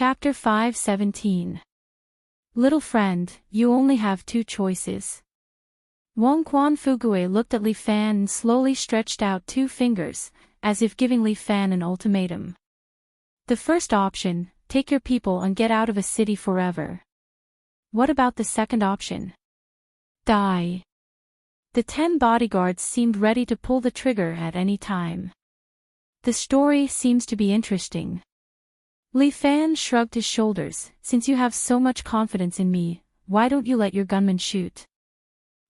Chapter 5:17. Little friend, you only have two choices. Wang Quan Fugue looked at Li Fan and slowly stretched out two fingers, as if giving Li Fan an ultimatum. The first option, take your people and get out of a city forever. What about the second option? Die. The 10 bodyguards seemed ready to pull the trigger at any time. The story seems to be interesting. Li Fan shrugged his shoulders. Since you have so much confidence in me, why don't you let your gunmen shoot?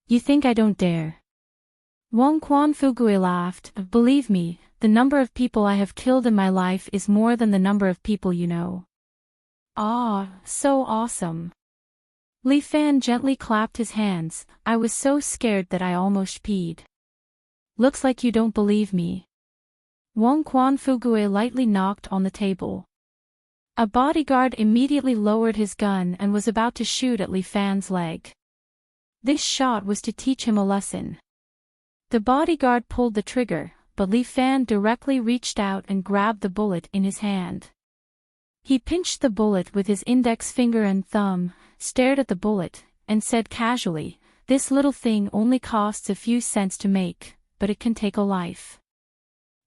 You think I don't dare? Wang Quan Fugue laughed. Believe me, the number of people I have killed in my life is more than the number of people you know. Ah, so awesome. Li Fan gently clapped his hands. I was so scared that I almost peed. Looks like you don't believe me. Wang Quan Fugue lightly knocked on the table. A bodyguard immediately lowered his gun and was about to shoot at Li Fan's leg. This shot was to teach him a lesson. The bodyguard pulled the trigger, but Li Fan directly reached out and grabbed the bullet in his hand. He pinched the bullet with his index finger and thumb, stared at the bullet, and said casually, "This little thing only costs a few cents to make, but it can take a life."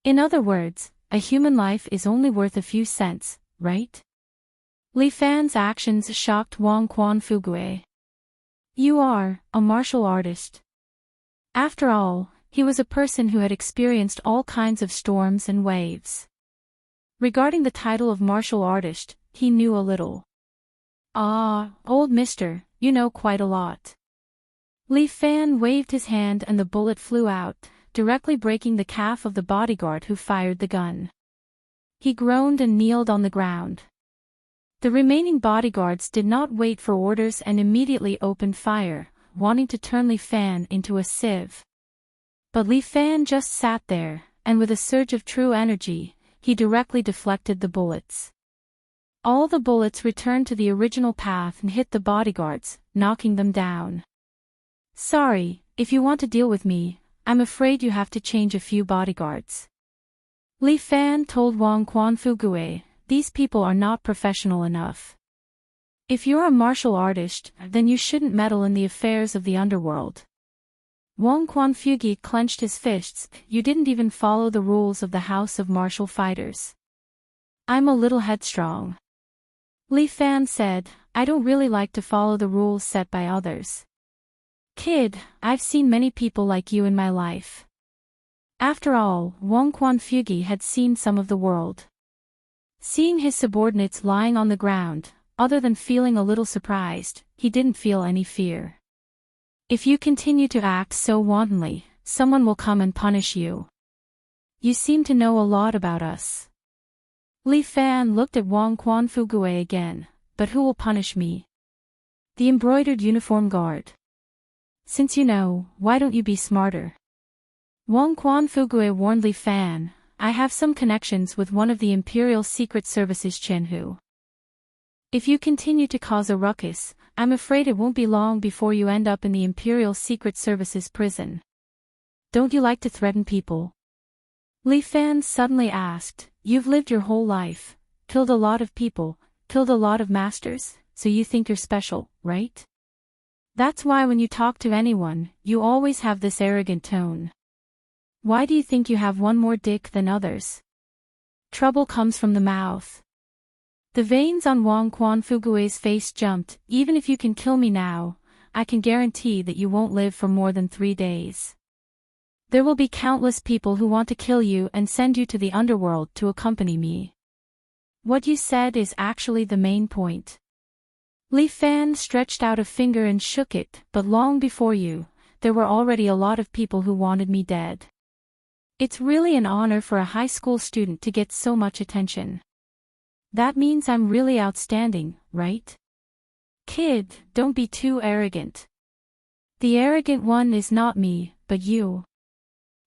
In other words, a human life is only worth a few cents, right? Li Fan's actions shocked Wang Quan Fugue. You are a martial artist. After all, he was a person who had experienced all kinds of storms and waves. Regarding the title of martial artist, he knew a little. Ah, old mister, you know quite a lot. Li Fan waved his hand and the bullet flew out, directly breaking the calf of the bodyguard who fired the gun. He groaned and kneeled on the ground. The remaining bodyguards did not wait for orders and immediately opened fire, wanting to turn Li Fan into a sieve. But Li Fan just sat there, and with a surge of true energy, he directly deflected the bullets. All the bullets returned to the original path and hit the bodyguards, knocking them down. Sorry, if you want to deal with me, I'm afraid you have to change a few bodyguards. Li Fan told Wang Quan Fugue, these people are not professional enough. If you're a martial artist, then you shouldn't meddle in the affairs of the underworld. Wang Quan Fugue clenched his fists. You didn't even follow the rules of the House of Martial Fighters. I'm a little headstrong. Li Fan said, I don't really like to follow the rules set by others. Kid, I've seen many people like you in my life. After all, Wang Quan Fugue had seen some of the world. Seeing his subordinates lying on the ground, other than feeling a little surprised, he didn't feel any fear. If you continue to act so wantonly, someone will come and punish you. You seem to know a lot about us. Li Fan looked at Wang Quan Fugue again, but who will punish me? The embroidered uniform guard. Since you know, why don't you be smarter? Wang Quan Fugue warned Li Fan, I have some connections with one of the Imperial Secret Service's Chenhu. If you continue to cause a ruckus, I'm afraid it won't be long before you end up in the Imperial Secret Service's prison. Don't you like to threaten people? Li Fan suddenly asked, you've lived your whole life, killed a lot of people, killed a lot of masters, so you think you're special, right? That's why when you talk to anyone, you always have this arrogant tone. Why do you think you have one more dick than others? Trouble comes from the mouth. The veins on Wang Quan Fugue's face jumped. Even if you can kill me now, I can guarantee that you won't live for more than 3 days. There will be countless people who want to kill you and send you to the underworld to accompany me. What you said is actually the main point. Li Fan stretched out a finger and shook it, but long before you, there were already a lot of people who wanted me dead. It's really an honor for a high school student to get so much attention. That means I'm really outstanding, right? Kid, don't be too arrogant. The arrogant one is not me, but you.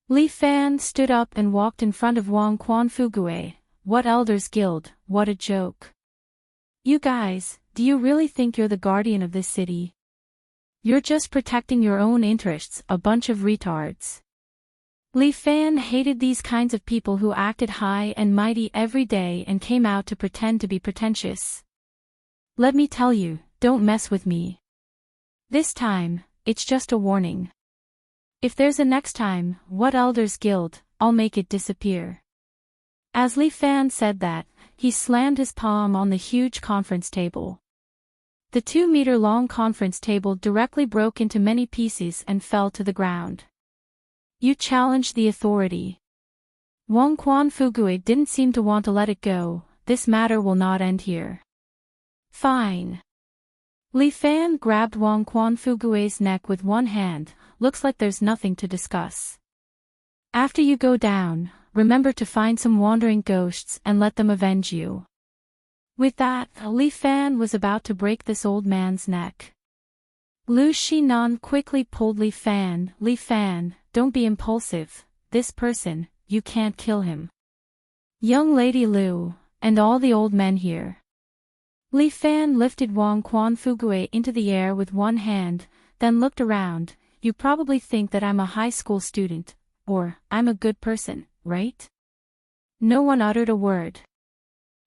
Li Fan stood up and walked in front of Wang Quan Fugue. What Elders Guild, what a joke. You guys, do you really think you're the guardian of this city? You're just protecting your own interests, a bunch of retards. Li Fan hated these kinds of people who acted high and mighty every day and came out to pretend to be pretentious. Let me tell you, don't mess with me. This time, it's just a warning. If there's a next time, what Elders Guild, I'll make it disappear. As Li Fan said that, he slammed his palm on the huge conference table. The 2-meter-long conference table directly broke into many pieces and fell to the ground. You challenged the authority. Wang Quan Fugui didn't seem to want to let it go. This matter will not end here. Fine. Li Fan grabbed Wang Quan Fugui's neck with one hand. Looks like there's nothing to discuss. After you go down, remember to find some wandering ghosts and let them avenge you. With that, Li Fan was about to break this old man's neck. Lu Xinan quickly pulled Li Fan. Li Fan, don't be impulsive. This person, you can't kill him. Young Lady Lu, and all the old men here. Li Fan lifted Wang Quan Fugui into the air with one hand, then looked around. You probably think that I'm a high school student, or I'm a good person, right? No one uttered a word.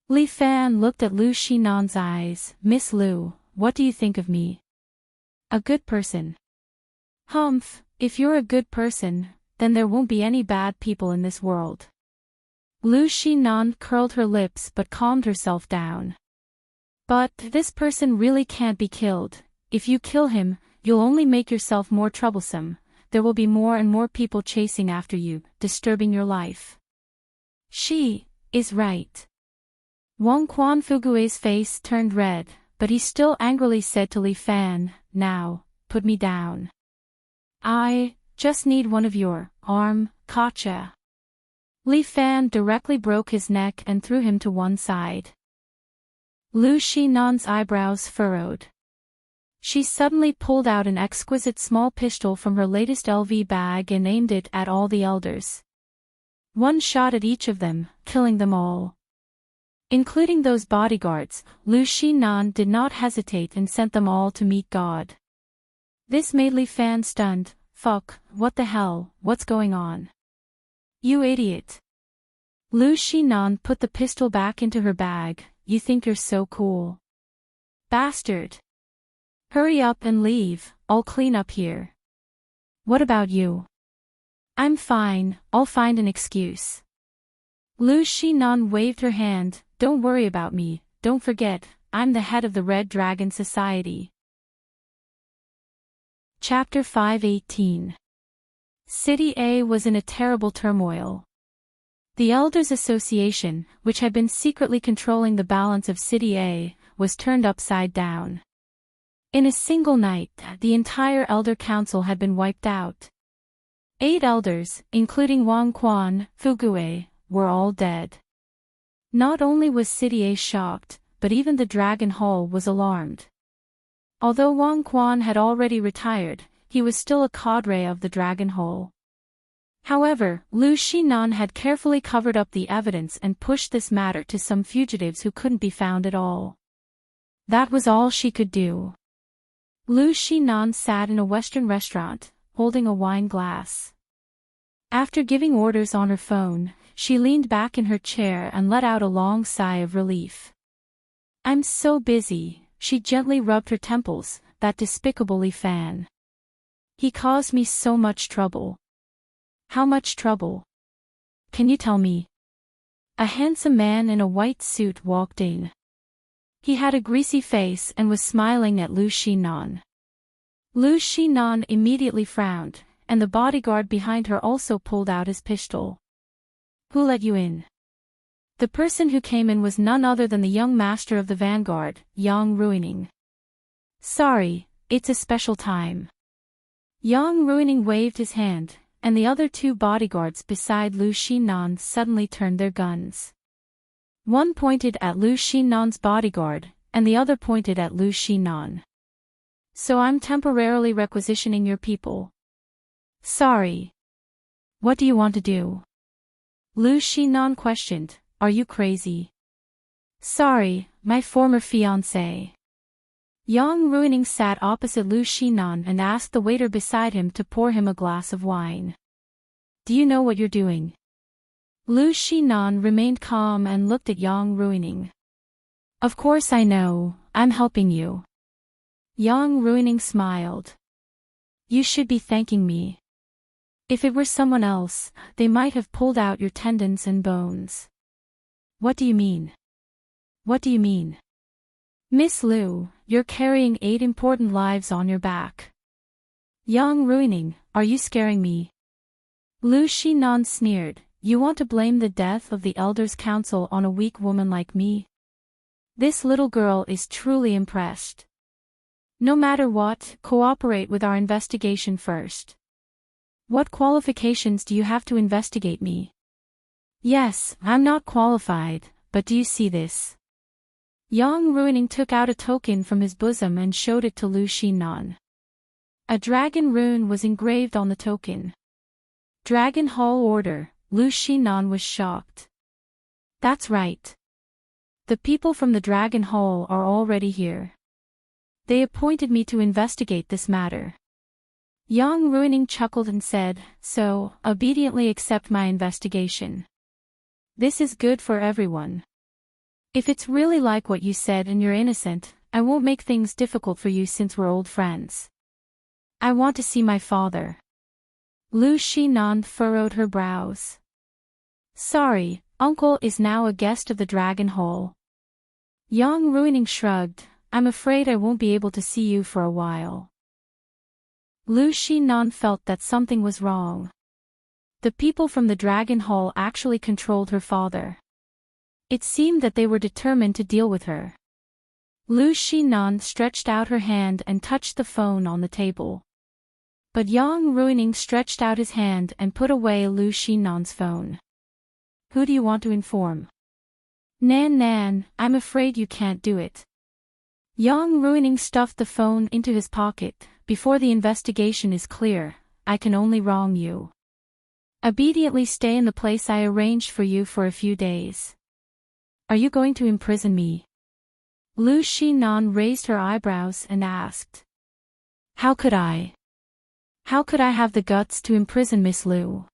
Li Fan looked at Lu Xinan's eyes. Miss Lu, what do you think of me? A good person. Humph, if you're a good person, then there won't be any bad people in this world. Lu Xinan curled her lips but calmed herself down. But this person really can't be killed. If you kill him, you'll only make yourself more troublesome. There will be more and more people chasing after you, disturbing your life. She is right. Wang Quan Fugui's face turned red, but he still angrily said to Li Fan, now, put me down. I just need one of your arm, gotcha. Li Fan directly broke his neck and threw him to one side. Lu Xinan's eyebrows furrowed. She suddenly pulled out an exquisite small pistol from her latest LV bag and aimed it at all the elders. One shot at each of them, killing them all. Including those bodyguards, Lu Xinan did not hesitate and sent them all to meet God. This made Li Fan stunned. Fuck, what the hell, what's going on? You idiot. Lu Xinan put the pistol back into her bag. You think you're so cool. Bastard. Hurry up and leave, I'll clean up here. What about you? I'm fine, I'll find an excuse. Lu Xinan waved her hand. Don't worry about me, don't forget, I'm the head of the Red Dragon Society. Chapter 518. City A was in a terrible turmoil. The Elders Association, which had been secretly controlling the balance of City A, was turned upside down. In a single night, the entire Elder Council had been wiped out. 8 elders, including Wang Quan, Fugui, were all dead. Not only was City A shocked, but even the Dragon Hall was alarmed. Although Wang Quan had already retired, he was still a cadre of the Dragon Hall. However, Lu Xinan had carefully covered up the evidence and pushed this matter to some fugitives who couldn't be found at all. That was all she could do. Lu Xinan sat in a Western restaurant, holding a wine glass. After giving orders on her phone, she leaned back in her chair and let out a long sigh of relief. I'm so busy, she gently rubbed her temples, that despicable Li Fan. He caused me so much trouble. How much trouble? Can you tell me? A handsome man in a white suit walked in. He had a greasy face and was smiling at Lu Xinan. Lu Xinan immediately frowned, and the bodyguard behind her also pulled out his pistol. Who let you in? The person who came in was none other than the young master of the vanguard, Yang Ruining. Sorry, it's a special time. Yang Ruining waved his hand, and the other 2 bodyguards beside Lu Xinan suddenly turned their guns. One pointed at Lu Xinan's bodyguard, and the other pointed at Lu Xinan. So I'm temporarily requisitioning your people. Sorry. What do you want to do? Lu Xinan questioned, are you crazy? Sorry, my former fiancé. Yang Ruining sat opposite Lu Xinan and asked the waiter beside him to pour him a glass of wine. do you know what you're doing? Lu Xinan remained calm and looked at Yang Ruining. Of course I know, I'm helping you. Yang Ruining smiled. You should be thanking me. If it were someone else, they might have pulled out your tendons and bones. What do you mean? What do you mean? Miss Lu, you're carrying 8 important lives on your back. Yang Ruining, are you scaring me? Lu Xinan sneered, you want to blame the death of the Elders' Council on a weak woman like me? This little girl is truly impressed. No matter what, cooperate with our investigation first. What qualifications do you have to investigate me? Yes, I'm not qualified, but do you see this? Yang Ruining took out a token from his bosom and showed it to Lu Xinan. A dragon rune was engraved on the token. Dragon Hall Order, Lu Xinan was shocked. That's right. The people from the Dragon Hall are already here. They appointed me to investigate this matter. Yang Ruining chuckled and said, so, obediently accept my investigation. This is good for everyone. If it's really like what you said and you're innocent, I won't make things difficult for you since we're old friends. I want to see my father. Lu Xinan furrowed her brows. Sorry, Uncle is now a guest of the Dragon Hall. Yang Ruining shrugged, I'm afraid I won't be able to see you for a while. Lu Xinan felt that something was wrong. The people from the Dragon Hall actually controlled her father. It seemed that they were determined to deal with her. Lu Xinan stretched out her hand and touched the phone on the table. But Yang Ruining stretched out his hand and put away Lu Xinan's phone. Who do you want to inform? Nan, I'm afraid you can't do it. Yang Ruining stuffed the phone into his pocket. Before the investigation is clear, I can only wrong you. Obediently stay in the place I arranged for you for a few days. Are you going to imprison me? Lu Xinan raised her eyebrows and asked. How could I? How could I have the guts to imprison Miss Lu?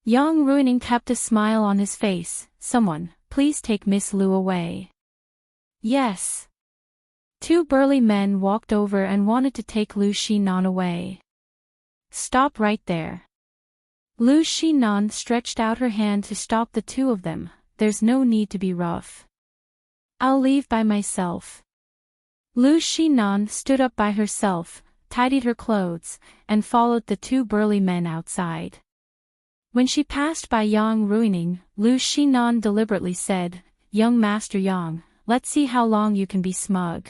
Yang Ruining kept a smile on his face. Someone, please take Miss Lu away. Yes. 2 burly men walked over and wanted to take Lu Xinan away. Stop right there. Lu Xinan stretched out her hand to stop the 2 of them. There's no need to be rough. I'll leave by myself. Lu Xinan stood up by herself, tidied her clothes, and followed the 2 burly men outside. When she passed by Yang Ruining, Lu Xinan deliberately said, Young Master Yang, let's see how long you can be smug.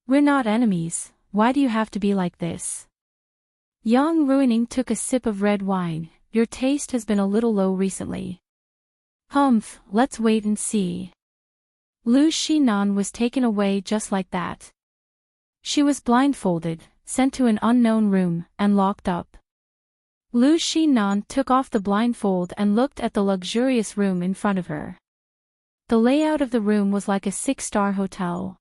We're not enemies, why do you have to be like this? Yang Ruining took a sip of red wine, your taste has been a little low recently. Humph, let's wait and see. Lu Xinan was taken away just like that. She was blindfolded, sent to an unknown room, and locked up. Lu Xinan took off the blindfold and looked at the luxurious room in front of her. The layout of the room was like a 6-star hotel.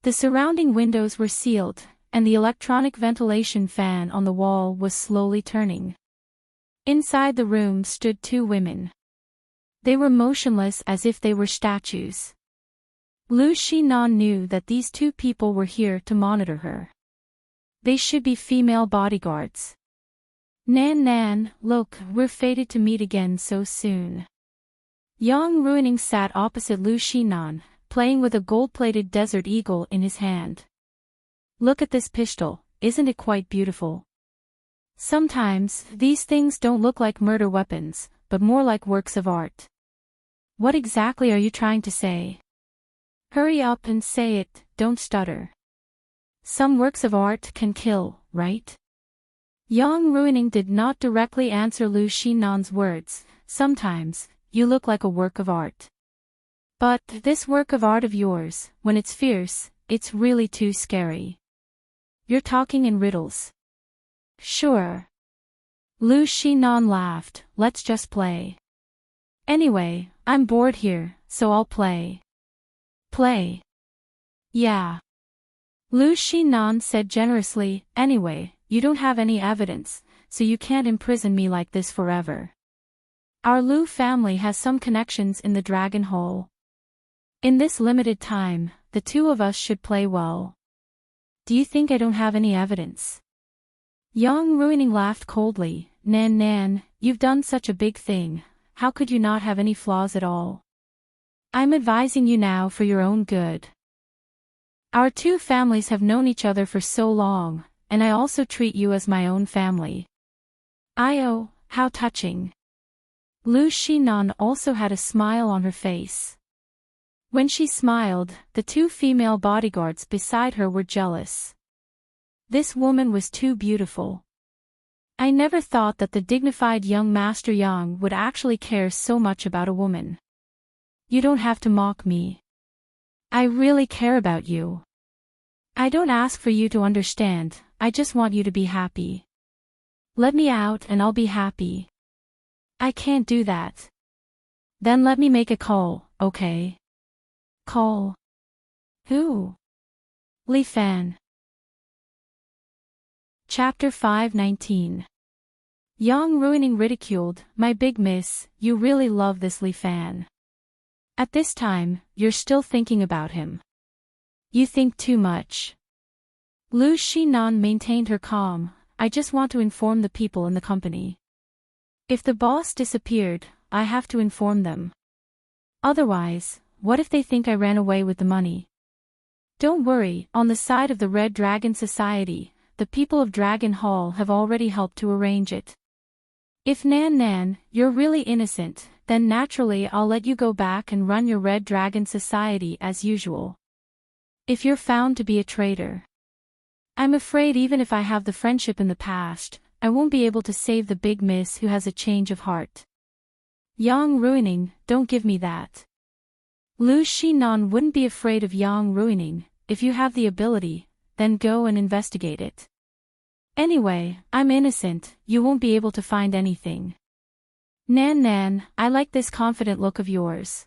The surrounding windows were sealed, and the electronic ventilation fan on the wall was slowly turning. Inside the room stood 2 women. They were motionless as if they were statues. Lu Xinan knew that these 2 people were here to monitor her. They should be female bodyguards. Nan, look, we're fated to meet again so soon. Yang Ruining sat opposite Lu Xinan, playing with a gold-plated desert eagle in his hand. Look at this pistol, isn't it quite beautiful? Sometimes, these things don't look like murder weapons, but more like works of art. What exactly are you trying to say? Hurry up and say it, don't stutter. Some works of art can kill, right? Yang Ruining did not directly answer Lu Xinan's words. Sometimes, you look like a work of art. But this work of art of yours, when it's fierce, it's really too scary. You're talking in riddles. Sure. Lu Xinan laughed, let's just play. Anyway, I'm bored here, so I'll play. Play? Yeah. Lu Xinan said generously, anyway, you don't have any evidence, so you can't imprison me like this forever. Our Lu family has some connections in the Dragon Hole. In this limited time, the two of us should play well. Do you think I don't have any evidence? Yang Ruining laughed coldly. Nan Nan, you've done such a big thing, how could you not have any flaws at all? I'm advising you now for your own good. Our two families have known each other for so long, and I also treat you as my own family. Oh, how touching. Lu Xinan also had a smile on her face. When she smiled, the two female bodyguards beside her were jealous. This woman was too beautiful. I never thought that the dignified young Master Yang would actually care so much about a woman. You don't have to mock me. I really care about you. I don't ask for you to understand, I just want you to be happy. Let me out and I'll be happy. I can't do that. Then let me make a call, okay? Call. Who? Li Fan. Chapter 5:19. Yang Ruining ridiculed, my big miss, you really love this Li Fan. At this time, you're still thinking about him. You think too much. Lu Xinan maintained her calm, I just want to inform the people in the company. If the boss disappeared, I have to inform them. Otherwise, what if they think I ran away with the money? Don't worry, on the side of the Red Dragon Society, the people of Dragon Hall have already helped to arrange it. If Nan Nan, you're really innocent, then naturally I'll let you go back and run your Red Dragon Society as usual. If you're found to be a traitor, I'm afraid even if I have the friendship in the past, I won't be able to save the big miss who has a change of heart. Yang Ruining, don't give me that. Lu Xinan wouldn't be afraid of Yang Ruining. If you have the ability, then go and investigate it. Anyway, I'm innocent, you won't be able to find anything. Nan Nan, I like this confident look of yours.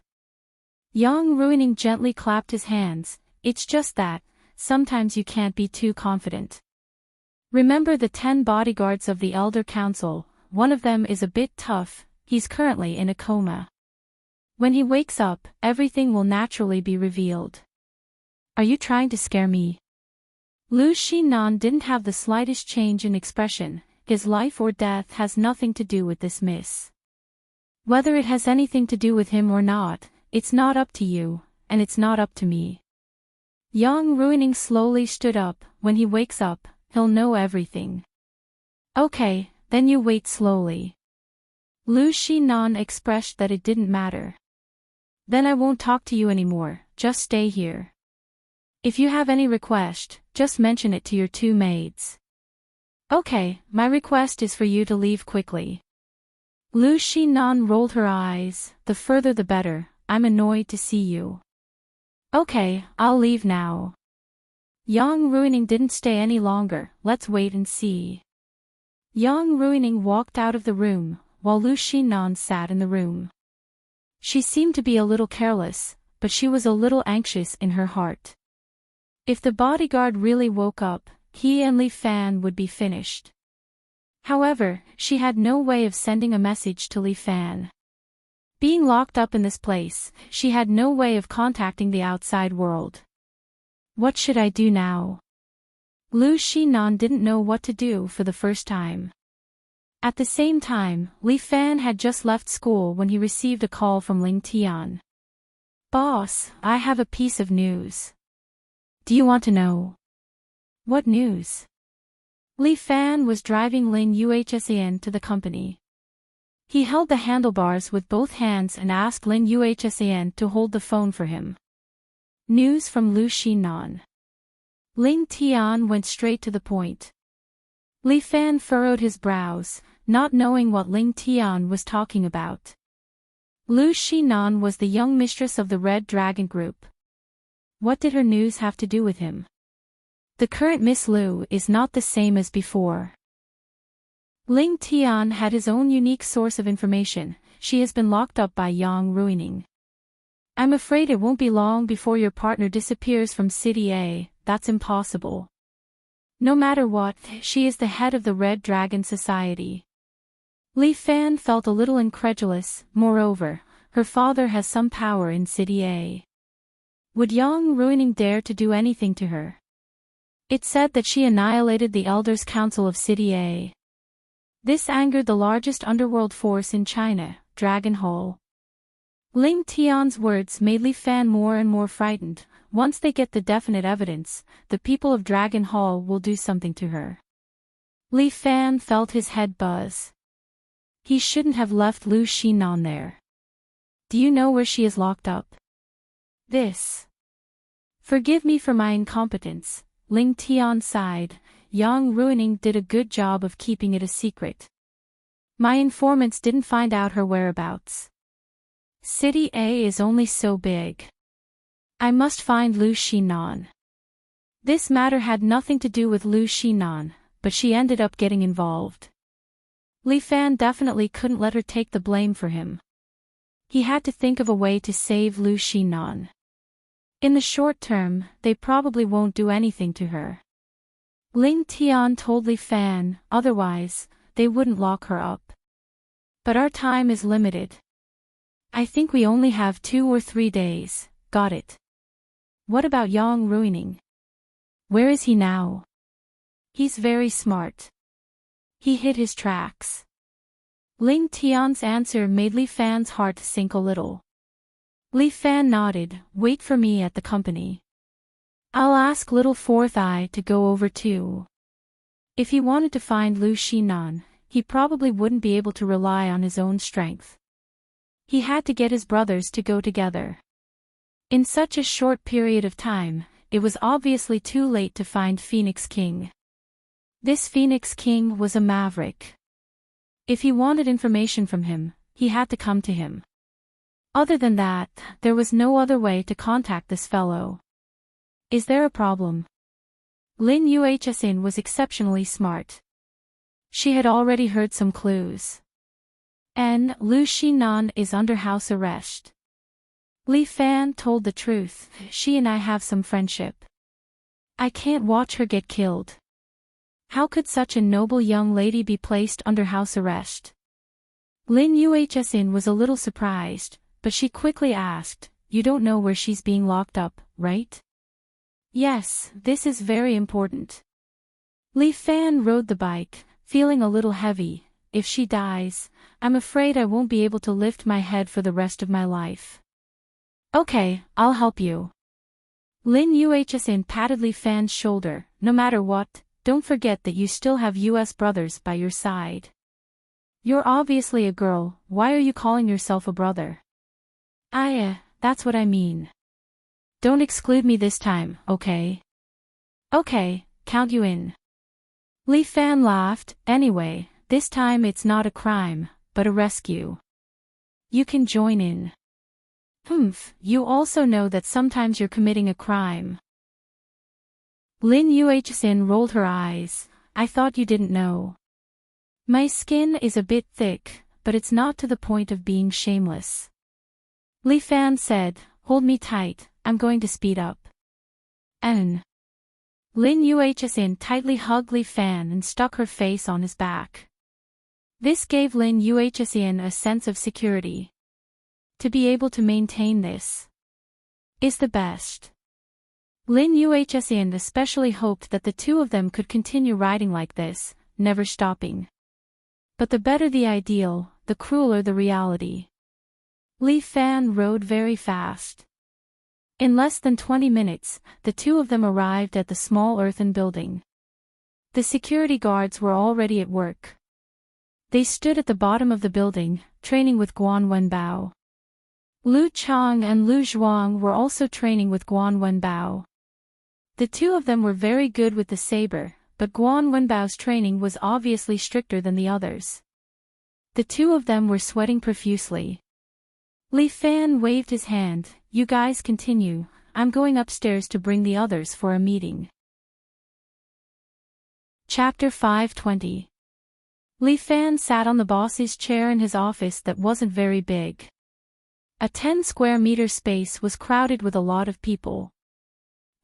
Yang Ruining gently clapped his hands, it's just that, sometimes you can't be too confident. Remember the 10 bodyguards of the Elder Council, one of them is a bit tough, he's currently in a coma. When he wakes up, everything will naturally be revealed. Are you trying to scare me? Lu Xinan didn't have the slightest change in expression, his life or death has nothing to do with this miss. Whether it has anything to do with him or not, it's not up to you, and it's not up to me. Yang Ruining slowly stood up, when he wakes up, he'll know everything. Okay, then you wait slowly. Lu Xinan expressed that it didn't matter. Then I won't talk to you anymore, just stay here. If you have any request, just mention it to your two maids. Okay, my request is for you to leave quickly. Lu Xinan rolled her eyes, the further the better, I'm annoyed to see you. Okay, I'll leave now. Yang Ruining didn't stay any longer, let's wait and see. Yang Ruining walked out of the room, while Lu Xinan sat in the room. She seemed to be a little careless, but she was a little anxious in her heart. If the bodyguard really woke up, he and Li Fan would be finished. However, she had no way of sending a message to Li Fan. Being locked up in this place, she had no way of contacting the outside world. What should I do now? Lu Xinan didn't know what to do for the first time. At the same time, Li Fan had just left school when he received a call from Ling Tian. Boss, I have a piece of news. Do you want to know? What news? Li Fan was driving Lin Yuhsian to the company. He held the handlebars with both hands and asked Lin Yuhsian to hold the phone for him. News from Lu Xinan. Ling Tian went straight to the point. Li Fan furrowed his brows, not knowing what Ling Tian was talking about. Lu Xinan was the young mistress of the Red Dragon Group. What did her news have to do with him? The current Miss Lu is not the same as before. Ling Tian had his own unique source of information, she has been locked up by Yang Ruining. I'm afraid it won't be long before your partner disappears from City A, that's impossible. No matter what, she is the head of the Red Dragon Society. Li Fan felt a little incredulous. Moreover, her father has some power in City A. Would Yang Ruining dare to do anything to her? It said that she annihilated the Elders' Council of City A. This angered the largest underworld force in China, Dragon Hall. Ling Tian's words made Li Fan more and more frightened. Once they get the definite evidence, the people of Dragon Hall will do something to her. Li Fan felt his head buzz. He shouldn't have left Lu Xinan there. Do you know where she is locked up? This. Forgive me for my incompetence, Ling Tian sighed. Yang Ruining did a good job of keeping it a secret. My informants didn't find out her whereabouts. City A is only so big. I must find Lu Xinan. This matter had nothing to do with Lu Xinan, but she ended up getting involved. Li Fan definitely couldn't let her take the blame for him. He had to think of a way to save Lu Xinan. In the short term, they probably won't do anything to her. Ling Tian told Li Fan, otherwise, they wouldn't lock her up. But our time is limited. I think we only have 2 or 3 days, got it. What about Yang Ruining? Where is he now? He's very smart. He hid his tracks. Ling Tian's answer made Li Fan's heart sink a little. Li Fan nodded. Wait for me at the company. I'll ask Little Fourth Eye to go over too. If he wanted to find Lu Xinan, he probably wouldn't be able to rely on his own strength. He had to get his brothers to go together. In such a short period of time, it was obviously too late to find Phoenix King. This Phoenix King was a maverick. If he wanted information from him, he had to come to him. Other than that, there was no other way to contact this fellow. Is there a problem? Lin Yuhsin was exceptionally smart. She had already heard some clues. And Lu Xinan is under house arrest. Li Fan told the truth. She and I have some friendship. I can't watch her get killed. How could such a noble young lady be placed under house arrest? Lin Yuhsin was a little surprised, but she quickly asked, you don't know where she's being locked up, right? Yes, this is very important. Li Fan rode the bike, feeling a little heavy. If she dies, I'm afraid I won't be able to lift my head for the rest of my life. Okay, I'll help you. Lin Yuhsin patted Li Fan's shoulder. No matter what, don't forget that you still have US brothers by your side. You're obviously a girl, why are you calling yourself a brother? That's what I mean. Don't exclude me this time, okay? Okay, count you in. Li Fan laughed. Anyway, this time it's not a crime, but a rescue. You can join in. You also know that sometimes you're committing a crime. Lin Yuhsin rolled her eyes. I thought you didn't know. My skin is a bit thick, but it's not to the point of being shameless. Li Fan said, hold me tight, I'm going to speed up. Lin Yuhsin tightly hugged Li Fan and stuck her face on his back. This gave Lin Yuhsin a sense of security. To be able to maintain this is the best. Lin Yuhsin especially hoped that the two of them could continue riding like this, never stopping. But the better the ideal, the crueler the reality. Li Fan rode very fast. In less than 20 minutes, the two of them arrived at the small earthen building. The security guards were already at work. They stood at the bottom of the building, training with Guan Wenbao. Lu Chang and Lu Zhuang were also training with Guan Wenbao. The two of them were very good with the saber, but Guan Wenbao's training was obviously stricter than the others. The two of them were sweating profusely. Li Fan waved his hand. You guys continue, I'm going upstairs to bring the others for a meeting. Chapter 520. Li Fan sat on the boss's chair in his office that wasn't very big. A 10 square meter space was crowded with a lot of people.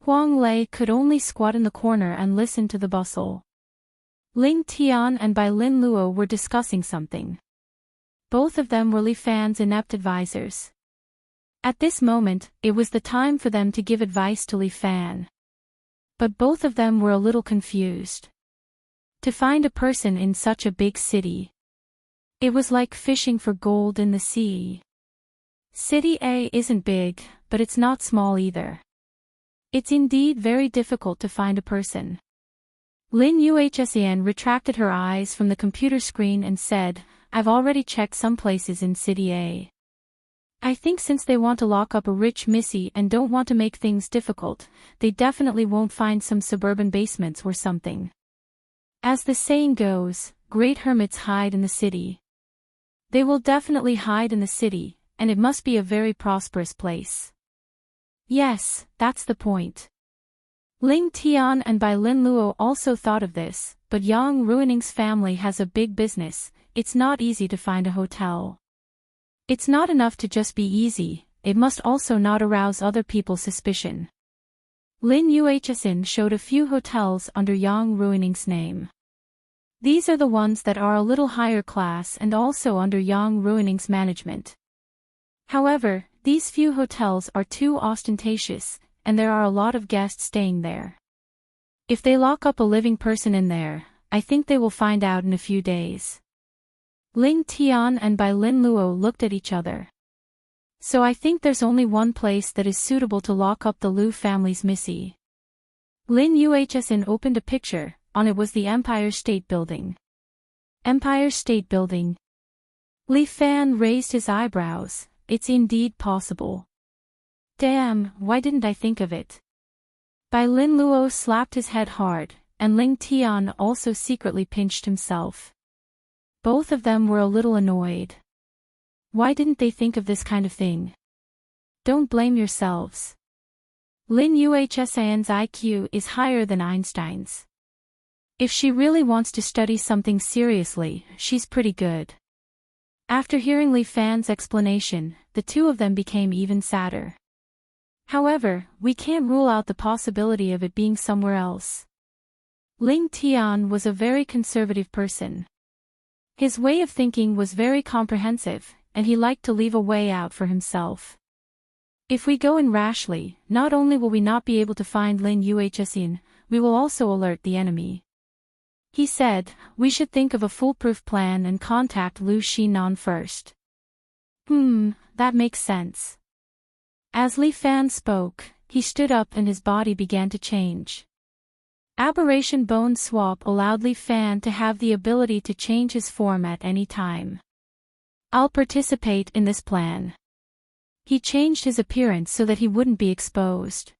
Huang Lei could only squat in the corner and listen to the bustle. Ling Tian and Bai Lin Luo were discussing something. Both of them were Li Fan's inept advisors. At this moment, it was the time for them to give advice to Li Fan. But both of them were a little confused. To find a person in such a big city. It was like fishing for gold in the sea. City A isn't big, but it's not small either. It's indeed very difficult to find a person. Lin Yuhsian retracted her eyes from the computer screen and said, I've already checked some places in City A. I think since they want to lock up a rich missy and don't want to make things difficult, they definitely won't find some suburban basements or something. As the saying goes, great hermits hide in the city. They will definitely hide in the city, and it must be a very prosperous place. Yes, that's the point. Ling Tian and Bai Lin Luo also thought of this, but Yang Ruining's family has a big business. It's not easy to find a hotel. It's not enough to just be easy, it must also not arouse other people's suspicion. Lin Yuhsin showed a few hotels under Yang Ruining's name. These are the ones that are a little higher class and also under Yang Ruining's management. However, these few hotels are too ostentatious, and there are a lot of guests staying there. If they lock up a living person in there, I think they will find out in a few days. Ling Tian and Bai Lin Luo looked at each other. So I think there's only one place that is suitable to lock up the Lu family's missy. Lin Yuhsin opened a picture, on it was the Empire State Building. Empire State Building. Li Fan raised his eyebrows, it's indeed possible. Damn, why didn't I think of it? Bai Lin Luo slapped his head hard, and Ling Tian also secretly pinched himself. Both of them were a little annoyed. Why didn't they think of this kind of thing? Don't blame yourselves. Lin Yuhsian's IQ is higher than Einstein's. If she really wants to study something seriously, she's pretty good. After hearing Li Fan's explanation, the two of them became even sadder. However, we can't rule out the possibility of it being somewhere else. Ling Tian was a very conservative person. His way of thinking was very comprehensive, and he liked to leave a way out for himself. If we go in rashly, not only will we not be able to find Lin Yuhsin, we will also alert the enemy. He said, we should think of a foolproof plan and contact Lu Xinan first. That makes sense. As Li Fan spoke, he stood up and his body began to change. Aberration Bone Swap allowed Li Fan to have the ability to change his form at any time. I'll participate in this plan. He changed his appearance so that he wouldn't be exposed.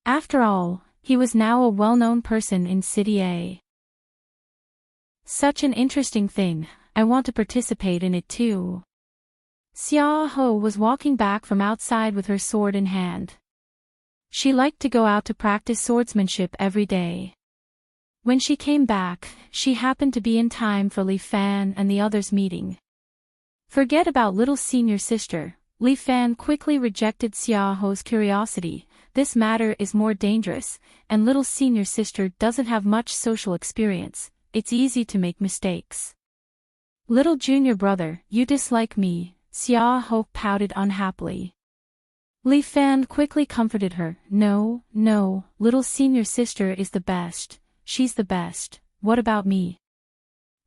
After all, he was now a well-known person in City A. Such an interesting thing, I want to participate in it too. Xia Ho was walking back from outside with her sword in hand. She liked to go out to practice swordsmanship every day. When she came back, she happened to be in time for Li Fan and the others' meeting. Forget about little senior sister, Li Fan quickly rejected Xia Ho's curiosity. This matter is more dangerous, and little senior sister doesn't have much social experience, it's easy to make mistakes. Little junior brother, you dislike me, Xia Ho pouted unhappily. Li Fan quickly comforted her, no, little senior sister is the best, she's the best, what about me?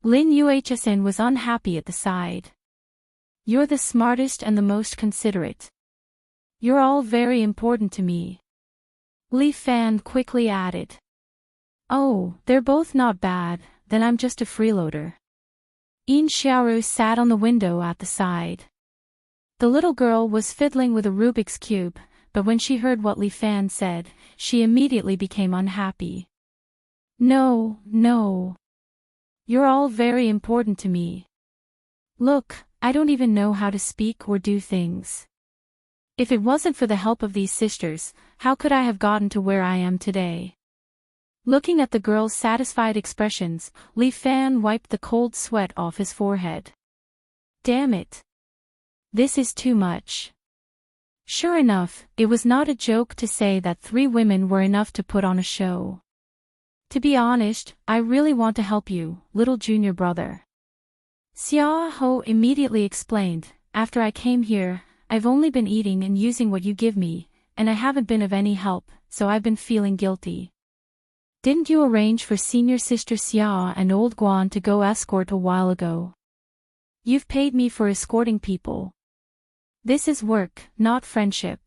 Lin Yuhsin was unhappy at the side. You're the smartest and the most considerate. You're all very important to me. Li Fan quickly added. Oh, they're both not bad, then I'm just a freeloader. Yin Xiaoru sat on the window at the side. The little girl was fiddling with a Rubik's Cube, but when she heard what Li Fan said, she immediately became unhappy. No. You're all very important to me. Look, I don't even know how to speak or do things. If it wasn't for the help of these sisters, how could I have gotten to where I am today? Looking at the girl's satisfied expressions, Li Fan wiped the cold sweat off his forehead. Damn it. This is too much. Sure enough, it was not a joke to say that 3 women were enough to put on a show. To be honest, I really want to help you, little junior brother. Xia Ho immediately explained, after I came here, I've only been eating and using what you give me, and I haven't been of any help, so I've been feeling guilty. Didn't you arrange for senior sister Xia and old Guan to go escort a while ago? You've paid me for escorting people. This is work, not friendship.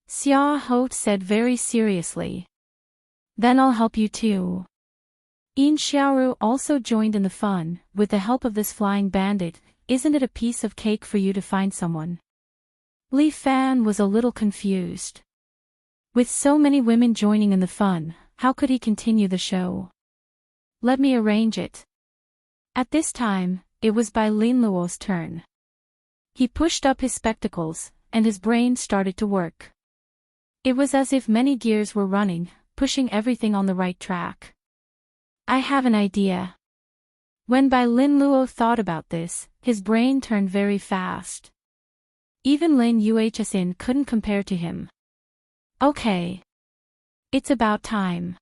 Xia Ho said very seriously. Then I'll help you too. Yin Xiaoru also joined in the fun, with the help of this flying bandit. Isn't it a piece of cake for you to find someone? Li Fan was a little confused. With so many women joining in the fun, how could he continue the show? Let me arrange it. At this time, it was Bai Linluo's turn. He pushed up his spectacles, and his brain started to work. It was as if many gears were running, pushing everything on the right track. I have an idea. When Bai Linluo thought about this, his brain turned very fast. Even Lin Yuhsin couldn't compare to him. Okay. It's about time.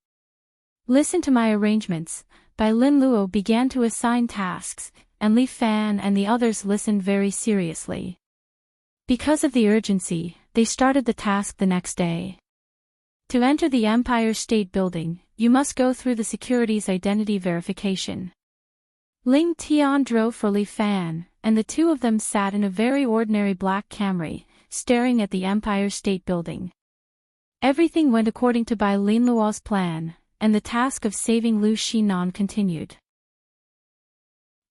Listen to my arrangements. Bai Linluo began to assign tasks, and Li Fan and the others listened very seriously. Because of the urgency, they started the task the next day. To enter the Empire State Building, you must go through the security's identity verification. Ling Tian drove for Li Fan, and the two of them sat in a very ordinary black Camry, staring at the Empire State Building. Everything went according to Bai Linluo's plan, and the task of saving Lu Xinan continued.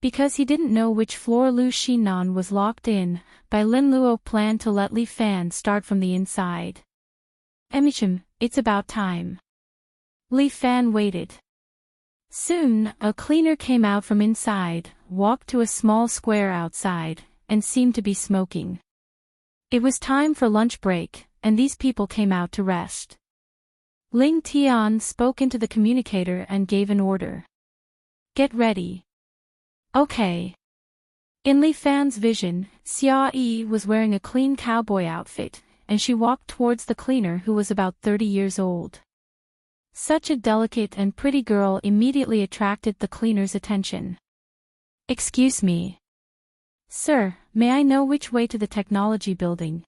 Because he didn't know which floor Lu Xinan was locked in, Bai Linluo planned to let Li Fan start from the inside. Emichim, it's about time. Li Fan waited. Soon, a cleaner came out from inside, walked to a small square outside, and seemed to be smoking. It was time for lunch break, and these people came out to rest. Ling Tian spoke into the communicator and gave an order. Get ready. Okay. In Li Fan's vision, Xia Yi was wearing a clean cowboy outfit, and she walked towards the cleaner who was about 30 years old. Such a delicate and pretty girl immediately attracted the cleaner's attention. Excuse me. Sir, may I know which way to the technology building?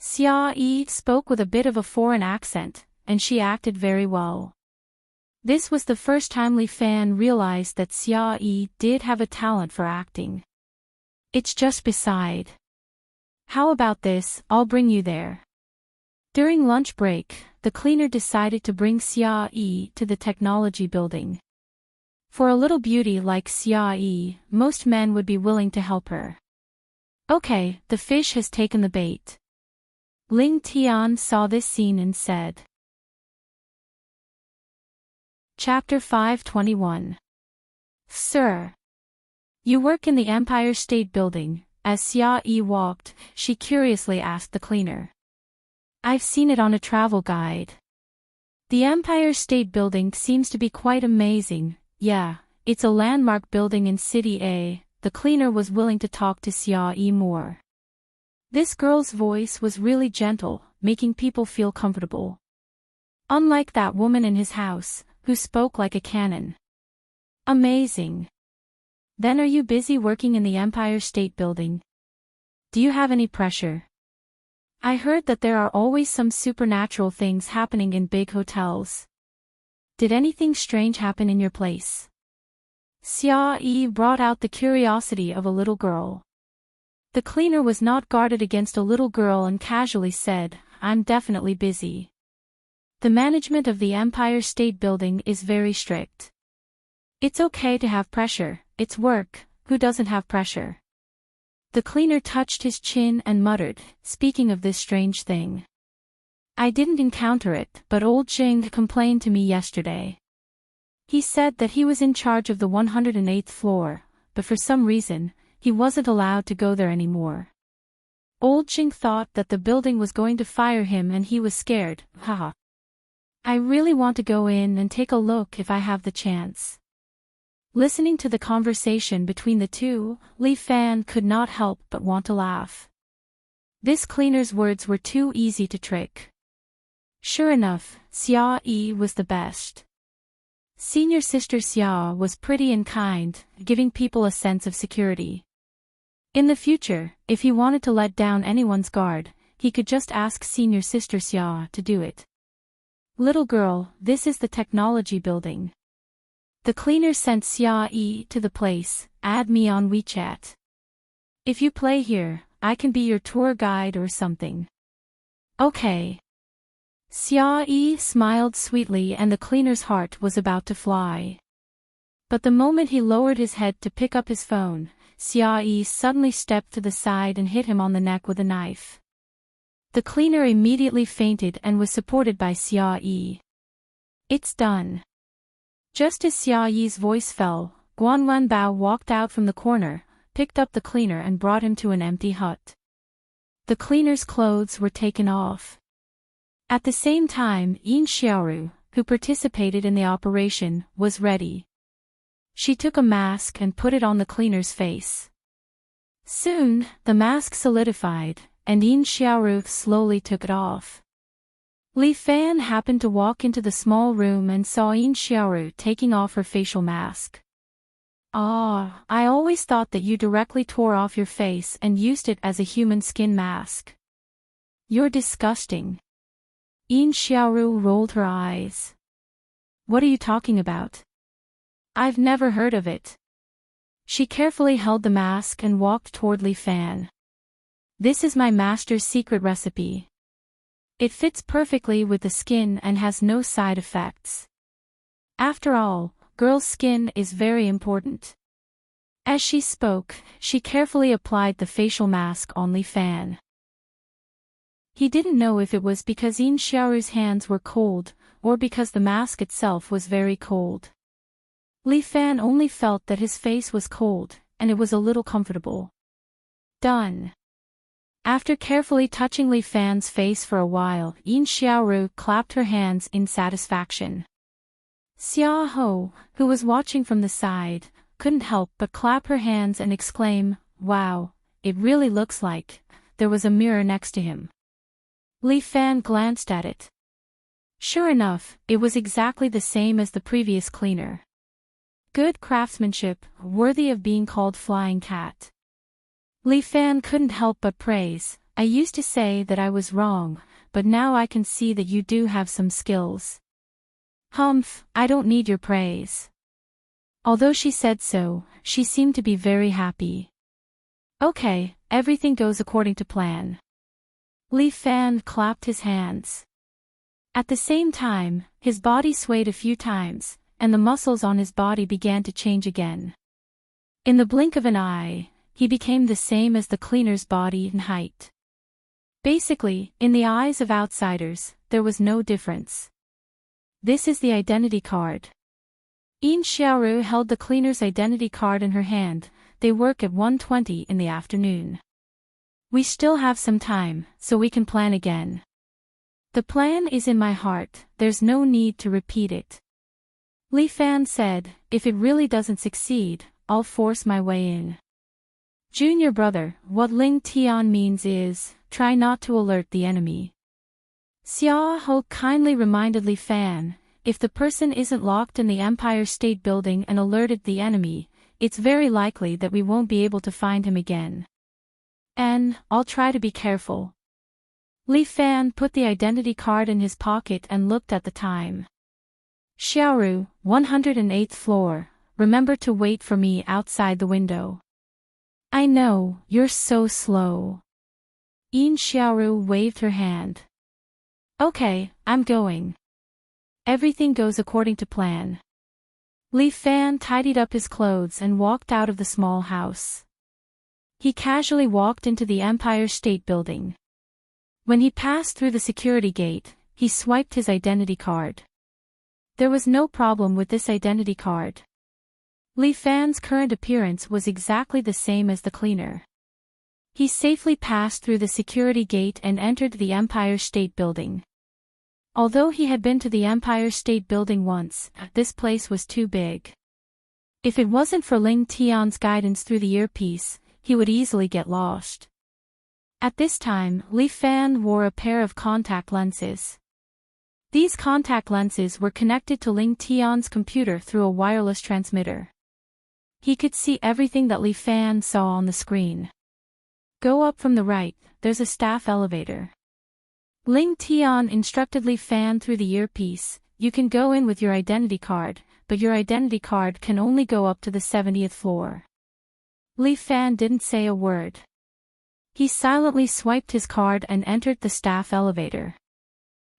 Xia Yi spoke with a bit of a foreign accent, and she acted very well. This was the first time Li Fan realized that Xia Yi did have a talent for acting. It's just beside. How about this, I'll bring you there. During lunch break, the cleaner decided to bring Xia Yi to the technology building. For a little beauty like Xia Yi, most men would be willing to help her. Okay, the fish has taken the bait. Ling Tian saw this scene and said. Chapter 521. Sir. You work in the Empire State Building. As Xia Yi walked, she curiously asked the cleaner. I've seen it on a travel guide. The Empire State Building seems to be quite amazing. Yeah, it's a landmark building in City A. The cleaner was willing to talk to Xia Yi more. This girl's voice was really gentle, making people feel comfortable. Unlike that woman in his house, who spoke like a cannon. Amazing. Then are you busy working in the Empire State Building? Do you have any pressure? I heard that there are always some supernatural things happening in big hotels. Did anything strange happen in your place? Xia Yi brought out the curiosity of a little girl. The cleaner was not guarded against a little girl and casually said, I'm definitely busy. The management of the Empire State Building is very strict. It's okay to have pressure, it's work, who doesn't have pressure? The cleaner touched his chin and muttered, speaking of this strange thing. I didn't encounter it, but old Jing complained to me yesterday. He said that he was in charge of the 108th floor, but for some reason, he wasn't allowed to go there anymore. Old Jing thought that the building was going to fire him and he was scared, haha. I really want to go in and take a look if I have the chance. Listening to the conversation between the two, Li Fan could not help but want to laugh. This cleaner's words were too easy to trick. Sure enough, Xia Yi was the best. Senior sister Xia was pretty and kind, giving people a sense of security. In the future, if he wanted to let down anyone's guard, he could just ask senior sister Xia to do it. Little girl, this is the technology building. The cleaner sent Xia Yi to the place. Add me on WeChat. If you play here, I can be your tour guide or something. Okay. Xia Yi smiled sweetly and the cleaner's heart was about to fly. But the moment he lowered his head to pick up his phone, Xia Yi suddenly stepped to the side and hit him on the neck with a knife. The cleaner immediately fainted and was supported by Xia Yi. It's done. Just as Xia Yi's voice fell, Guan Bao walked out from the corner, picked up the cleaner and brought him to an empty hut. The cleaner's clothes were taken off. At the same time, Yin Xiaoru, who participated in the operation, was ready. She took a mask and put it on the cleaner's face. Soon, the mask solidified, and Yin Xiaoru slowly took it off. Li Fan happened to walk into the small room and saw Yin Xiaoru taking off her facial mask. Ah, I always thought that you directly tore off your face and used it as a human skin mask. You're disgusting. Yin Xiaoru rolled her eyes. What are you talking about? I've never heard of it. She carefully held the mask and walked toward Li Fan. This is my master's secret recipe. It fits perfectly with the skin and has no side effects. After all, girl's skin is very important. As she spoke, she carefully applied the facial mask on Li Fan. He didn't know if it was because Yin Xiaoru's hands were cold, or because the mask itself was very cold. Li Fan only felt that his face was cold, and it was a little comfortable. Done. After carefully touching Li Fan's face for a while, Yin Xiaoru clapped her hands in satisfaction. Xia Ho, who was watching from the side, couldn't help but clap her hands and exclaim, "Wow, it really looks like there was a mirror next to him." Li Fan glanced at it. Sure enough, it was exactly the same as the previous cleaner. Good craftsmanship, worthy of being called Flying Cat. Li Fan couldn't help but praise. I used to say that I was wrong, but now I can see that you do have some skills. Humph, I don't need your praise. Although she said so, she seemed to be very happy. Okay, everything goes according to plan. Li Fan clapped his hands. At the same time, his body swayed a few times, and the muscles on his body began to change again. In the blink of an eye, he became the same as the cleaner's body and height. Basically, in the eyes of outsiders, there was no difference. This is the identity card. Yin Xiaoru held the cleaner's identity card in her hand. They work at 1:20 in the afternoon. We still have some time, so we can plan again. The plan is in my heart, there's no need to repeat it. Li Fan said, if it really doesn't succeed, I'll force my way in. Junior brother, what Ling Tian means is, try not to alert the enemy. Xia Ho kindly reminded Li Fan, if the person isn't locked in the Empire State Building and alerted the enemy, it's very likely that we won't be able to find him again. And, I'll try to be careful. Li Fan put the identity card in his pocket and looked at the time. Xiaoru, 108th floor, remember to wait for me outside the window. I know, you're so slow. Yin Xiaoru waved her hand. Okay, I'm going. Everything goes according to plan. Li Fan tidied up his clothes and walked out of the small house. He casually walked into the Empire State Building. When he passed through the security gate, he swiped his identity card. There was no problem with this identity card. Li Fan's current appearance was exactly the same as the cleaner. He safely passed through the security gate and entered the Empire State Building. Although he had been to the Empire State Building once, this place was too big. If it wasn't for Ling Tian's guidance through the earpiece, he would easily get lost. At this time, Li Fan wore a pair of contact lenses. These contact lenses were connected to Ling Tian's computer through a wireless transmitter. He could see everything that Li Fan saw on the screen. Go up from the right, there's a staff elevator. Ling Tian instructed Li Fan through the earpiece, you can go in with your identity card, but your identity card can only go up to the 70th floor. Li Fan didn't say a word. He silently swiped his card and entered the staff elevator.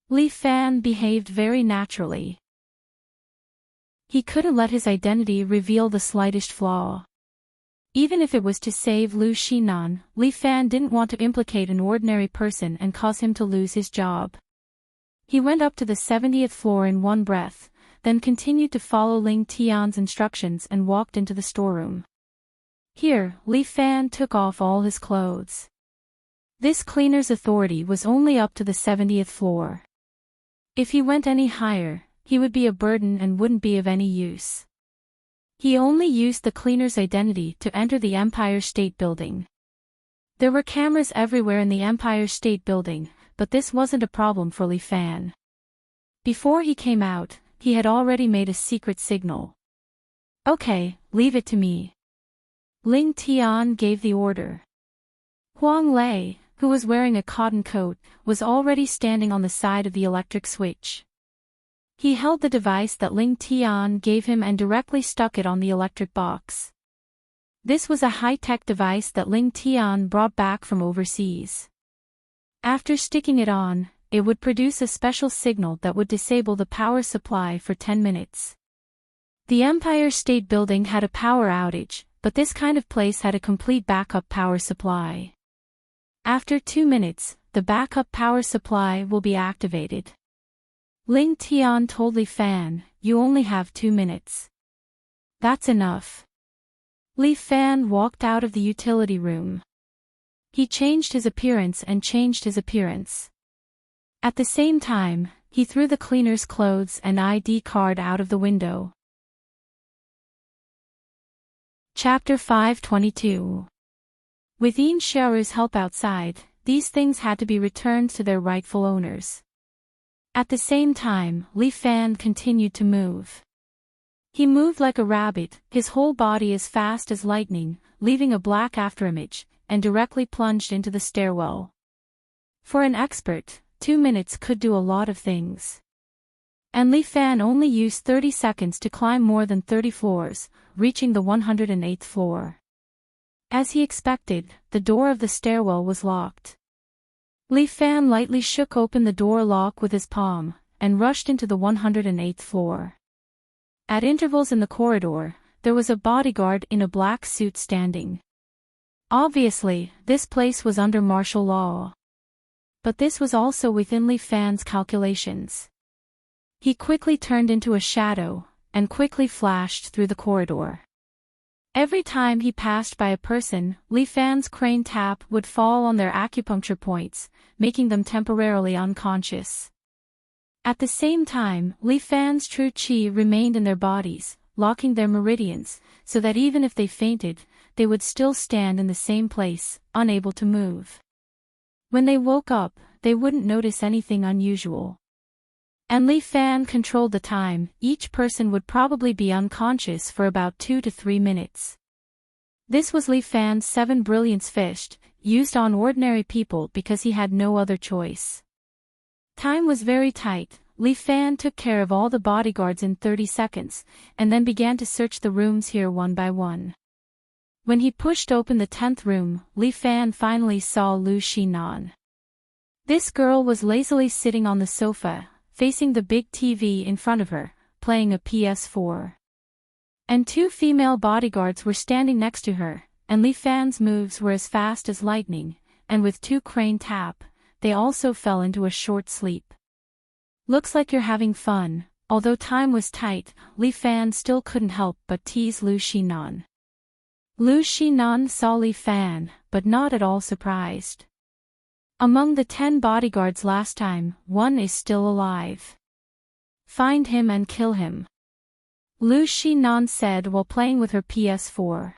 Li Fan behaved very naturally. He couldn't let his identity reveal the slightest flaw. Even if it was to save Lu Xinan, Li Fan didn't want to implicate an ordinary person and cause him to lose his job. He went up to the 70th floor in one breath, then continued to follow Ling Tian's instructions and walked into the storeroom. Here, Li Fan took off all his clothes. This cleaner's authority was only up to the 70th floor. If he went any higher, he would be a burden and wouldn't be of any use. He only used the cleaner's identity to enter the Empire State Building. There were cameras everywhere in the Empire State Building, but this wasn't a problem for Li Fan. Before he came out, he had already made a secret signal. Okay, leave it to me. Ling Tian gave the order. Huang Lei, who was wearing a cotton coat, was already standing on the side of the electric switch. He held the device that Ling Tian gave him and directly stuck it on the electric box. This was a high-tech device that Ling Tian brought back from overseas. After sticking it on, it would produce a special signal that would disable the power supply for 10 minutes. The Empire State Building had a power outage, but this kind of place had a complete backup power supply. After 2 minutes, the backup power supply will be activated. Ling Tian told Li Fan, you only have 2 minutes. That's enough. Li Fan walked out of the utility room. He changed his appearance and changed his appearance. At the same time, he threw the cleaner's clothes and ID card out of the window. Chapter 522. With Yin Xiaoru's help outside, these things had to be returned to their rightful owners. At the same time, Li Fan continued to move. He moved like a rabbit, his whole body as fast as lightning, leaving a black afterimage, and directly plunged into the stairwell. For an expert, 2 minutes could do a lot of things. And Li Fan only used 30 seconds to climb more than 30 floors, reaching the 108th floor. As he expected, the door of the stairwell was locked. Li Fan lightly shook open the door lock with his palm, and rushed into the 108th floor. At intervals in the corridor, there was a bodyguard in a black suit standing. Obviously, this place was under martial law. But this was also within Li Fan's calculations. He quickly turned into a shadow, and quickly flashed through the corridor. Every time he passed by a person, Li Fan's crane tap would fall on their acupuncture points, making them temporarily unconscious. At the same time, Li Fan's true qi remained in their bodies, locking their meridians, so that even if they fainted, they would still stand in the same place, unable to move. When they woke up, they wouldn't notice anything unusual. And Li Fan controlled the time, each person would probably be unconscious for about 2 to 3 minutes. This was Li Fan's 7 brilliance fished, used on ordinary people because he had no other choice. Time was very tight. Li Fan took care of all the bodyguards in 30 seconds, and then began to search the rooms here one by one. When he pushed open the 10th room, Li Fan finally saw Lu Xinan. This girl was lazily sitting on the sofa, facing the big TV in front of her, playing a PS4. And 2 female bodyguards were standing next to her, and Li Fan's moves were as fast as lightning, and with 2 crane tap, they also fell into a short sleep. Looks like you're having fun. Although time was tight, Li Fan still couldn't help but tease Lu Xinan. Lu Xinan saw Li Fan, but not at all surprised. Among the 10 bodyguards last time, 1 is still alive. Find him and kill him. Lu Xinan said while playing with her PS4.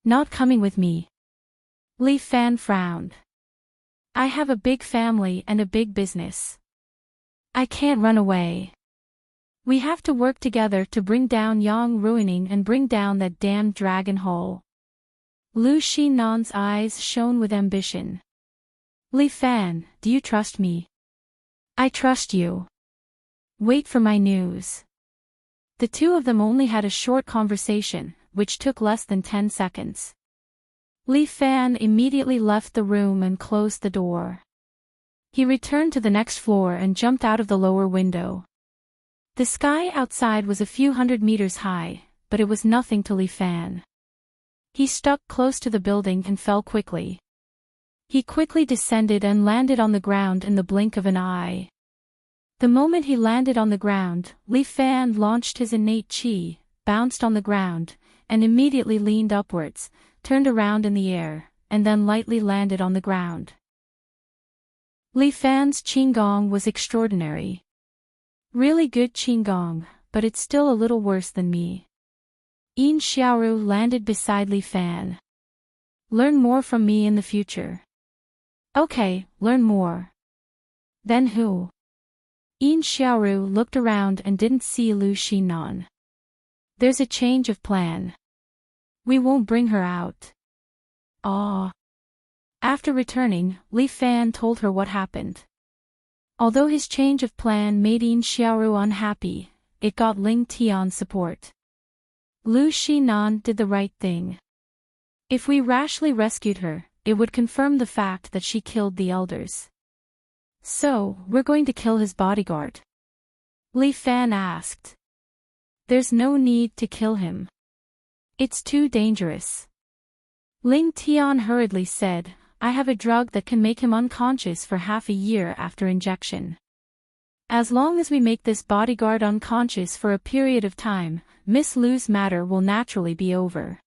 Not coming with me. Li Fan frowned. I have a big family and a big business. I can't run away. We have to work together to bring down Yang Ruining and bring down that damned dragon hole. Lu Xinan's eyes shone with ambition. Li Fan, do you trust me? I trust you. Wait for my news. The two of them only had a short conversation, which took less than 10 seconds. Li Fan immediately left the room and closed the door. He returned to the next floor and jumped out of the lower window. The sky outside was a few hundred meters high, but it was nothing to Li Fan. He stuck close to the building and fell quickly. He quickly descended and landed on the ground in the blink of an eye. The moment he landed on the ground, Li Fan launched his innate qi, bounced on the ground, and immediately leaned upwards, turned around in the air, and then lightly landed on the ground. Li Fan's qigong was extraordinary. Really good qigong, but it's still a little worse than me. Yin Xiaoru landed beside Li Fan. Learn more from me in the future. Okay, learn more. Then who? Yin Xiaoru looked around and didn't see Lu Xinan. There's a change of plan. We won't bring her out. Ah. After returning, Li Fan told her what happened. Although his change of plan made Yin Xiaoru unhappy, it got Ling Tian's support. Lu Xinan did the right thing. If we rashly rescued her, it would confirm the fact that she killed the elders. So, we're going to kill his bodyguard? Li Fan asked. There's no need to kill him. It's too dangerous. Ling Tian hurriedly said, I have a drug that can make him unconscious for half a year after injection. As long as we make this bodyguard unconscious for a period of time, Miss Lu's matter will naturally be over.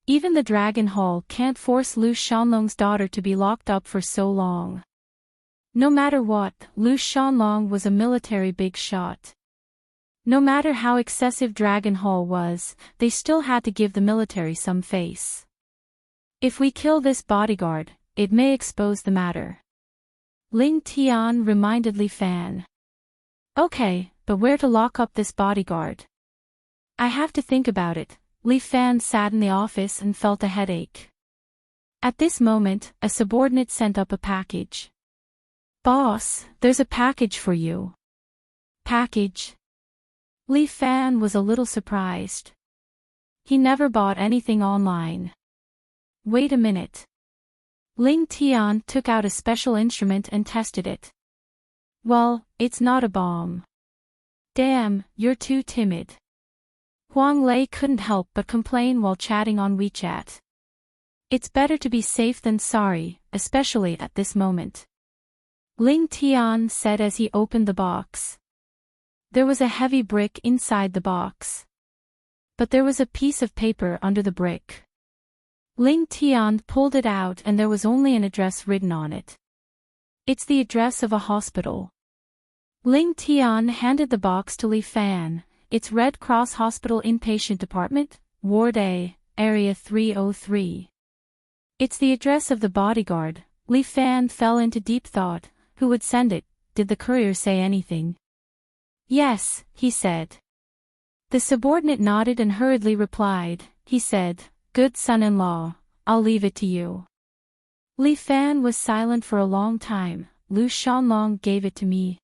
Even the Dragon Hall can't force Lu Shanlong's daughter to be locked up for so long. No matter what, Lu Shanlong was a military big shot. No matter how excessive Dragon Hall was, they still had to give the military some face. If we kill this bodyguard, it may expose the matter. Ling Tian reminded Li Fan. Okay, but where to lock up this bodyguard? I have to think about it. Li Fan sat in the office and felt a headache. At this moment, a subordinate sent up a package. Boss, there's a package for you. Package? Li Fan was a little surprised. He never bought anything online. Wait a minute. Ling Tian took out a special instrument and tested it. Well, it's not a bomb. Damn, you're too timid. Huang Lei couldn't help but complain while chatting on WeChat. It's better to be safe than sorry, especially at this moment. Ling Tian said as he opened the box. There was a heavy brick inside the box. But there was a piece of paper under the brick. Ling Tian pulled it out and there was only an address written on it. It's the address of a hospital. Ling Tian handed the box to Li Fan. It's Red Cross Hospital Inpatient Department, Ward A, Area 303. It's the address of the bodyguard. Li Fan fell into deep thought. Who would send it? Did the courier say anything? Yes, he said. The subordinate nodded and hurriedly replied. He said, Good son-in-law, I'll leave it to you. Li Fan was silent for a long time. Lu Shanlong gave it to me.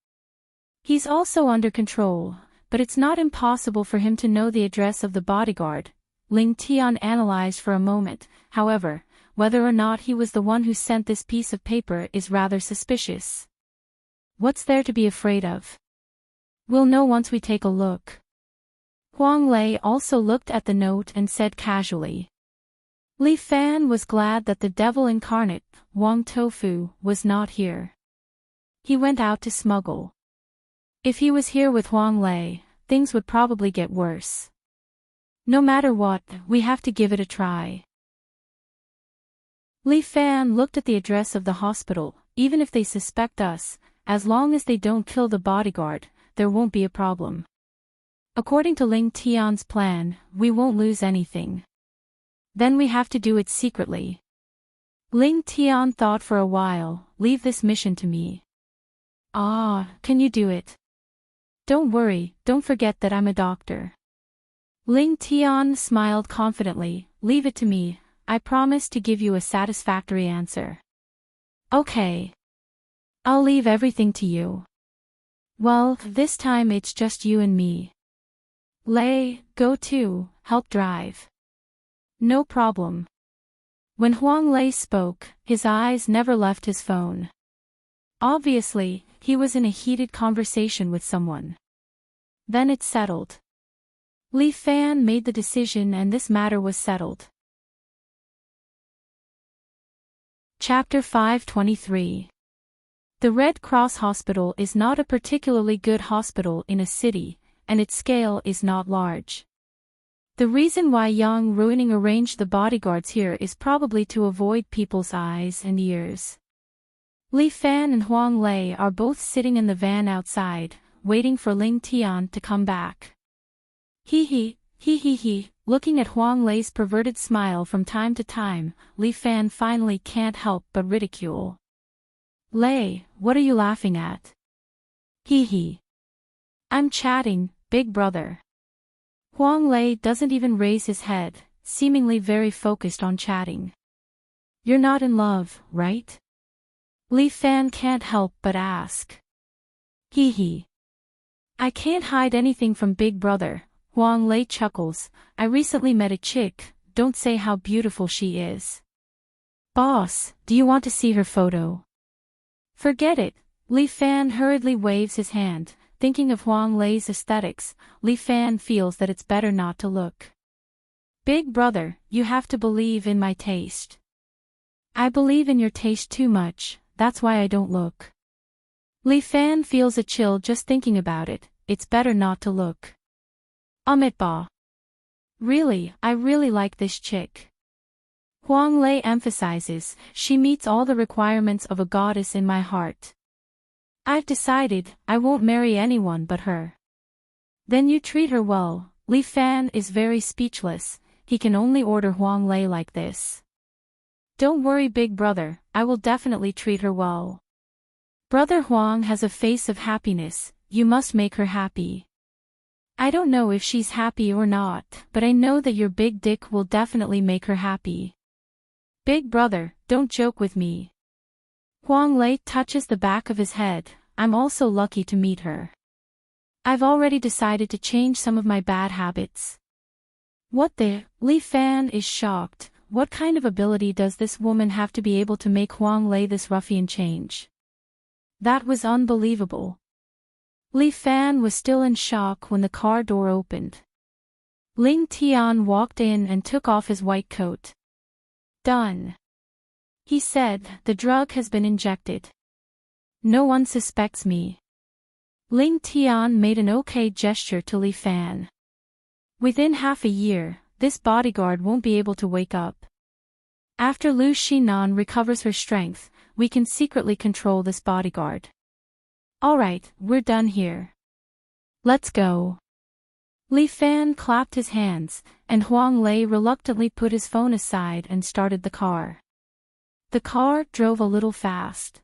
He's also under control, but it's not impossible for him to know the address of the bodyguard. Ling Tian analyzed for a moment. However, whether or not he was the one who sent this piece of paper is rather suspicious. What's there to be afraid of? We'll know once we take a look. Huang Lei also looked at the note and said casually. Li Fan was glad that the devil incarnate, Wang Tofu, was not here. He went out to smuggle. If he was here with Huang Lei, things would probably get worse. No matter what, we have to give it a try. Li Fan looked at the address of the hospital. Even if they suspect us, as long as they don't kill the bodyguard, there won't be a problem. According to Ling Tian's plan, we won't lose anything. Then we have to do it secretly. Ling Tian thought for a while. Leave this mission to me. Ah, can you do it? Don't worry, don't forget that I'm a doctor. Ling Tian smiled confidently. Leave it to me, I promise to give you a satisfactory answer. Okay. I'll leave everything to you. Well, this time it's just you and me. Lei, go too, help drive. No problem. When Huang Lei spoke, his eyes never left his phone. Obviously, he was in a heated conversation with someone. Then it settled. Li Fan made the decision and this matter was settled. Chapter 523. The Red Cross Hospital is not a particularly good hospital in a city, and its scale is not large. The reason why Yang Ruining arranged the bodyguards here is probably to avoid people's eyes and ears. Li Fan and Huang Lei are both sitting in the van outside, waiting for Ling Tian to come back. Hee, looking at Huang Lei's perverted smile from time to time, Li Fan finally can't help but ridicule. Lei, what are you laughing at? Hee. I'm chatting, big brother. Huang Lei doesn't even raise his head, seemingly very focused on chatting. You're not in love, right? Li Fan can't help but ask. Hee. I can't hide anything from big brother, Huang Lei chuckles. I recently met a chick, don't say how beautiful she is. Boss, do you want to see her photo? Forget it, Li Fan hurriedly waves his hand. Thinking of Huang Lei's aesthetics, Li Fan feels that it's better not to look. Big brother, you have to believe in my taste. I believe in your taste too much, that's why I don't look. Li Fan feels a chill just thinking about it, it's better not to look. Ba. Really, I really like this chick. Huang Lei emphasizes, she meets all the requirements of a goddess in my heart. I've decided, I won't marry anyone but her. Then you treat her well. Li Fan is very speechless, he can only order Huang Lei like this. Don't worry big brother, I will definitely treat her well. Brother Huang has a face of happiness, you must make her happy. I don't know if she's happy or not, but I know that your big dick will definitely make her happy. Big brother, don't joke with me. Huang Lei touches the back of his head, I'm also lucky to meet her. I've already decided to change some of my bad habits. What the? Li Fan is shocked, what kind of ability does this woman have to be able to make Huang Lei this ruffian change? That was unbelievable. Li Fan was still in shock when the car door opened. Ling Tian walked in and took off his white coat. Done. He said, the drug has been injected. No one suspects me. Ling Tian made an okay gesture to Li Fan. Within half a year, this bodyguard won't be able to wake up. After Lu Xinan recovers her strength, we can secretly control this bodyguard. Alright, we're done here. Let's go. Li Fan clapped his hands, and Huang Lei reluctantly put his phone aside and started the car. The car drove a little fast.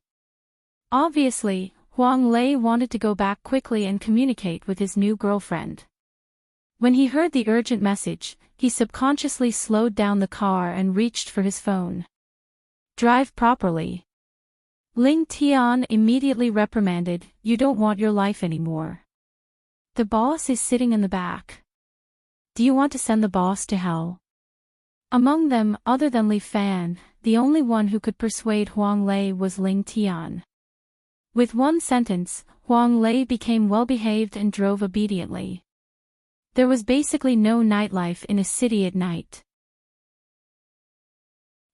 Obviously, Huang Lei wanted to go back quickly and communicate with his new girlfriend. When he heard the urgent message, he subconsciously slowed down the car and reached for his phone. Drive properly. Ling Tian immediately reprimanded, you don't want your life anymore. The boss is sitting in the back. Do you want to send the boss to hell? Among them, other than Li Fan, the only one who could persuade Huang Lei was Ling Tian. With one sentence, Huang Lei became well-behaved and drove obediently. There was basically no nightlife in a city at night.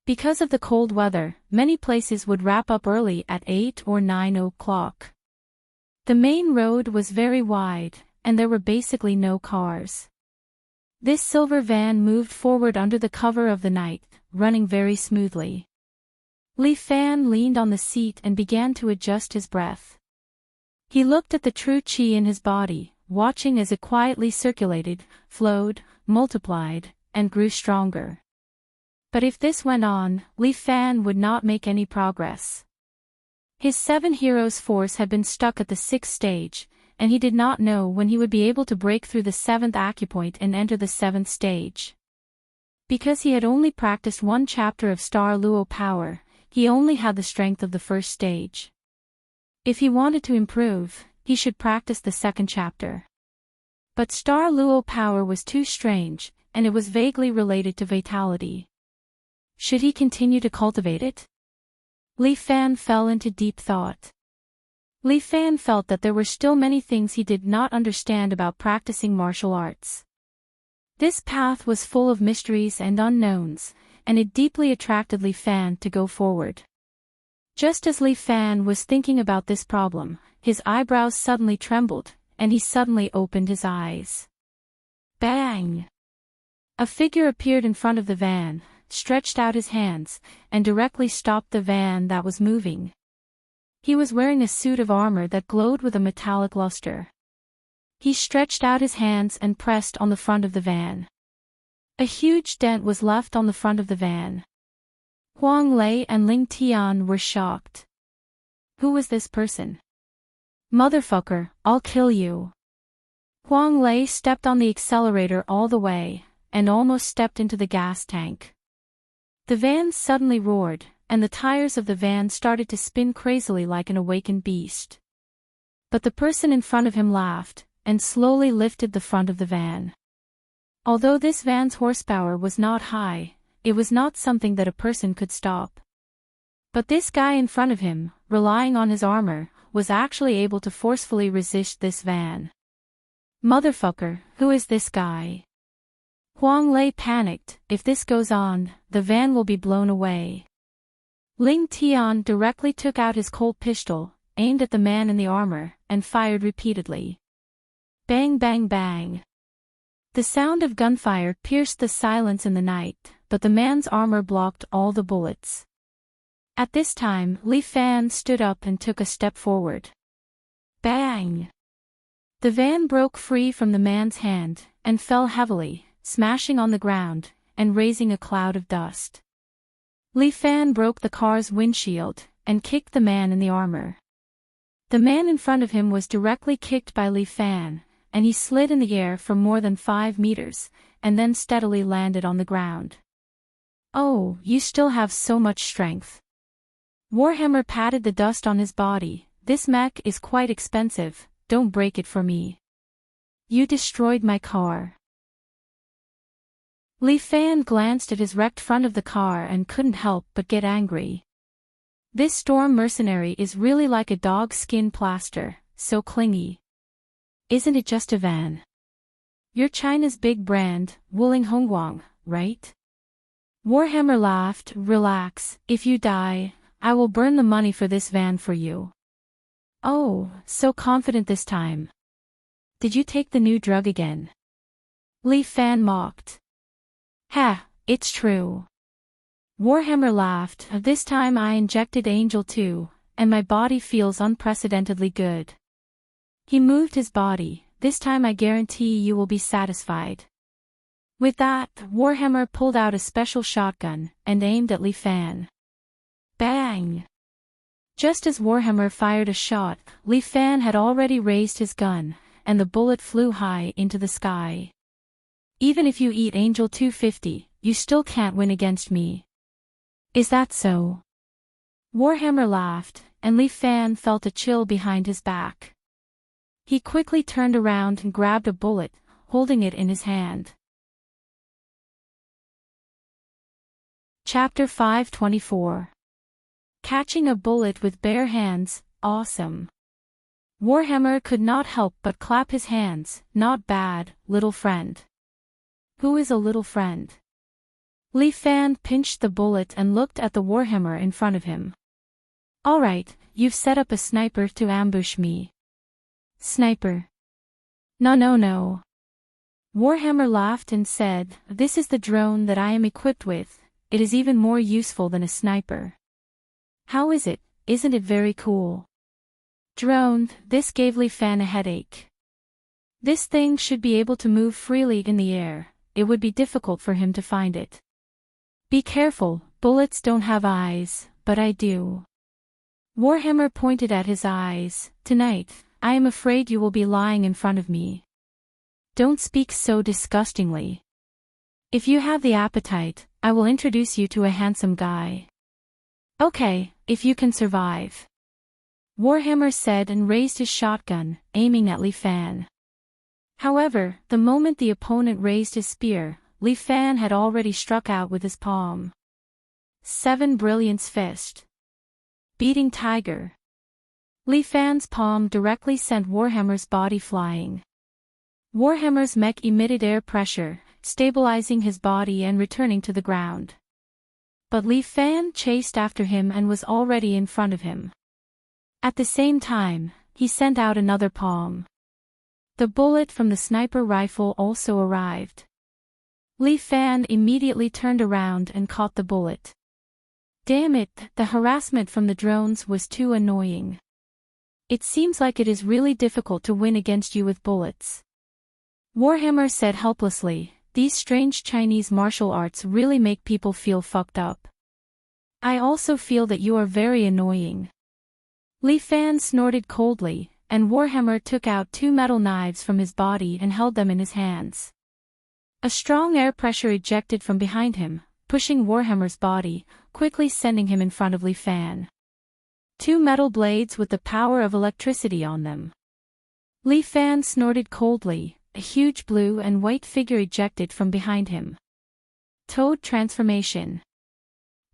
Because of the cold weather, many places would wrap up early at 8 or 9 o'clock. The main road was very wide, and there were basically no cars. This silver van moved forward under the cover of the night, running very smoothly. Li Fan leaned on the seat and began to adjust his breath. He looked at the true qi in his body, watching as it quietly circulated, flowed, multiplied, and grew stronger. But if this went on, Li Fan would not make any progress. His 7 heroes' force had been stuck at the 6th stage, and he did not know when he would be able to break through the 7th acupoint and enter the 7th stage. Because he had only practiced 1 chapter of Star Luo power, he only had the strength of the 1st stage. If he wanted to improve, he should practice the 2nd chapter. But Star Luo power was too strange, and it was vaguely related to vitality. Should he continue to cultivate it? Li Fan fell into deep thought. Li Fan felt that there were still many things he did not understand about practicing martial arts. This path was full of mysteries and unknowns, and it deeply attracted Li Fan to go forward. Just as Li Fan was thinking about this problem, his eyebrows suddenly trembled, and he suddenly opened his eyes. Bang! A figure appeared in front of the van, stretched out his hands, and directly stopped the van that was moving. He was wearing a suit of armor that glowed with a metallic luster. He stretched out his hands and pressed on the front of the van. A huge dent was left on the front of the van. Huang Lei and Ling Tian were shocked. Who was this person? Motherfucker, I'll kill you. Huang Lei stepped on the accelerator all the way, and almost stepped into the gas tank. The van suddenly roared, and the tires of the van started to spin crazily like an awakened beast. But the person in front of him laughed, and slowly lifted the front of the van. Although this van's horsepower was not high, it was not something that a person could stop. But this guy in front of him, relying on his armor, was actually able to forcefully resist this van. Motherfucker, who is this guy? Huang Lei panicked. If this goes on, the van will be blown away. Ling Tian directly took out his Colt pistol, aimed at the man in the armor, and fired repeatedly. Bang bang bang. The sound of gunfire pierced the silence in the night, but the man's armor blocked all the bullets. At this time, Li Fan stood up and took a step forward. Bang! The van broke free from the man's hand, and fell heavily, smashing on the ground, and raising a cloud of dust. Li Fan broke the car's windshield, and kicked the man in the armor. The man in front of him was directly kicked by Li Fan, and he slid in the air for more than 5 meters, and then steadily landed on the ground. Oh, you still have so much strength. Warhammer patted the dust on his body. This mech is quite expensive, don't break it for me. You destroyed my car. Li Fan glanced at his wrecked front of the car and couldn't help but get angry. This storm mercenary is really like a dog's skin plaster, so clingy. Isn't it just a van? You're China's big brand, Wuling Hongguang, right? Warhammer laughed. Relax, if you die, I will burn the money for this van for you. Oh, so confident this time. Did you take the new drug again? Li Fan mocked. Ha, it's true. Warhammer laughed. This time I injected Angel too, and my body feels unprecedentedly good. He moved his body. This time I guarantee you will be satisfied. With that, Warhammer pulled out a special shotgun, and aimed at Li Fan. Bang! Just as Warhammer fired a shot, Li Fan had already raised his gun, and the bullet flew high into the sky. Even if you eat Angel 250, you still can't win against me. Is that so? Warhammer laughed, and Li Fan felt a chill behind his back. He quickly turned around and grabbed a bullet, holding it in his hand. Chapter 524. Catching a bullet with bare hands, awesome. Warhammer could not help but clap his hands. Not bad, little friend. Who is a little friend? Li Fan pinched the bullet and looked at the Warhammer in front of him. Alright, you've set up a sniper to ambush me. Sniper. No. Warhammer laughed and said, this is the drone that I am equipped with. It is even more useful than a sniper. How is it? Isn't it very cool? Drone, this gave Li Fan a headache. This thing should be able to move freely in the air. It would be difficult for him to find it. Be careful, bullets don't have eyes, but I do. Warhammer pointed at his eyes. Tonight, I am afraid you will be lying in front of me. Don't speak so disgustingly. If you have the appetite, I will introduce you to a handsome guy. Okay, if you can survive. Warhammer said and raised his shotgun, aiming at Li Fan. However, the moment the opponent raised his spear, Li Fan had already struck out with his palm. 7 Brilliance Fist. Beating Tiger. Li Fan's palm directly sent Warhammer's body flying. Warhammer's mech emitted air pressure, stabilizing his body and returning to the ground. But Li Fan chased after him and was already in front of him. At the same time, he sent out another palm. The bullet from the sniper rifle also arrived. Li Fan immediately turned around and caught the bullet. Damn it, the harassment from the drones was too annoying. It seems like it is really difficult to win against you with bullets. Warhammer said helplessly, these strange Chinese martial arts really make people feel fucked up. I also feel that you are very annoying. Li Fan snorted coldly, and Warhammer took out 2 metal knives from his body and held them in his hands. A strong air pressure ejected from behind him, pushing Warhammer's body, quickly sending him in front of Li Fan. 2 metal blades with the power of electricity on them. Li Fan snorted coldly, a huge blue and white figure ejected from behind him. Toad transformation.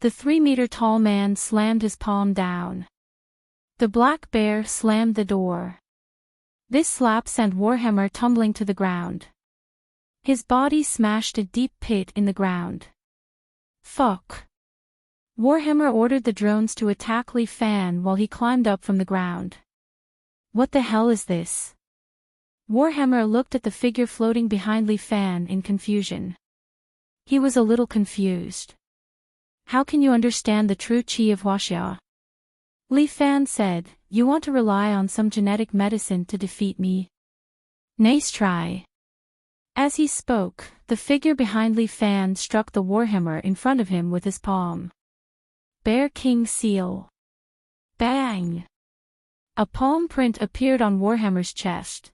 The 3-meter-tall man slammed his palm down. The black bear slammed the door. This slap sent Warhammer tumbling to the ground. His body smashed a deep pit in the ground. Fuck. Warhammer ordered the drones to attack Li Fan while he climbed up from the ground. What the hell is this? Warhammer looked at the figure floating behind Li Fan in confusion. He was a little confused. How can you understand the true chi of Huaxia? Li Fan said, you want to rely on some genetic medicine to defeat me? Nice try. As he spoke, the figure behind Li Fan struck the Warhammer in front of him with his palm. Bear King Seal. Bang! A palm print appeared on Warhammer's chest.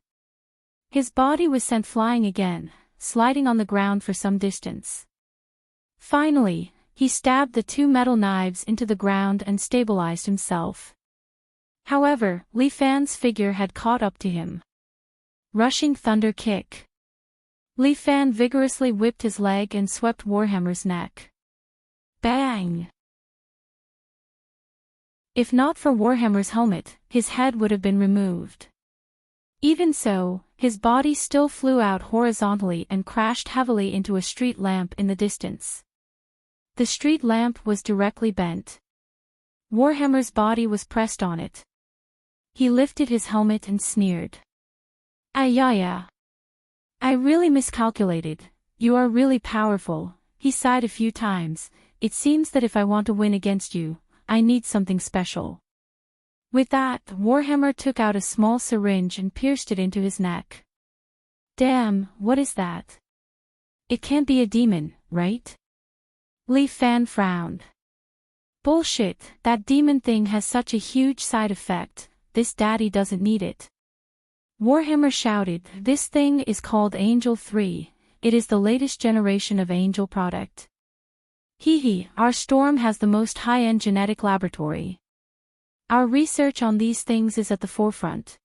His body was sent flying again, sliding on the ground for some distance. Finally, he stabbed the 2 metal knives into the ground and stabilized himself. However, Li Fan's figure had caught up to him. Rushing Thunder Kick. Li Fan vigorously whipped his leg and swept Warhammer's neck. Bang! If not for Warhammer's helmet, his head would have been removed. Even so, his body still flew out horizontally and crashed heavily into a street lamp in the distance. The street lamp was directly bent. Warhammer's body was pressed on it. He lifted his helmet and sneered. Ayaya. I really miscalculated. You are really powerful. He sighed a few times. It seems that if I want to win against you, I need something special. With that, Warhammer took out a small syringe and pierced it into his neck. Damn, what is that? It can't be a demon, right? Li Fan frowned. Bullshit, that demon thing has such a huge side effect, this daddy doesn't need it. Warhammer shouted, this thing is called Angel 3, it is the latest generation of Angel product. Hee, our storm has the most high-end genetic laboratory. Our research on these things is at the forefront.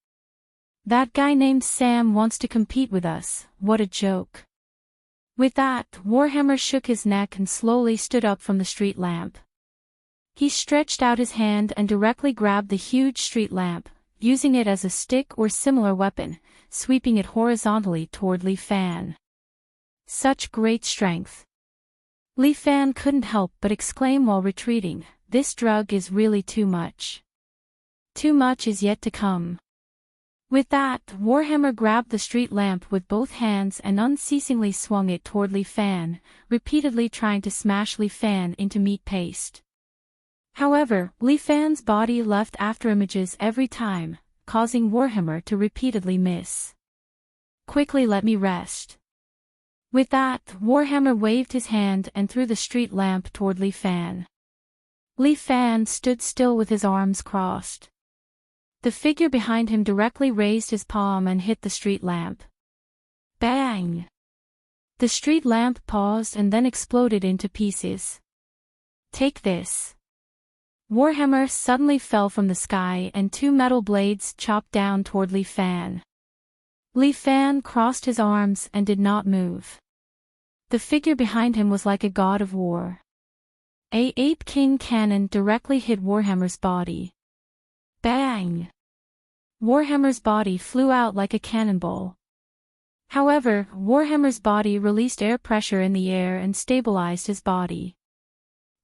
That guy named Sam wants to compete with us, what a joke. With that, Warhammer shook his neck and slowly stood up from the street lamp. He stretched out his hand and directly grabbed the huge street lamp, using it as a stick or similar weapon, sweeping it horizontally toward Li Fan. Such great strength. Li Fan couldn't help but exclaim while retreating, this drug is really too much. Too much is yet to come. With that, Warhammer grabbed the street lamp with both hands and unceasingly swung it toward Li Fan, repeatedly trying to smash Li Fan into meat paste. However, Li Fan's body left afterimages every time, causing Warhammer to repeatedly miss. Quickly let me rest. With that, Warhammer waved his hand and threw the street lamp toward Li Fan. Li Fan stood still with his arms crossed. The figure behind him directly raised his palm and hit the street lamp. Bang! The street lamp paused and then exploded into pieces. Take this. Warhammer suddenly fell from the sky and two metal blades chopped down toward Li Fan. Li Fan crossed his arms and did not move. The figure behind him was like a god of war. A Ape King cannon directly hit Warhammer's body. Bang! Warhammer's body flew out like a cannonball. However, Warhammer's body released air pressure in the air and stabilized his body.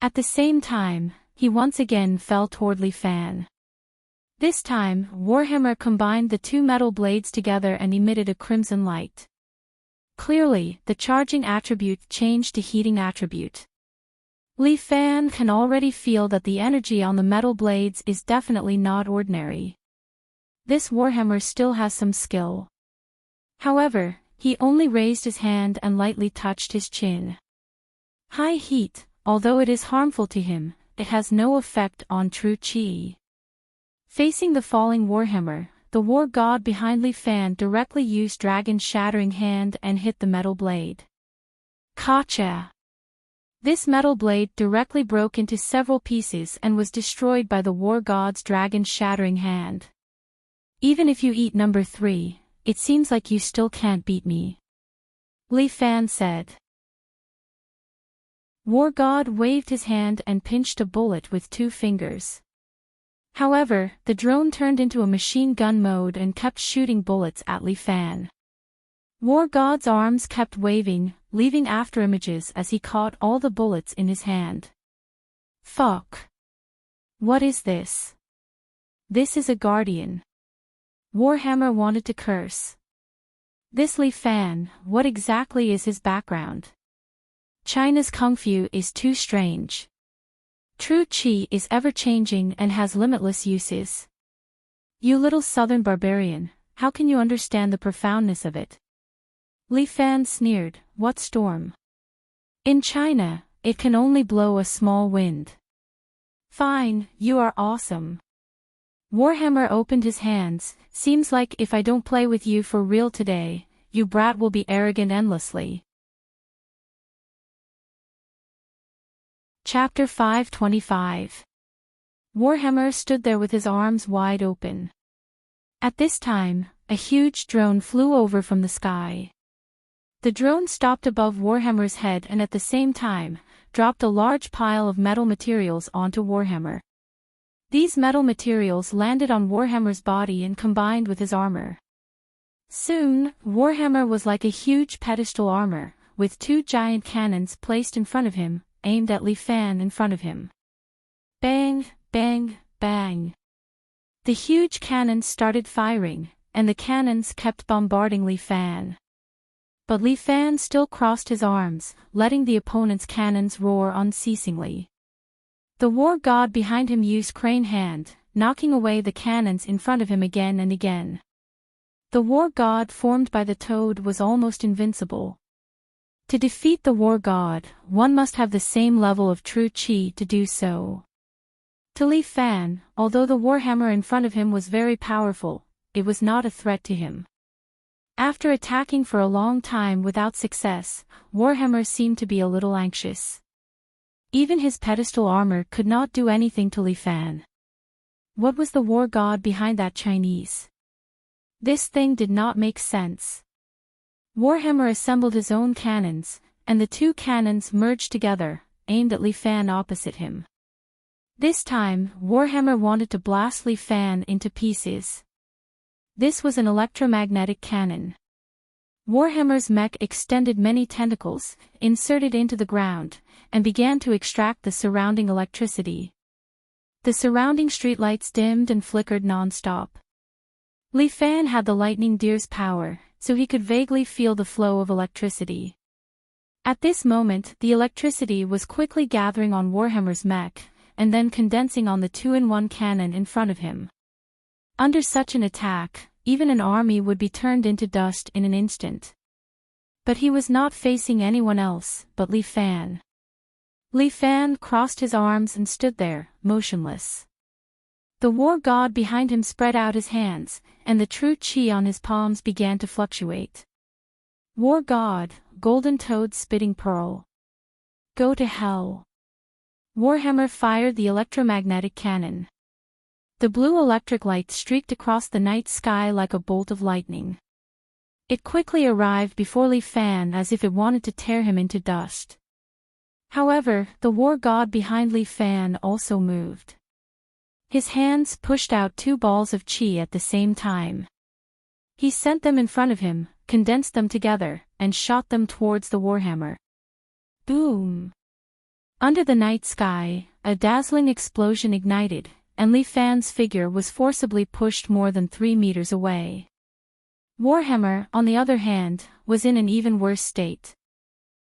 At the same time, he once again fell toward Li Fan. This time, Warhammer combined the two metal blades together and emitted a crimson light. Clearly, the charging attribute changed to heating attribute. Li Fan can already feel that the energy on the metal blades is definitely not ordinary. This Warhammer still has some skill. However, he only raised his hand and lightly touched his chin. High heat, although it is harmful to him, it has no effect on true chi. Facing the falling Warhammer, the war god behind Li Fan directly used Dragon's shattering hand and hit the metal blade. Gotcha! This metal blade directly broke into several pieces and was destroyed by the war god's Dragon's shattering hand. Even if you eat number 3, it seems like you still can't beat me. Li Fan said. War God waved his hand and pinched a bullet with 2 fingers. However, the drone turned into a machine gun mode and kept shooting bullets at Li Fan. War God's arms kept waving, leaving afterimages as he caught all the bullets in his hand. Fuck. What is this? This is a guardian. Warhammer wanted to curse. This Li Fan, what exactly is his background? China's kung fu is too strange. True chi is ever-changing and has limitless uses. You little southern barbarian, how can you understand the profoundness of it? Li Fan sneered, what storm? In China, it can only blow a small wind. Fine, you are awesome. Warhammer opened his hands, seems like if I don't play with you for real today, you brat will be arrogant endlessly. Chapter 525. Warhammer stood there with his arms wide open. At this time, a huge drone flew over from the sky. The drone stopped above Warhammer's head and at the same time, dropped a large pile of metal materials onto Warhammer. These metal materials landed on Warhammer's body and combined with his armor. Soon, Warhammer was like a huge pedestal armor, with 2 giant cannons placed in front of him, aimed at Li Fan in front of him. Bang, bang, bang. The huge cannons started firing, and the cannons kept bombarding Li Fan. But Li Fan still crossed his arms, letting the opponent's cannons roar unceasingly. The war god behind him used Crane Hand, knocking away the cannons in front of him again and again. The war god formed by the toad was almost invincible. To defeat the war god, one must have the same level of true chi to do so. To Li Fan, although the warhammer in front of him was very powerful, it was not a threat to him. After attacking for a long time without success, Warhammer seemed to be a little anxious. Even his pedestal armor could not do anything to Li Fan. What was the war god behind that Chinese? This thing did not make sense. Warhammer assembled his own cannons, and the 2 cannons merged together, aimed at Li Fan opposite him. This time, Warhammer wanted to blast Li Fan into pieces. This was an electromagnetic cannon. Warhammer's mech extended many tentacles, inserted into the ground, and began to extract the surrounding electricity. The surrounding streetlights dimmed and flickered non-stop. Li Fan had the lightning deer's power, so he could vaguely feel the flow of electricity. At this moment, the electricity was quickly gathering on Warhammer's mech, and then condensing on the 2-in-1 cannon in front of him. Under such an attack, even an army would be turned into dust in an instant. But he was not facing anyone else but Li Fan. Li Fan crossed his arms and stood there, motionless. The war god behind him spread out his hands, and the true chi on his palms began to fluctuate. War god, golden toad spitting pearl. Go to hell. Warhammer fired the electromagnetic cannon. The blue electric light streaked across the night sky like a bolt of lightning. It quickly arrived before Li Fan as if it wanted to tear him into dust. However, the war god behind Li Fan also moved. His hands pushed out two balls of chi at the same time. He sent them in front of him, condensed them together, and shot them towards the warhammer. Boom! Under the night sky, a dazzling explosion ignited, and Li Fan's figure was forcibly pushed more than 3 meters away. Warhammer, on the other hand, was in an even worse state.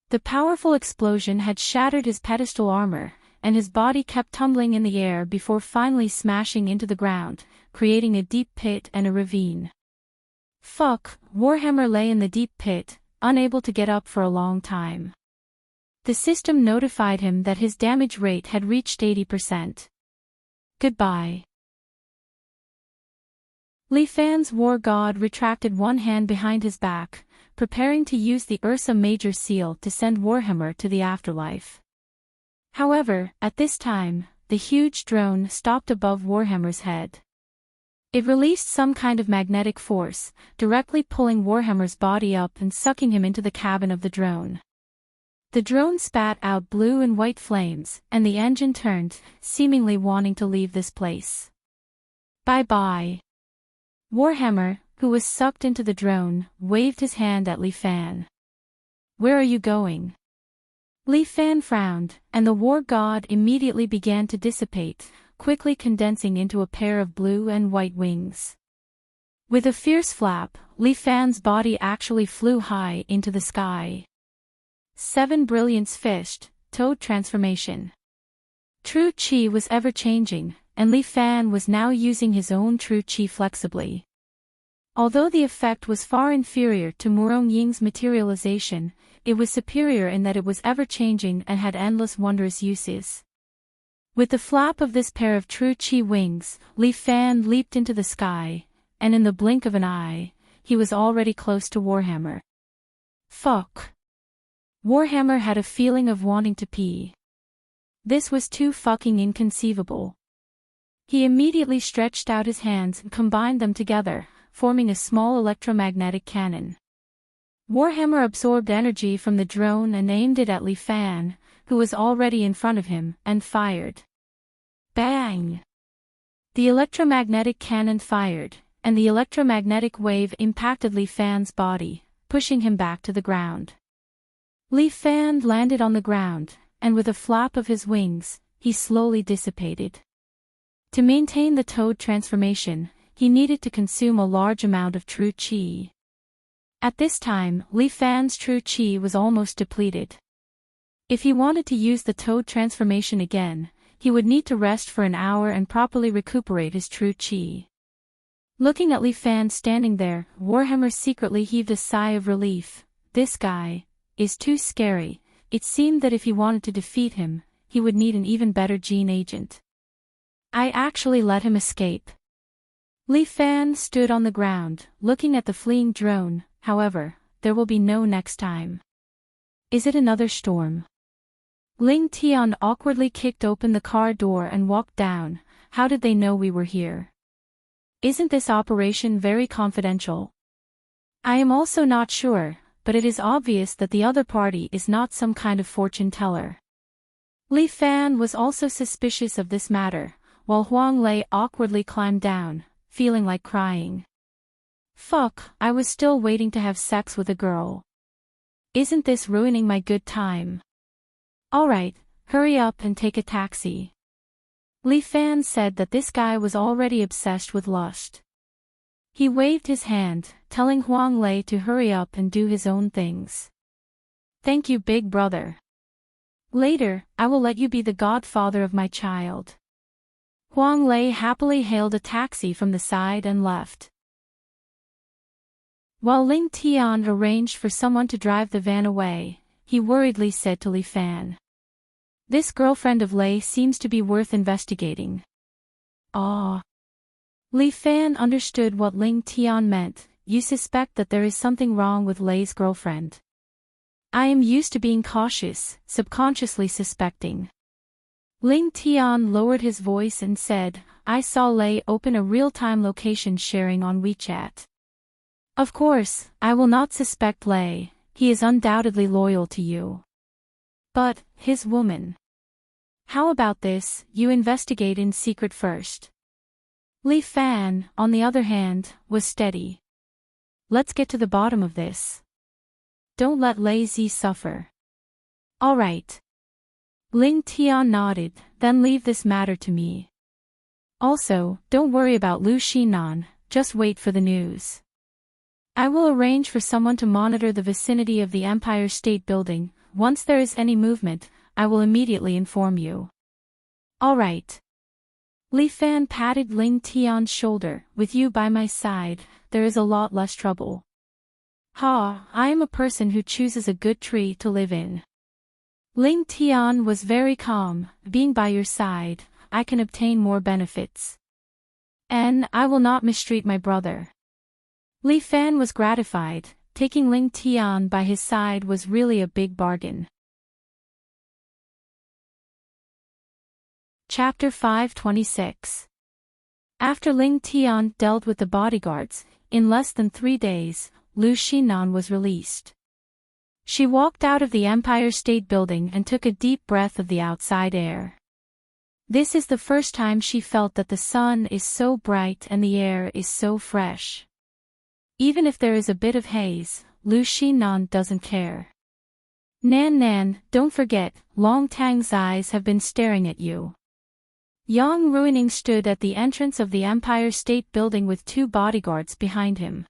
The powerful explosion had shattered his pedestal armor, and his body kept tumbling in the air before finally smashing into the ground, creating a deep pit and a ravine. Fuck, Warhammer lay in the deep pit, unable to get up for a long time. The system notified him that his damage rate had reached 80%. Goodbye. Li Fan's war god retracted one hand behind his back, preparing to use the Ursa Major seal to send Warhammer to the afterlife. However, at this time, the huge drone stopped above Warhammer's head. It released some kind of magnetic force, directly pulling Warhammer's body up and sucking him into the cabin of the drone. The drone spat out blue and white flames, and the engine turned, seemingly wanting to leave this place. Bye-bye. Warhammer, who was sucked into the drone, waved his hand at Li Fan. Where are you going? Li Fan frowned, and the war god immediately began to dissipate, quickly condensing into a pair of blue and white wings. With a fierce flap, Li Fan's body actually flew high into the sky. 7 Brilliance Fished, Toad Transformation. True Chi was ever-changing, and Li Fan was now using his own true Chi flexibly. Although the effect was far inferior to Murong Ying's materialization, it was superior in that it was ever-changing and had endless wondrous uses. With the flap of this pair of true Chi wings, Li Fan leaped into the sky, and in the blink of an eye, he was already close to Warhammer. Fuck. Warhammer had a feeling of wanting to pee. This was too fucking inconceivable. He immediately stretched out his hands and combined them together, forming a small electromagnetic cannon. Warhammer absorbed energy from the drone and aimed it at Li Fan, who was already in front of him, and fired. Bang! The electromagnetic cannon fired, and the electromagnetic wave impacted Li Fan's body, pushing him back to the ground. Li Fan landed on the ground, and with a flap of his wings, he slowly dissipated. To maintain the toad transformation, he needed to consume a large amount of true chi. At this time, Li Fan's true chi was almost depleted. If he wanted to use the toad transformation again, he would need to rest for an hour and properly recuperate his true chi. Looking at Li Fan standing there, Warhammer secretly heaved a sigh of relief. This guy is too scary. It seemed that if he wanted to defeat him, he would need an even better gene agent. I actually let him escape. Li Fan stood on the ground, looking at the fleeing drone. However, there will be no next time. Is it another storm? Ling Tian awkwardly kicked open the car door and walked down. How did they know we were here? Isn't this operation very confidential? I am also not sure, but it is obvious that the other party is not some kind of fortune teller. Li Fan was also suspicious of this matter, while Huang Lei awkwardly climbed down, feeling like crying. Fuck, I was still waiting to have sex with a girl. Isn't this ruining my good time? Alright, hurry up and take a taxi. Li Fan said that this guy was already obsessed with lust. He waved his hand, telling Huang Lei to hurry up and do his own things. Thank you, big brother. Later, I will let you be the godfather of my child. Huang Lei happily hailed a taxi from the side and left. While Ling Tian arranged for someone to drive the van away, he worriedly said to Li Fan. This girlfriend of Lei seems to be worth investigating. Ah. Li Fan understood what Ling Tian meant. You suspect that there is something wrong with Lei's girlfriend. I am used to being cautious, subconsciously suspecting. Ling Tian lowered his voice and said, I saw Lei open a real-time location sharing on WeChat. Of course, I will not suspect Lei, he is undoubtedly loyal to you. But, his woman. How about this, you investigate in secret first. Li Fan, on the other hand, was steady. Let's get to the bottom of this. Don't let Lei Zi suffer. All right. Ling Tian nodded, then leave this matter to me. Also, don't worry about Lu Xinan, just wait for the news. I will arrange for someone to monitor the vicinity of the Empire State Building. Once there is any movement, I will immediately inform you. All right. Li Fan patted Ling Tian's shoulder. With you by my side, there is a lot less trouble. Ha, I am a person who chooses a good tree to live in. Ling Tian was very calm. Being by your side, I can obtain more benefits. And I will not mistreat my brother. Li Fan was gratified. Taking Ling Tian by his side was really a big bargain. Chapter 526. After Ling Tian dealt with the bodyguards, in less than 3 days, Lu Xinan was released. She walked out of the Empire State Building and took a deep breath of the outside air. This is the first time she felt that the sun is so bright and the air is so fresh. Even if there is a bit of haze, Lu Xinan doesn't care. Nan, don't forget, Long Tang's eyes have been staring at you. Yang Ruining stood at the entrance of the Empire State Building with 2 bodyguards behind him.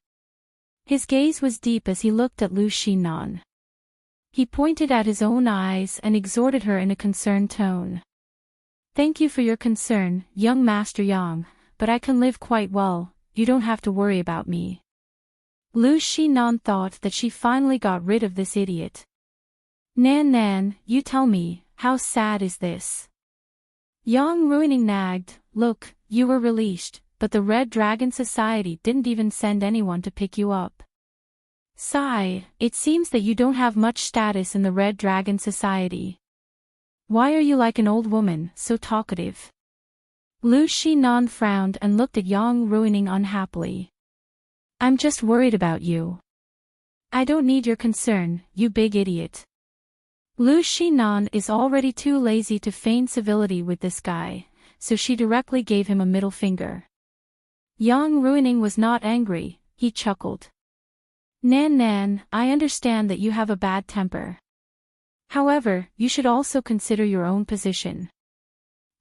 His gaze was deep as he looked at Lu Xinan. He pointed at his own eyes and exhorted her in a concerned tone. Thank you for your concern, young Master Yang, but I can live quite well, you don't have to worry about me. Lu Xinan thought that she finally got rid of this idiot. Nan, you tell me, how sad is this? Yang Ruining nagged, look, you were released, but the Red Dragon Society didn't even send anyone to pick you up. Sigh, it seems that you don't have much status in the Red Dragon Society. Why are you like an old woman, so talkative? Lu Xinan frowned and looked at Yang Ruining unhappily. I'm just worried about you. I don't need your concern, you big idiot. Lu Xinan is already too lazy to feign civility with this guy, so she directly gave him a middle finger. Yang Ruining was not angry, he chuckled. Nan, I understand that you have a bad temper. However, you should also consider your own position.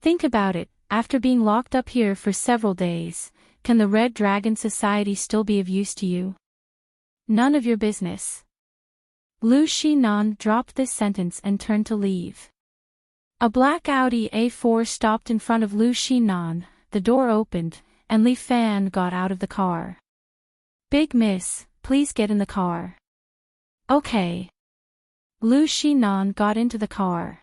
Think about it, after being locked up here for several days, can the Red Dragon Society still be of use to you? None of your business. Lu Xinan dropped this sentence and turned to leave. A black Audi A4 stopped in front of Lu Xinan, the door opened, and Li Fan got out of the car. Big miss, please get in the car. Okay. Lu Xinan got into the car.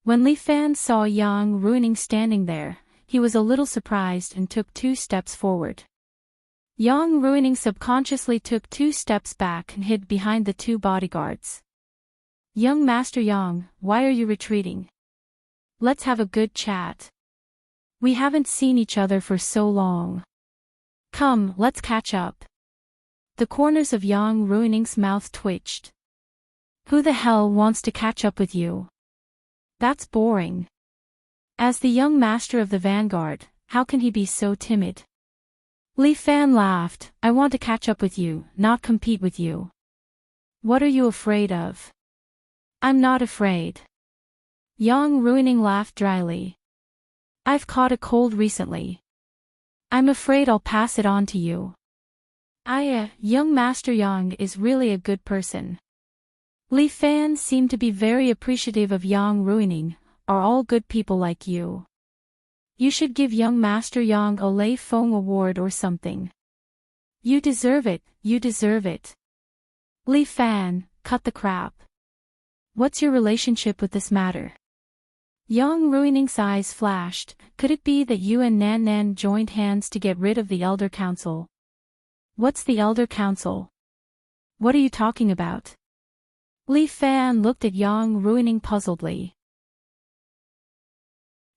When Li Fan saw Yang Ruining standing there, he was a little surprised and took 2 steps forward. Yang Ruining subconsciously took 2 steps back and hid behind the 2 bodyguards. Young Master Yang, why are you retreating? Let's have a good chat. We haven't seen each other for so long. Come, let's catch up. The corners of Yang Ruining's mouth twitched. Who the hell wants to catch up with you? That's boring. As the young master of the vanguard, how can he be so timid? Li Fan laughed, I want to catch up with you, not compete with you. What are you afraid of? I'm not afraid. Yang Ruining laughed dryly. I've caught a cold recently. I'm afraid I'll pass it on to you. Young Master Yang is really a good person. Li Fan seemed to be very appreciative of Yang Ruining, are all good people like you. You should give young Master Yang a Lei Feng award or something. You deserve it, you deserve it. Li Fan, cut the crap. What's your relationship with this matter? Yang Ruining's eyes flashed. Could it be that you and Nan Nan joined hands to get rid of the Elder Council? What's the Elder Council? What are you talking about? Li Fan looked at Yang Ruining puzzledly.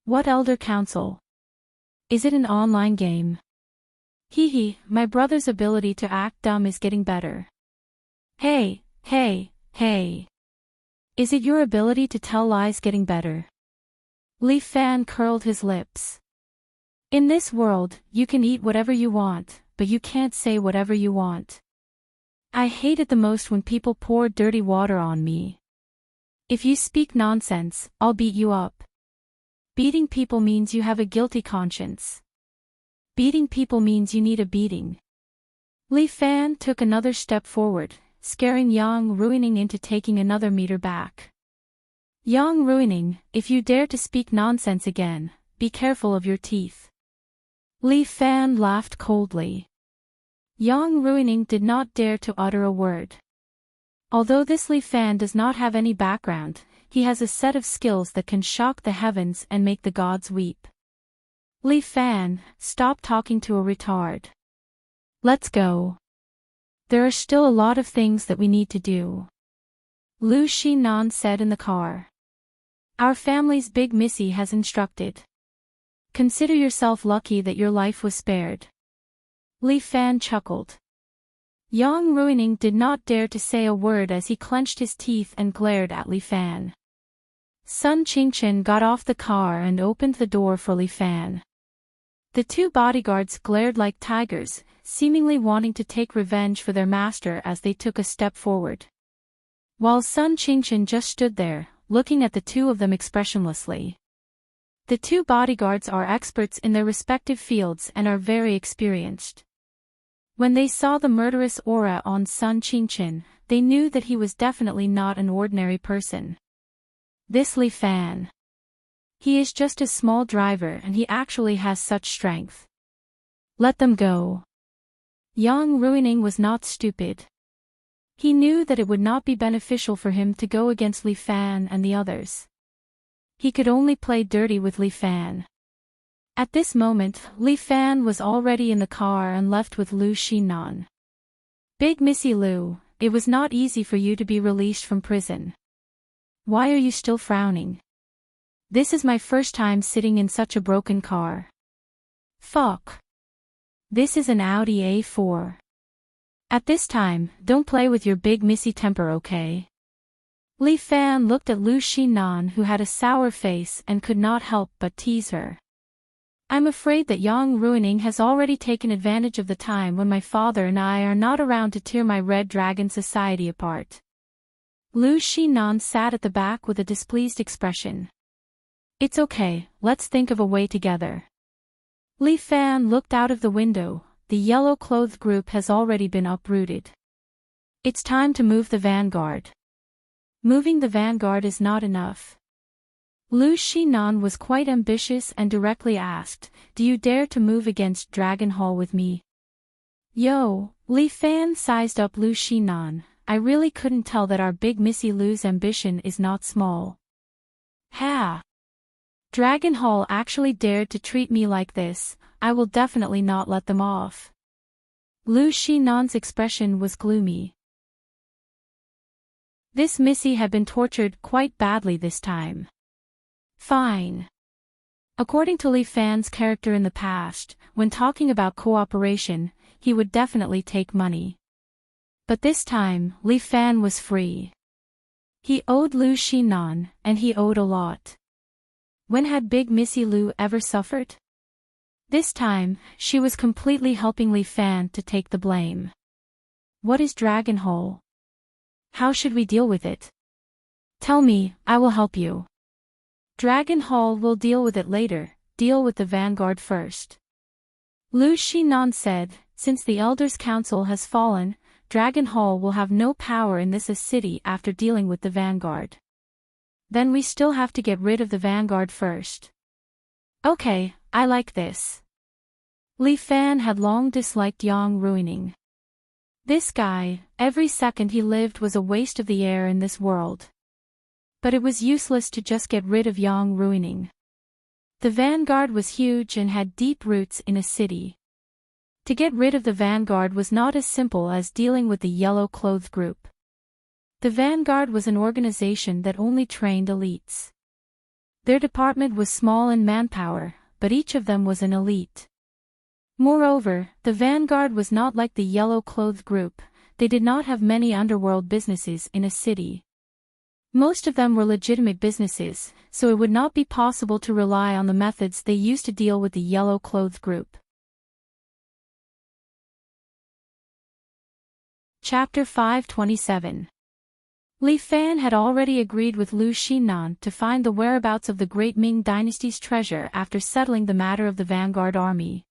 What Elder Council? Is it an online game? Hee hee, my brother's ability to act dumb is getting better. Hey, hey, hey. Is it your ability to tell lies getting better? Li Fan curled his lips. In this world, you can eat whatever you want, but you can't say whatever you want. I hate it the most when people pour dirty water on me. If you speak nonsense, I'll beat you up. Beating people means you have a guilty conscience. Beating people means you need a beating. Li Fan took another step forward, scaring Yang Ruining into taking another meter back. Yang Ruining, if you dare to speak nonsense again, be careful of your teeth. Li Fan laughed coldly. Yang Ruining did not dare to utter a word. Although this Li Fan does not have any background, he has a set of skills that can shock the heavens and make the gods weep. Li Fan, stop talking to a retard. Let's go. There are still a lot of things that we need to do. Lu Xinan said in the car. Our family's big missy has instructed. Consider yourself lucky that your life was spared. Li Fan chuckled. Yang Ruining did not dare to say a word as he clenched his teeth and glared at Li Fan. Sun Qingchen got off the car and opened the door for Li Fan. The two bodyguards glared like tigers, seemingly wanting to take revenge for their master as they took a step forward. While Sun Qingchen just stood there, looking at the two of them expressionlessly. The two bodyguards are experts in their respective fields and are very experienced. When they saw the murderous aura on Sun Qingchen, they knew that he was definitely not an ordinary person. This Li Fan. He is just a small driver and he actually has such strength. Let them go. Yang Ruining was not stupid. He knew that it would not be beneficial for him to go against Li Fan and the others. He could only play dirty with Li Fan. At this moment, Li Fan was already in the car and left with Lu Xinan. Big Missy Lu, it was not easy for you to be released from prison. Why are you still frowning? This is my first time sitting in such a broken car. Fuck. This is an Audi A4. At this time, don't play with your big missy temper, okay? Li Fan looked at Lu Xinan, who had a sour face and could not help but tease her. I'm afraid that Yang Ruining has already taken advantage of the time when my father and I are not around to tear my Red Dragon society apart. Lu Xinan sat at the back with a displeased expression. It's okay, let's think of a way together. Li Fan looked out of the window. The yellow-clothed group has already been uprooted. It's time to move the vanguard. Moving the vanguard is not enough. Lu Xinan was quite ambitious and directly asked, do you dare to move against Dragon Hall with me? Yo, Li Fan sized up Lu Xinan. I really couldn't tell that our big Missy Lu's ambition is not small. Ha! Dragon Hall actually dared to treat me like this. I will definitely not let them off. Lu Xinan's expression was gloomy. This Missy had been tortured quite badly this time. Fine. According to Li Fan's character in the past, when talking about cooperation, he would definitely take money. But this time, Li Fan was free. He owed Lu Xinan, and he owed a lot. When had Big Missy Lu ever suffered? This time, she was completely helping Li Fan to take the blame. What is Dragon Hole? How should we deal with it? Tell me, I will help you. Dragon Hall will deal with it later, deal with the vanguard first. Lu Xinan said, since the Elders' Council has fallen, Dragon Hall will have no power in this city after dealing with the vanguard. Then we still have to get rid of the vanguard first. Okay, I like this. Li Fan had long disliked Yang Ruining. This guy, every second he lived was a waste of the air in this world. But it was useless to just get rid of Yang Ruining. The vanguard was huge and had deep roots in a city. To get rid of the vanguard was not as simple as dealing with the yellow-clothed group. The vanguard was an organization that only trained elites. Their department was small in manpower, but each of them was an elite. Moreover, the vanguard was not like the yellow-clothed group. They did not have many underworld businesses in a city. Most of them were legitimate businesses, so it would not be possible to rely on the methods they used to deal with the yellow-clothed group. Chapter 527. Li Fan had already agreed with Lu Xinan to find the whereabouts of the Great Ming Dynasty's treasure after settling the matter of the vanguard army.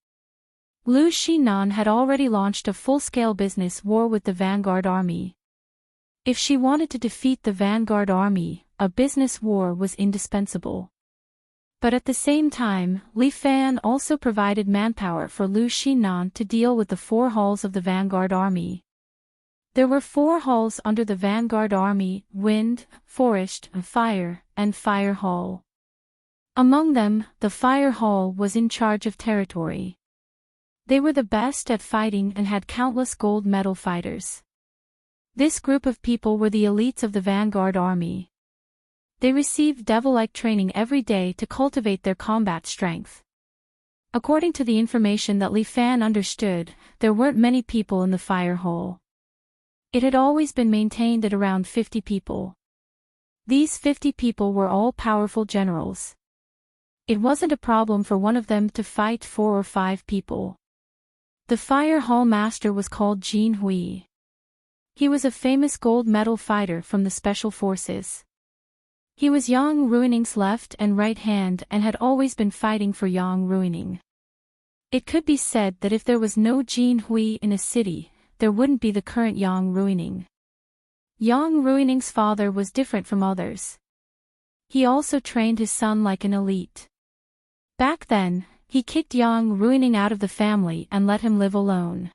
Lu Xinan had already launched a full-scale business war with the vanguard army. If she wanted to defeat the vanguard army, a business war was indispensable. But at the same time, Li Fan also provided manpower for Lu Xinan to deal with the 4 halls of the vanguard army. There were 4 halls under the vanguard army: Wind, Forest, Fire, and Fire Hall. Among them, the Fire Hall was in charge of territory. They were the best at fighting and had countless gold medal fighters. This group of people were the elites of the vanguard army. They received devil-like training every day to cultivate their combat strength. According to the information that Li Fan understood, there weren't many people in the Fire Hall. It had always been maintained at around 50 people. These 50 people were all powerful generals. It wasn't a problem for one of them to fight 4 or 5 people. The Fire Hall master was called Jin Hui. He was a famous gold medal fighter from the Special Forces. He was Yang Ruining's left and right hand and had always been fighting for Yang Ruining. It could be said that if there was no Jin Hui in a city, there wouldn't be the current Yang Ruining. Yang Ruining's father was different from others. He also trained his son like an elite. Back then, he kicked Yang Ruining out of the family and let him live alone.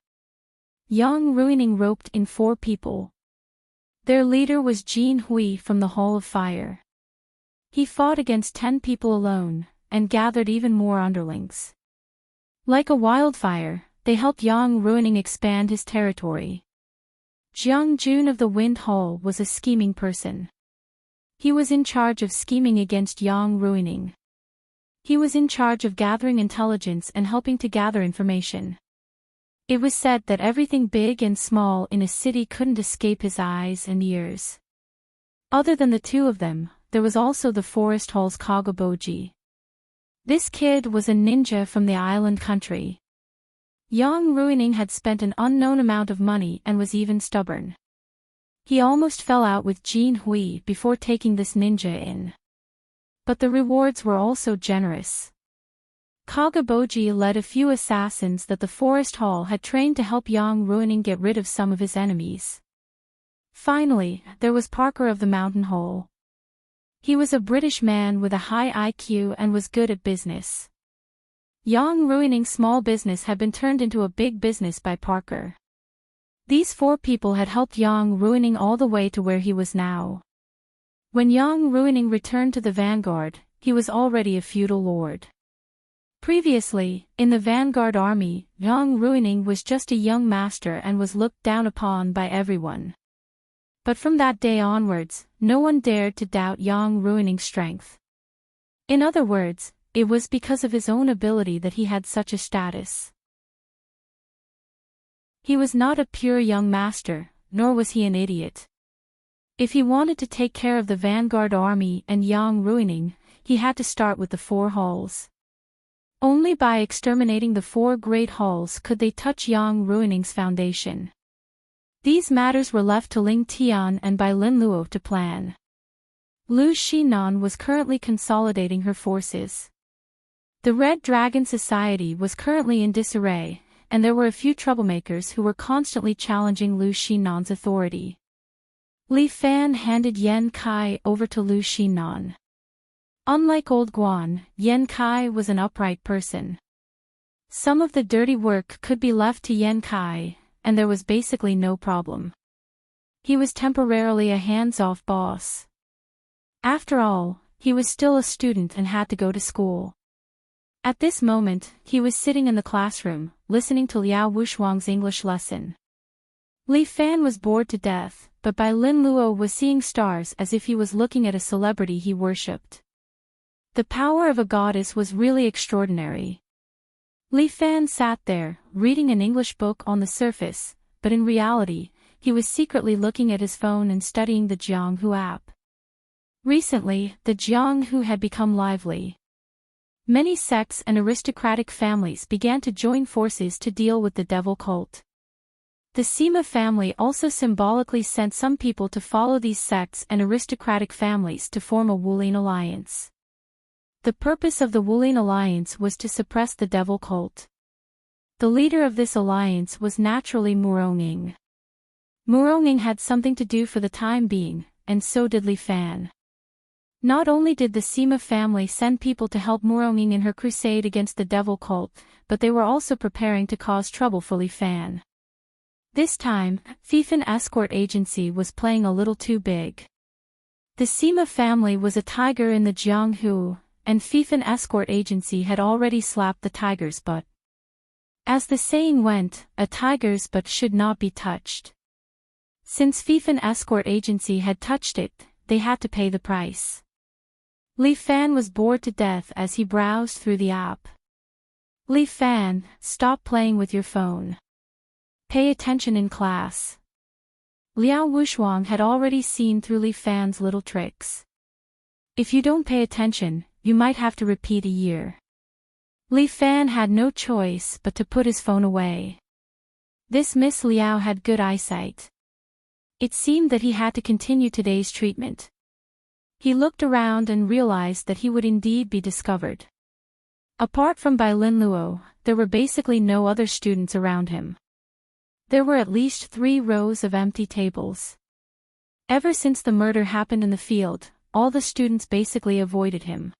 Yang Ruining roped in 4 people. Their leader was Jin Hui from the Hall of Fire. He fought against 10 people alone, and gathered even more underlings. Like a wildfire, they helped Yang Ruining expand his territory. Jiang Jun of the Wind Hall was a scheming person. He was in charge of scheming against Yang Ruining. He was in charge of gathering intelligence and helping to gather information. It was said that everything big and small in a city couldn't escape his eyes and ears. Other than the 2 of them, there was also the Forest Hall's Kagaboji. This kid was a ninja from the island country. Yang Ruining had spent an unknown amount of money and was even stubborn. He almost fell out with Jin Hui before taking this ninja in. But the rewards were also generous. Kagaboji led a few assassins that the Forest Hall had trained to help Yang Ruining get rid of some of his enemies. Finally, there was Parker of the Mountain Hole. He was a British man with a high IQ and was good at business. Yang Ruining's small business had been turned into a big business by Parker. These 4 people had helped Yang Ruining all the way to where he was now. When Yang Ruining returned to the vanguard, he was already a feudal lord. Previously, in the vanguard army, Yang Ruining was just a young master and was looked down upon by everyone. But from that day onwards, no one dared to doubt Yang Ruining's strength. In other words, it was because of his own ability that he had such a status. He was not a pure young master, nor was he an idiot. If he wanted to take care of the vanguard army and Yang Ruining, he had to start with the 4 halls. Only by exterminating the 4 great halls could they touch Yang Ruining's foundation. These matters were left to Ling Tian and Bai Lin Luo to plan. Lu Xinan was currently consolidating her forces. The Red Dragon Society was currently in disarray, and there were a few troublemakers who were constantly challenging Lu Xinan's authority. Li Fan handed Yan Kai over to Lu Xinan. Unlike Old Guan, Yan Kai was an upright person. Some of the dirty work could be left to Yan Kai, and there was basically no problem. He was temporarily a hands-off boss. After all, he was still a student and had to go to school. At this moment, he was sitting in the classroom, listening to Liao Wuxuang's English lesson. Li Fan was bored to death, but Bai Lin Luo was seeing stars as if he was looking at a celebrity he worshipped. The power of a goddess was really extraordinary. Li Fan sat there, reading an English book on the surface, but in reality, he was secretly looking at his phone and studying the Jianghu app. Recently, the Jianghu had become lively. Many sects and aristocratic families began to join forces to deal with the devil cult. The Sima family also symbolically sent some people to follow these sects and aristocratic families to form a Wulin alliance. The purpose of the Wulin alliance was to suppress the devil cult. The leader of this alliance was naturally Muronging. Muronging had something to do for the time being, and so did Li Fan. Not only did the Sima family send people to help Muronging in her crusade against the devil cult, but they were also preparing to cause trouble for Li Fan. This time, Fictional escort agency was playing a little too big. The Sima family was a tiger in the Jianghu, and Fictional escort agency had already slapped the tiger's butt. As the saying went, a tiger's butt should not be touched. Since Fictional escort agency had touched it, they had to pay the price. Li Fan was bored to death as he browsed through the app. Li Fan, stop playing with your phone. Pay attention in class. Liao Wuxuang had already seen through Li Fan's little tricks. If you don't pay attention, you might have to repeat a year. Li Fan had no choice but to put his phone away. This Miss Liao had good eyesight. It seemed that he had to continue today's treatment. He looked around and realized that he would indeed be discovered. Apart from Bai Lin Luo, there were basically no other students around him. There were at least 3 rows of empty tables. Ever since the murder happened in the field, all the students basically avoided him.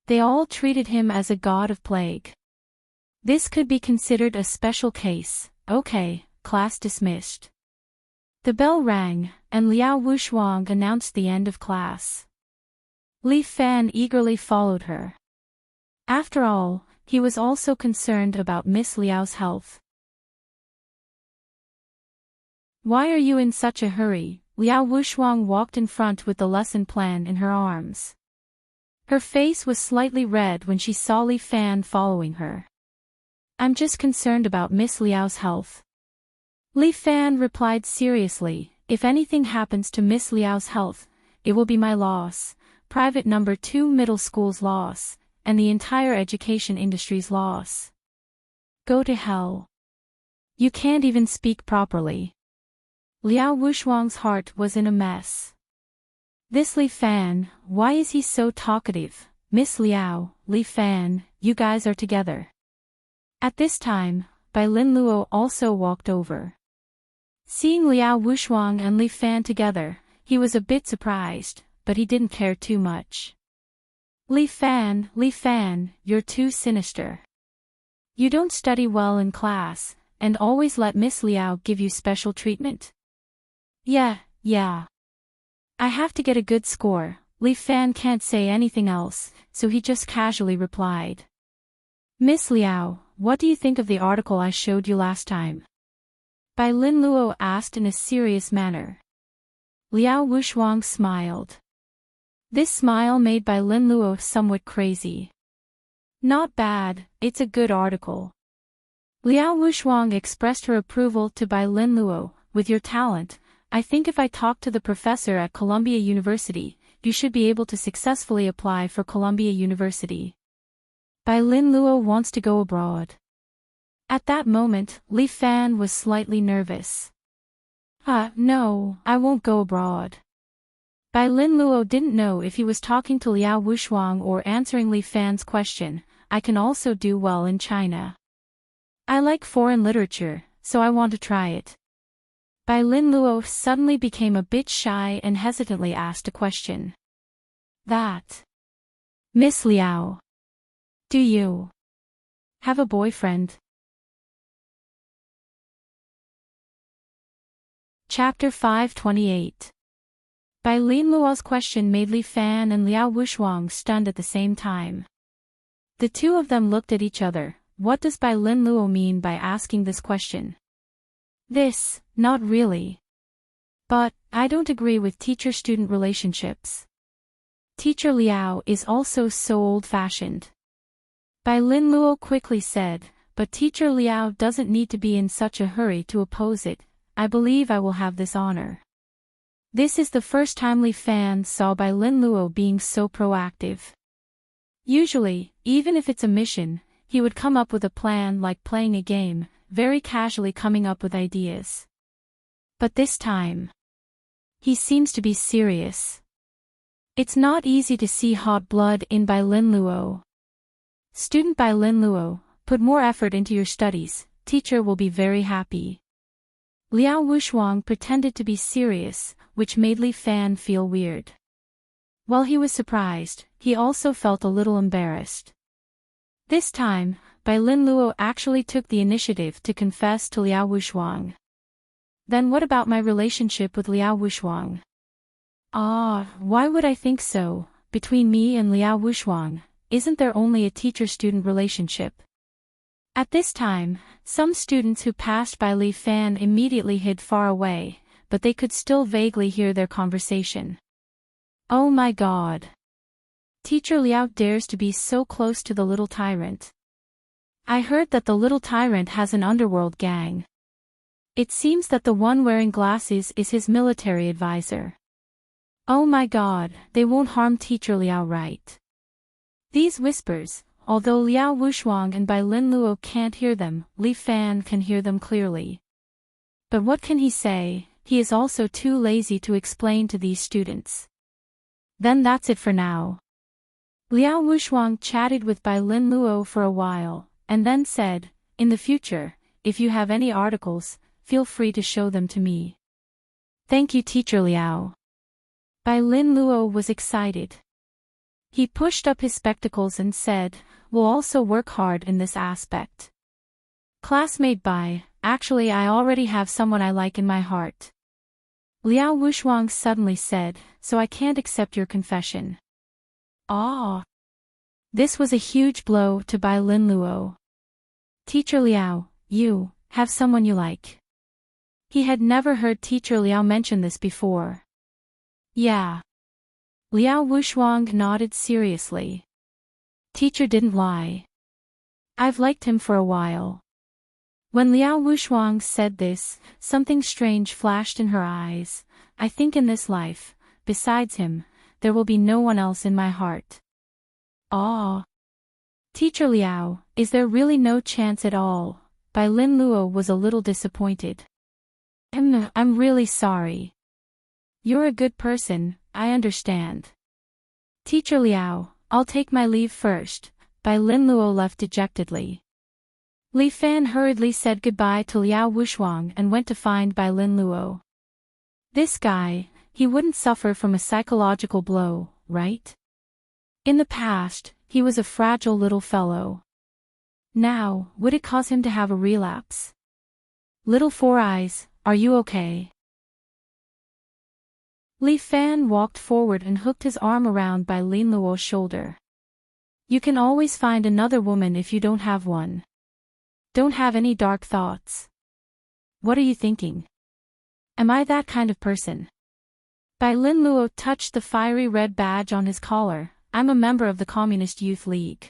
They all treated him as a god of plague. This could be considered a special case. Okay, class dismissed. The bell rang, and Liao Wuxuang announced the end of class. Li Fan eagerly followed her. After all, he was also concerned about Miss Liao's health. Why are you in such a hurry? Liao Wuxuang walked in front with the lesson plan in her arms. Her face was slightly red when she saw Li Fan following her. I'm just concerned about Miss Liao's health. Li Fan replied seriously, if anything happens to Miss Liao's health, it will be my loss, private number 2 middle school's loss, and the entire education industry's loss. Go to hell. You can't even speak properly. Liao Wuxuang's heart was in a mess. This Li Fan, why is he so talkative? Miss Liao, Li Fan, you guys are together. At this time, Bai Lin Luo also walked over. Seeing Liao Wuxuang and Li Fan together, he was a bit surprised, but he didn't care too much. Li Fan, you're too sinister. You don't study well in class, and always let Miss Liao give you special treatment. Yeah. I have to get a good score. Li Fan can't say anything else, so he just casually replied. Miss Liao, what do you think of the article I showed you last time? Bai Lin Luo asked in a serious manner. Liao Wuxuang smiled. This smile made Bai Lin Luo somewhat crazy. Not bad, it's a good article. Liao Wuxuang expressed her approval to Bai Lin Luo. With your talent, I think if I talk to the professor at Columbia University, you should be able to successfully apply for Columbia University. Bai Lin Luo wants to go abroad. At that moment, Li Fan was slightly nervous. No, I won't go abroad. Bai Lin Luo didn't know if he was talking to Liao Wuxuang or answering Li Fan's question. I can also do well in China. I like foreign literature, so I want to try it. Bai Lin Luo suddenly became a bit shy and hesitantly asked a question. That. Miss Liao. Do you Have a boyfriend? Chapter 528. By Lin Luo's question made Li Fan and Liao Wuxuang stunned at the same time. The two of them looked at each other. What does Bai Lin Luo mean by asking this question? This, not really. But, I don't agree with teacher-student relationships. Teacher Liao is also so old-fashioned. Bai Lin Luo quickly said, but Teacher Liao doesn't need to be in such a hurry to oppose it. I believe I will have this honor. This is the first time Li Fan saw Bai Lin Luo being so proactive. Usually, even if it's a mission, he would come up with a plan like playing a game, very casually coming up with ideas. But this time, he seems to be serious. It's not easy to see hot blood in Bai Lin Luo. Student Bai Lin Luo, put more effort into your studies, teacher will be very happy. Liao Wuxuang pretended to be serious, which made Li Fan feel weird. While he was surprised, he also felt a little embarrassed. This time, Bai Lin Luo actually took the initiative to confess to Liao Wuxuang. Then what about my relationship with Liao Wuxuang? Why would I think so? Between me and Liao Wuxuang, isn't there only a teacher-student relationship? At this time, some students who passed by Li Fan immediately hid far away, but they could still vaguely hear their conversation. Oh my God! Teacher Liao dares to be so close to the little tyrant. I heard that the little tyrant has an underworld gang. It seems that the one wearing glasses is his military advisor. Oh my God, they won't harm Teacher Liao, right? These whispers, although Liao Wuxuang and Bai Lin Luo can't hear them, Li Fan can hear them clearly. But what can he say? He is also too lazy to explain to these students. Then that's it for now. Liao Wuxuang chatted with Bai Lin Luo for a while, and then said, in the future, if you have any articles, feel free to show them to me. Thank you, Teacher Liao. Bai Lin Luo was excited. He pushed up his spectacles and said, we'll also work hard in this aspect. Classmate Bai, actually I already have someone I like in my heart. Liao Wuxuang suddenly said, so I can't accept your confession. This was a huge blow to Bai Lin Luo. Teacher Liao, you have someone you like. He had never heard Teacher Liao mention this before. Yeah. Liao Wuxuang nodded seriously. Teacher didn't lie. I've liked him for a while. When Liao Wuxuang said this, something strange flashed in her eyes. I think in this life, besides him, there will be no one else in my heart. Teacher Liao, is there really no chance at all? Bai Lin Luo was a little disappointed. I'm really sorry. You're a good person, I understand. Teacher Liao, I'll take my leave first. Bai Lin Luo left dejectedly. Li Fan hurriedly said goodbye to Liao Wuxuang and went to find Bai Lin Luo. This guy, he wouldn't suffer from a psychological blow, right? In the past, he was a fragile little fellow. Now, would it cause him to have a relapse? Little Four Eyes, are you okay? Li Fan walked forward and hooked his arm around Bai Lin Luo's shoulder. You can always find another woman if you don't have one. Don't have any dark thoughts. What are you thinking? Am I that kind of person? Bai Lin Luo touched the fiery red badge on his collar. I'm a member of the Communist Youth League.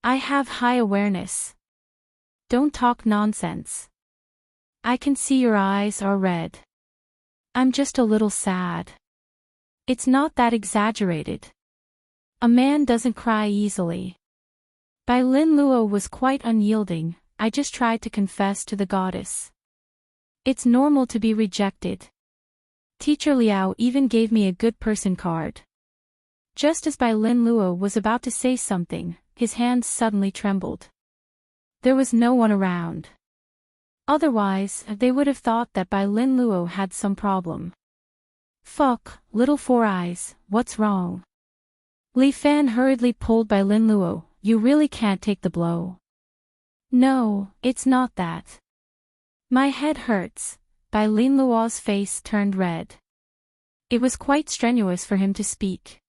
I have high awareness. Don't talk nonsense. I can see your eyes are red. I'm just a little sad. It's not that exaggerated. A man doesn't cry easily. Bai Lin Luo was quite unyielding. I just tried to confess to the goddess. It's normal to be rejected. Teacher Liao even gave me a good person card. Just as Bai Lin Luo was about to say something, his hands suddenly trembled. There was no one around. Otherwise, they would have thought that Bai Lin Luo had some problem. Fuck, Little Four Eyes, what's wrong? Li Fan hurriedly pulled Bai Lin Luo, you really can't take the blow. No, it's not that. My head hurts. Bai Linluo's face turned red. It was quite strenuous for him to speak.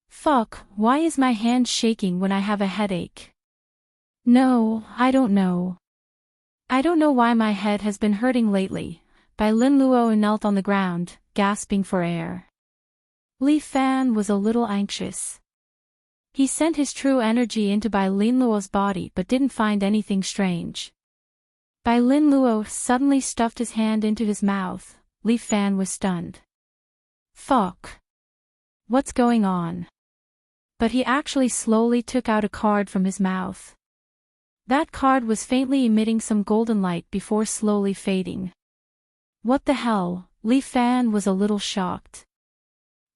Fuck, why is my hand shaking when I have a headache? No, I don't know. I don't know why my head has been hurting lately. Bai Linluo knelt on the ground, gasping for air. Li Fan was a little anxious. He sent his true energy into Bai Linluo's body but didn't find anything strange. Bai Linluo suddenly stuffed his hand into his mouth. Li Fan was stunned. Fuck. What's going on? But he actually slowly took out a card from his mouth. That card was faintly emitting some golden light before slowly fading. What the hell? Li Fan was a little shocked.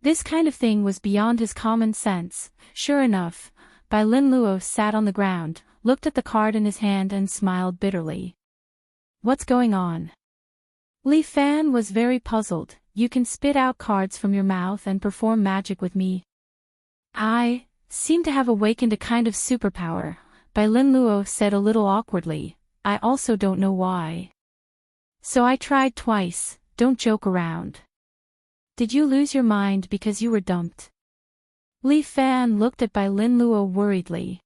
This kind of thing was beyond his common sense. Sure enough, Bai Linluo sat on the ground, looked at the card in his hand and smiled bitterly. What's going on? Li Fan was very puzzled. You can spit out cards from your mouth and perform magic with me. I seem to have awakened a kind of superpower, Bai Linluo said a little awkwardly. I also don't know why. So I tried twice. Don't joke around. Did you lose your mind because you were dumped? Li Fan looked at Bai Linluo worriedly.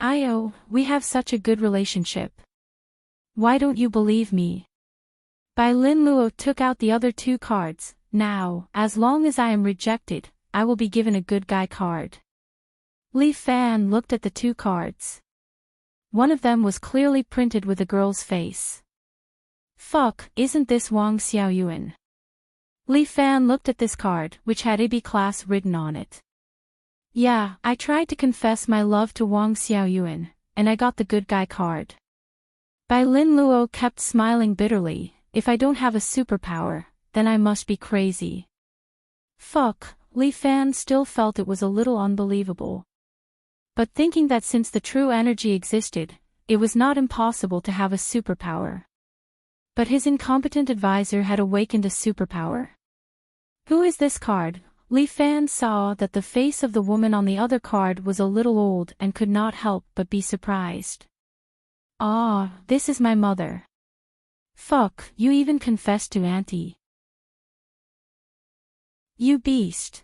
We have such a good relationship. Why don't you believe me? Bai Linluo took out the other two cards. Now, as long as I am rejected, I will be given a good guy card. Li Fan looked at the two cards. One of them was clearly printed with a girl's face. Fuck, isn't this Wang Xiaoyuan? Li Fan looked at this card, which had IB class written on it. Yeah, I tried to confess my love to Wang Xiaoyuan, and I got the good guy card. Bai Linluo kept smiling bitterly. If I don't have a superpower, then I must be crazy. Fuck, Li Fan still felt it was a little unbelievable. But thinking that since the true energy existed, it was not impossible to have a superpower. But his incompetent advisor had awakened a superpower. Who is this card? Li Fan saw that the face of the woman on the other card was a little old and could not help but be surprised. Ah, this is my mother. Fuck, you even confessed to Auntie. You beast.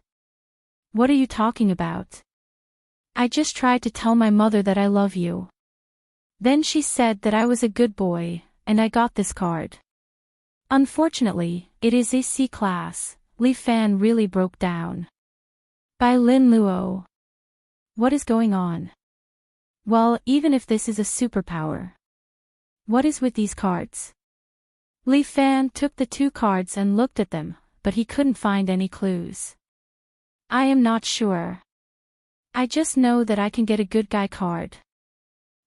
What are you talking about? I just tried to tell my mother that I love you. Then she said that I was a good boy, and I got this card. Unfortunately, it is a C class. Li Fan really broke down. Bai Linluo. What is going on? Well, even if this is a superpower. What is with these cards? Li Fan took the two cards and looked at them, but he couldn't find any clues. I am not sure. I just know that I can get a good guy card.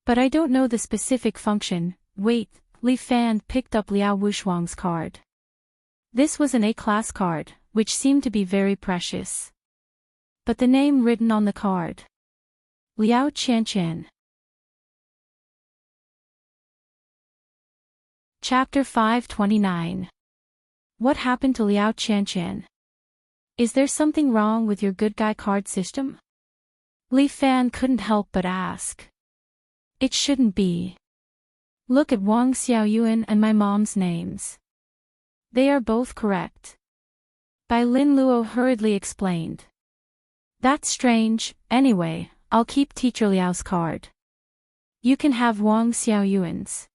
But I don't know the specific function. Wait, Li Fan picked up Liao Wushuang's card. This was an A-class card, which seemed to be very precious. But the name written on the card. Liao Qianqian. Chapter 529. What happened to Liao Qianqian? Is there something wrong with your good guy card system? Li Fan couldn't help but ask. It shouldn't be. Look at Wang Xiaoyuan and my mom's names. They are both correct. Bai Linluo hurriedly explained. That's strange. Anyway, I'll keep Teacher Liao's card. You can have Wang Xiaoyuan's.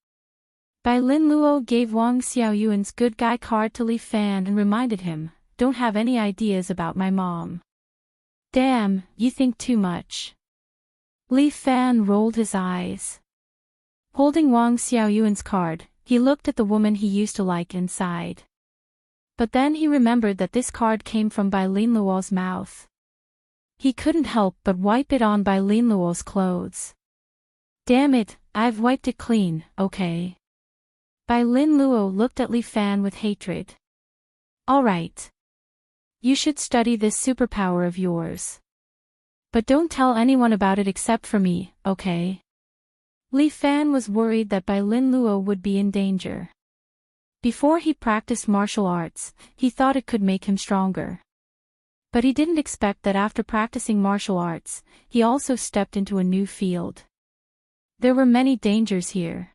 Bai Linluo gave Wang Xiaoyuan's good guy card to Li Fan and reminded him, don't have any ideas about my mom. Damn, you think too much. Li Fan rolled his eyes. Holding Wang Xiaoyuan's card, he looked at the woman he used to like and sighed. But then he remembered that this card came from Bai Linluo's mouth. He couldn't help but wipe it on Bai Linluo's clothes. Damn it, I've wiped it clean, okay? Bai Linluo looked at Li Fan with hatred. Alright. You should study this superpower of yours. But don't tell anyone about it except for me, okay? Li Fan was worried that Bai Linluo would be in danger. Before he practiced martial arts, he thought it could make him stronger. But he didn't expect that after practicing martial arts, he also stepped into a new field. There were many dangers here.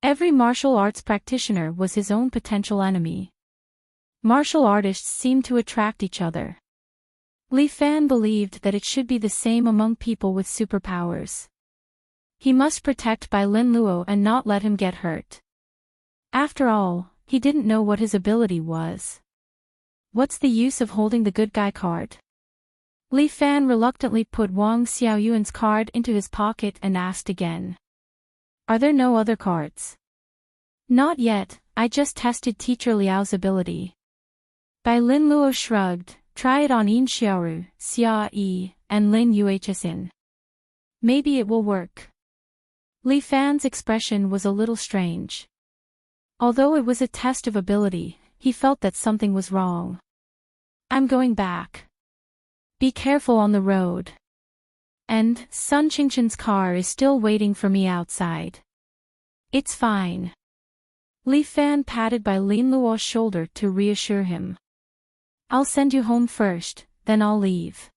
Every martial arts practitioner was his own potential enemy. Martial artists seemed to attract each other. Li Fan believed that it should be the same among people with superpowers. He must protect Bai Lin Luo and not let him get hurt. After all, he didn't know what his ability was. What's the use of holding the good guy card? Li Fan reluctantly put Wang Xiaoyuan's card into his pocket and asked again. Are there no other cards? Not yet, I just tested Teacher Liao's ability. Bai Lin Luo shrugged, try it on Yin Xiaoru, Xia Yi, and Lin Yuhsin. Maybe it will work. Li Fan's expression was a little strange. Although it was a test of ability, he felt that something was wrong. I'm going back. Be careful on the road. And, Sun Qingchen's car is still waiting for me outside. It's fine. Li Fan patted Bai Lin Luo's shoulder to reassure him. I'll send you home first, then I'll leave.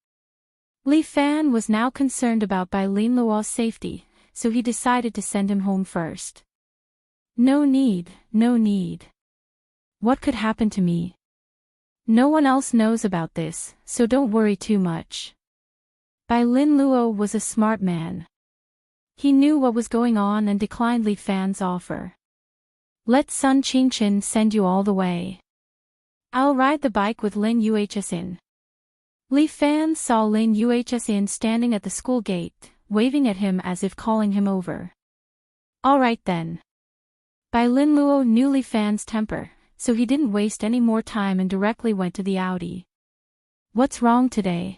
Li Fan was now concerned about Bai Lin Luo's safety, so he decided to send him home first. No need, no need. What could happen to me? No one else knows about this, so don't worry too much. Bai Lin Luo was a smart man. He knew what was going on and declined Li Fan's offer. Let Sun Qingchen send you all the way. I'll ride the bike with Lin Yuhsin. Li Fan saw Lin Yuhsin standing at the school gate, waving at him as if calling him over. All right then. Bai Lin Luo knew Li Fan's temper, so he didn't waste any more time and directly went to the Audi. What's wrong today?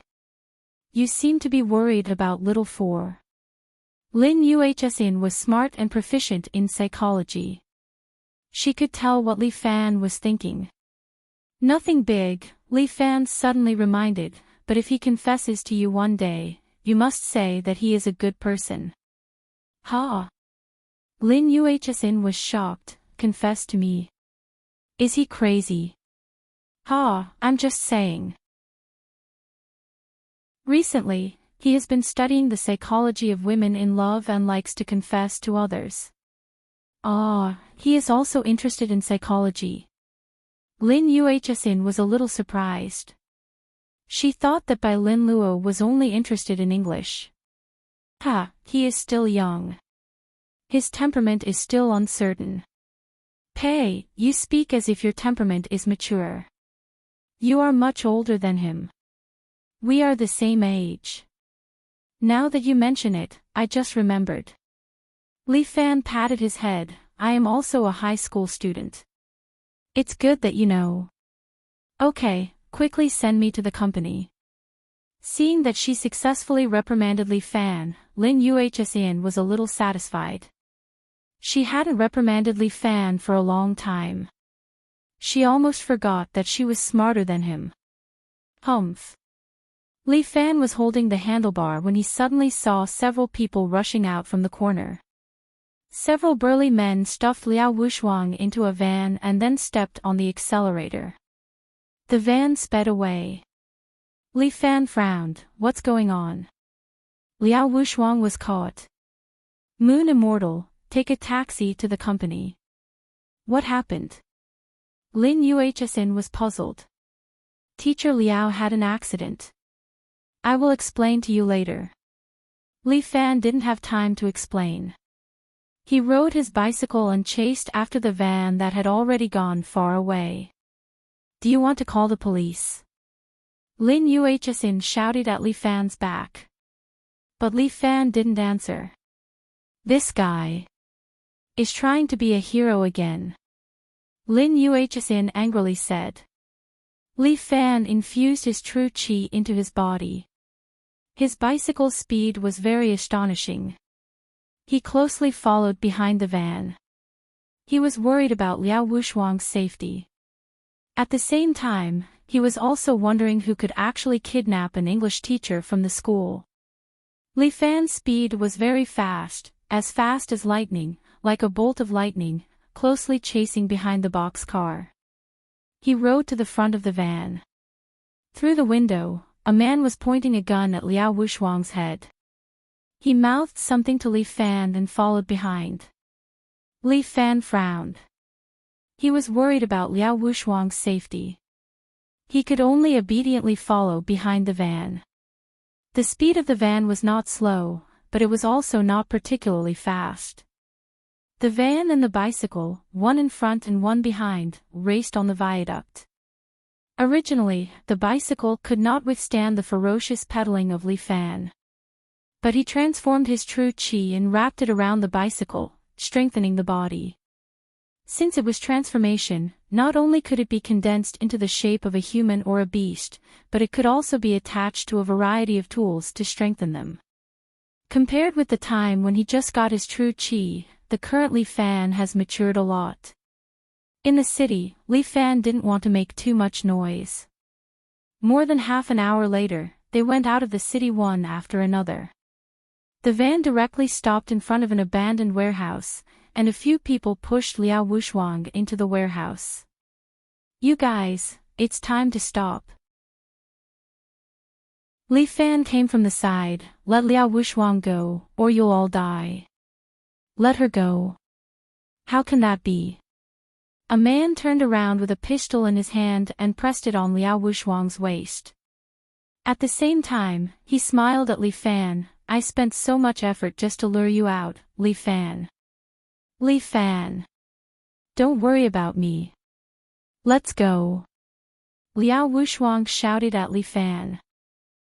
You seem to be worried about little four. Lin Yuhsin was smart and proficient in psychology. She could tell what Li Fan was thinking. Nothing big, Li Fan suddenly reminded, but if he confesses to you one day, you must say that he is a good person. Ha! Lin Yuhsin was shocked. Confess to me. Is he crazy? Ha, I'm just saying. Recently, he has been studying the psychology of women in love and likes to confess to others. Ah, he is also interested in psychology. Lin Yuhsin was a little surprised. She thought that Bai Lin Luo was only interested in English. Ha, he is still young. His temperament is still uncertain. Pei, you speak as if your temperament is mature. You are much older than him. We are the same age. Now that you mention it, I just remembered. Li Fan patted his head, I am also a high school student. It's good that you know. Okay, quickly send me to the company. Seeing that she successfully reprimanded Li Fan, Lin Yuhsin was a little satisfied. She hadn't reprimanded Li Fan for a long time. She almost forgot that she was smarter than him. Humph. Li Fan was holding the handlebar when he suddenly saw several people rushing out from the corner. Several burly men stuffed Liao Wushuang into a van and then stepped on the accelerator. The van sped away. Li Fan frowned, what's going on? Liao Wushuang was caught. Moon Immortal, take a taxi to the company. What happened? Lin Yuhsin was puzzled. Teacher Liao had an accident. I will explain to you later. Li Fan didn't have time to explain. He rode his bicycle and chased after the van that had already gone far away. Do you want to call the police? Lin Yuhsin shouted at Li Fan's back. But Li Fan didn't answer. This guy is trying to be a hero again. Lin Yuhsin angrily said. Li Fan infused his true qi into his body. His bicycle's speed was very astonishing. He closely followed behind the van. He was worried about Liao Wushuang's safety. At the same time, he was also wondering who could actually kidnap an English teacher from the school. Li Fan's speed was very fast as lightning, like a bolt of lightning, closely chasing behind the boxcar. He rode to the front of the van. Through the window, a man was pointing a gun at Liao Wushuang's head. He mouthed something to Li Fan and followed behind. Li Fan frowned. He was worried about Liao Wuxuang's safety. He could only obediently follow behind the van. The speed of the van was not slow, but it was also not particularly fast. The van and the bicycle, one in front and one behind, raced on the viaduct. Originally, the bicycle could not withstand the ferocious pedaling of Li Fan. But he transformed his true qi and wrapped it around the bicycle, strengthening the body. Since it was transformation, not only could it be condensed into the shape of a human or a beast, but it could also be attached to a variety of tools to strengthen them. Compared with the time when he just got his true qi, the current Li Fan has matured a lot. In the city, Li Fan didn't want to make too much noise. More than half an hour later, they went out of the city one after another. The van directly stopped in front of an abandoned warehouse, and a few people pushed Liao Wuxuang into the warehouse. "You guys, it's time to stop." Li Fan came from the side. "Let Liao Wuxuang go, or you'll all die." "Let her go." "How can that be?" A man turned around with a pistol in his hand and pressed it on Liao Wuxuang's waist. At the same time, he smiled at Li Fan. "I spent so much effort just to lure you out, Li Fan." "Li Fan. Don't worry about me. Let's go." Liao Wuxuang shouted at Li Fan.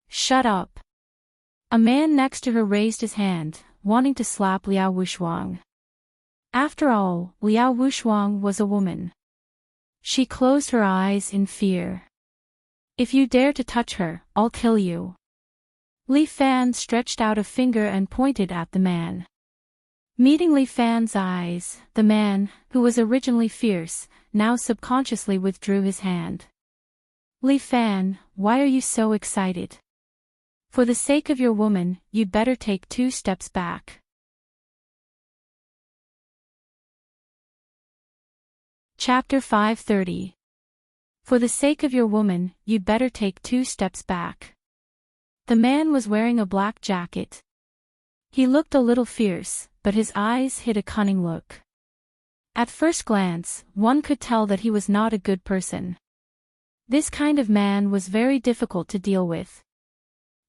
"Shut up." A man next to her raised his hand, wanting to slap Liao Wuxuang. After all, Liao Wuxuang was a woman. She closed her eyes in fear. "If you dare to touch her, I'll kill you." Li Fan stretched out a finger and pointed at the man. Meeting Li Fan's eyes, the man, who was originally fierce, now subconsciously withdrew his hand. "Li Fan, why are you so excited? For the sake of your woman, you'd better take 2 steps back." Chapter 530. For the sake of your woman, you'd better take 2 steps back. The man was wearing a black jacket. He looked a little fierce, but his eyes hid a cunning look. At first glance, one could tell that he was not a good person. This kind of man was very difficult to deal with.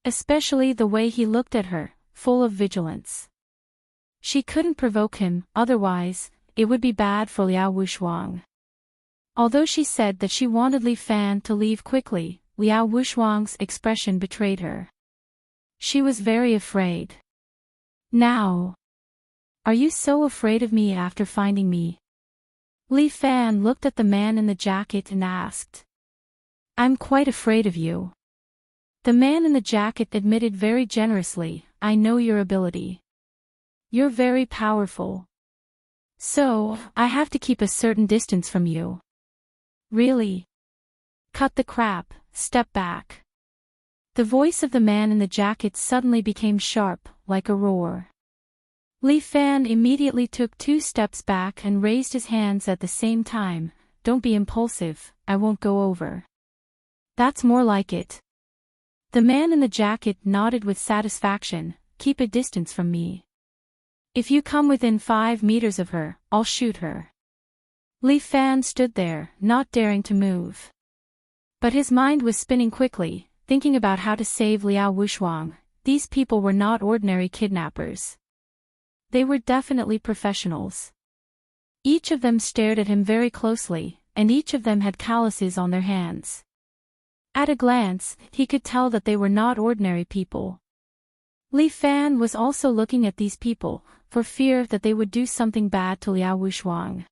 Especially the way he looked at her, full of vigilance. She couldn't provoke him, otherwise, it would be bad for Liao Wuxuang. Although she said that she wanted Li Fan to leave quickly, Liao Wuxuang's expression betrayed her. She was very afraid. "Now. Are you so afraid of me after finding me?" Li Fan looked at the man in the jacket and asked. "I'm quite afraid of you." The man in the jacket admitted very generously, "I know your ability. You're very powerful. So, I have to keep a certain distance from you." "Really? Cut the crap, step back." The voice of the man in the jacket suddenly became sharp, like a roar. Li Fan immediately took 2 steps back and raised his hands at the same time. "Don't be impulsive, I won't go over." "That's more like it." The man in the jacket nodded with satisfaction. "Keep a distance from me. If you come within 5 meters of her, I'll shoot her." Li Fan stood there, not daring to move. But his mind was spinning quickly, thinking about how to save Liao Wuxuang. These people were not ordinary kidnappers. They were definitely professionals. Each of them stared at him very closely, and each of them had calluses on their hands. At a glance, he could tell that they were not ordinary people. Li Fan was also looking at these people, for fear that they would do something bad to Liao Wuxuang.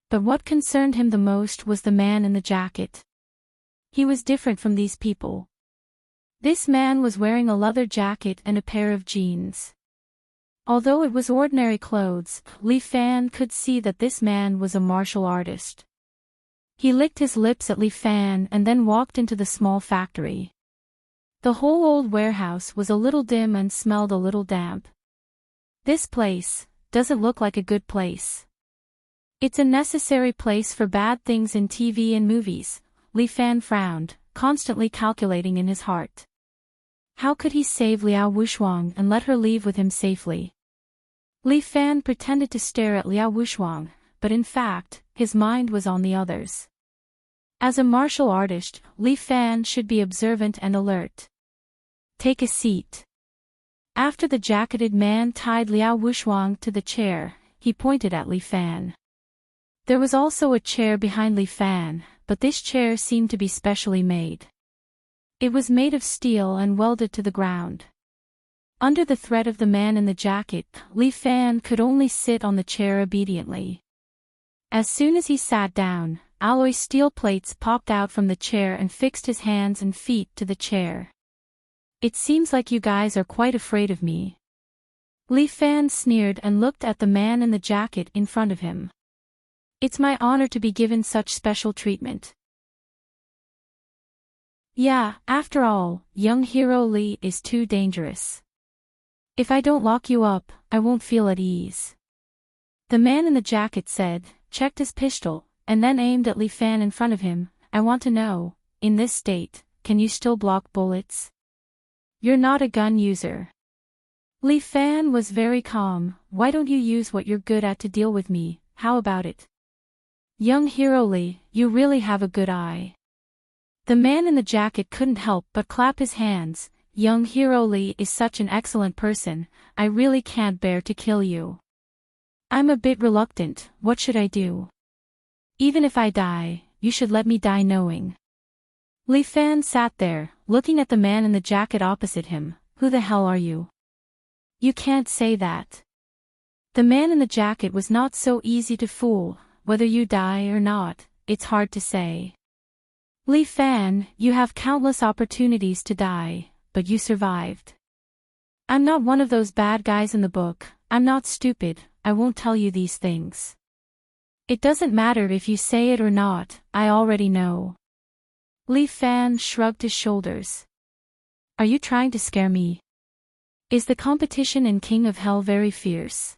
But what concerned him the most was the man in the jacket. He was different from these people. This man was wearing a leather jacket and a pair of jeans. Although it was ordinary clothes, Li Fan could see that this man was a martial artist. He licked his lips at Li Fan and then walked into the small factory. The whole old warehouse was a little dim and smelled a little damp. "This place doesn't look like a good place. It's a necessary place for bad things in TV and movies." Li Fan frowned, constantly calculating in his heart. How could he save Liao Wuxuang and let her leave with him safely? Li Fan pretended to stare at Liao Wuxuang, but in fact, his mind was on the others. As a martial artist, Li Fan should be observant and alert. Take a seat. After the jacketed man tied Liao Wuxuang to the chair, he pointed at Li Fan. There was also a chair behind Li Fan, but this chair seemed to be specially made. It was made of steel and welded to the ground. Under the threat of the man in the jacket, Li Fan could only sit on the chair obediently. As soon as he sat down, alloy steel plates popped out from the chair and fixed his hands and feet to the chair. It seems like you guys are quite afraid of me. Li Fan sneered and looked at the man in the jacket in front of him. It's my honor to be given such special treatment. Yeah, after all, young hero Li is too dangerous. If I don't lock you up, I won't feel at ease. The man in the jacket said, checked his pistol, and then aimed at Li Fan in front of him. I want to know, in this state, can you still block bullets? You're not a gun user. Li Fan was very calm. Why don't you use what you're good at to deal with me? How about it? Young hero Li, you really have a good eye. The man in the jacket couldn't help but clap his hands. Young hero Li is such an excellent person, I really can't bear to kill you. I'm a bit reluctant, what should I do? Even if I die, you should let me die knowing. Li Fan sat there, looking at the man in the jacket opposite him. Who the hell are you? You can't say that. The man in the jacket was not so easy to fool. Whether you die or not, it's hard to say. Li Fan, you have countless opportunities to die, but you survived. I'm not one of those bad guys in the book. I'm not stupid, I won't tell you these things. It doesn't matter if you say it or not, I already know. Li Fan shrugged his shoulders. Are you trying to scare me? Is the competition in King of Hell very fierce?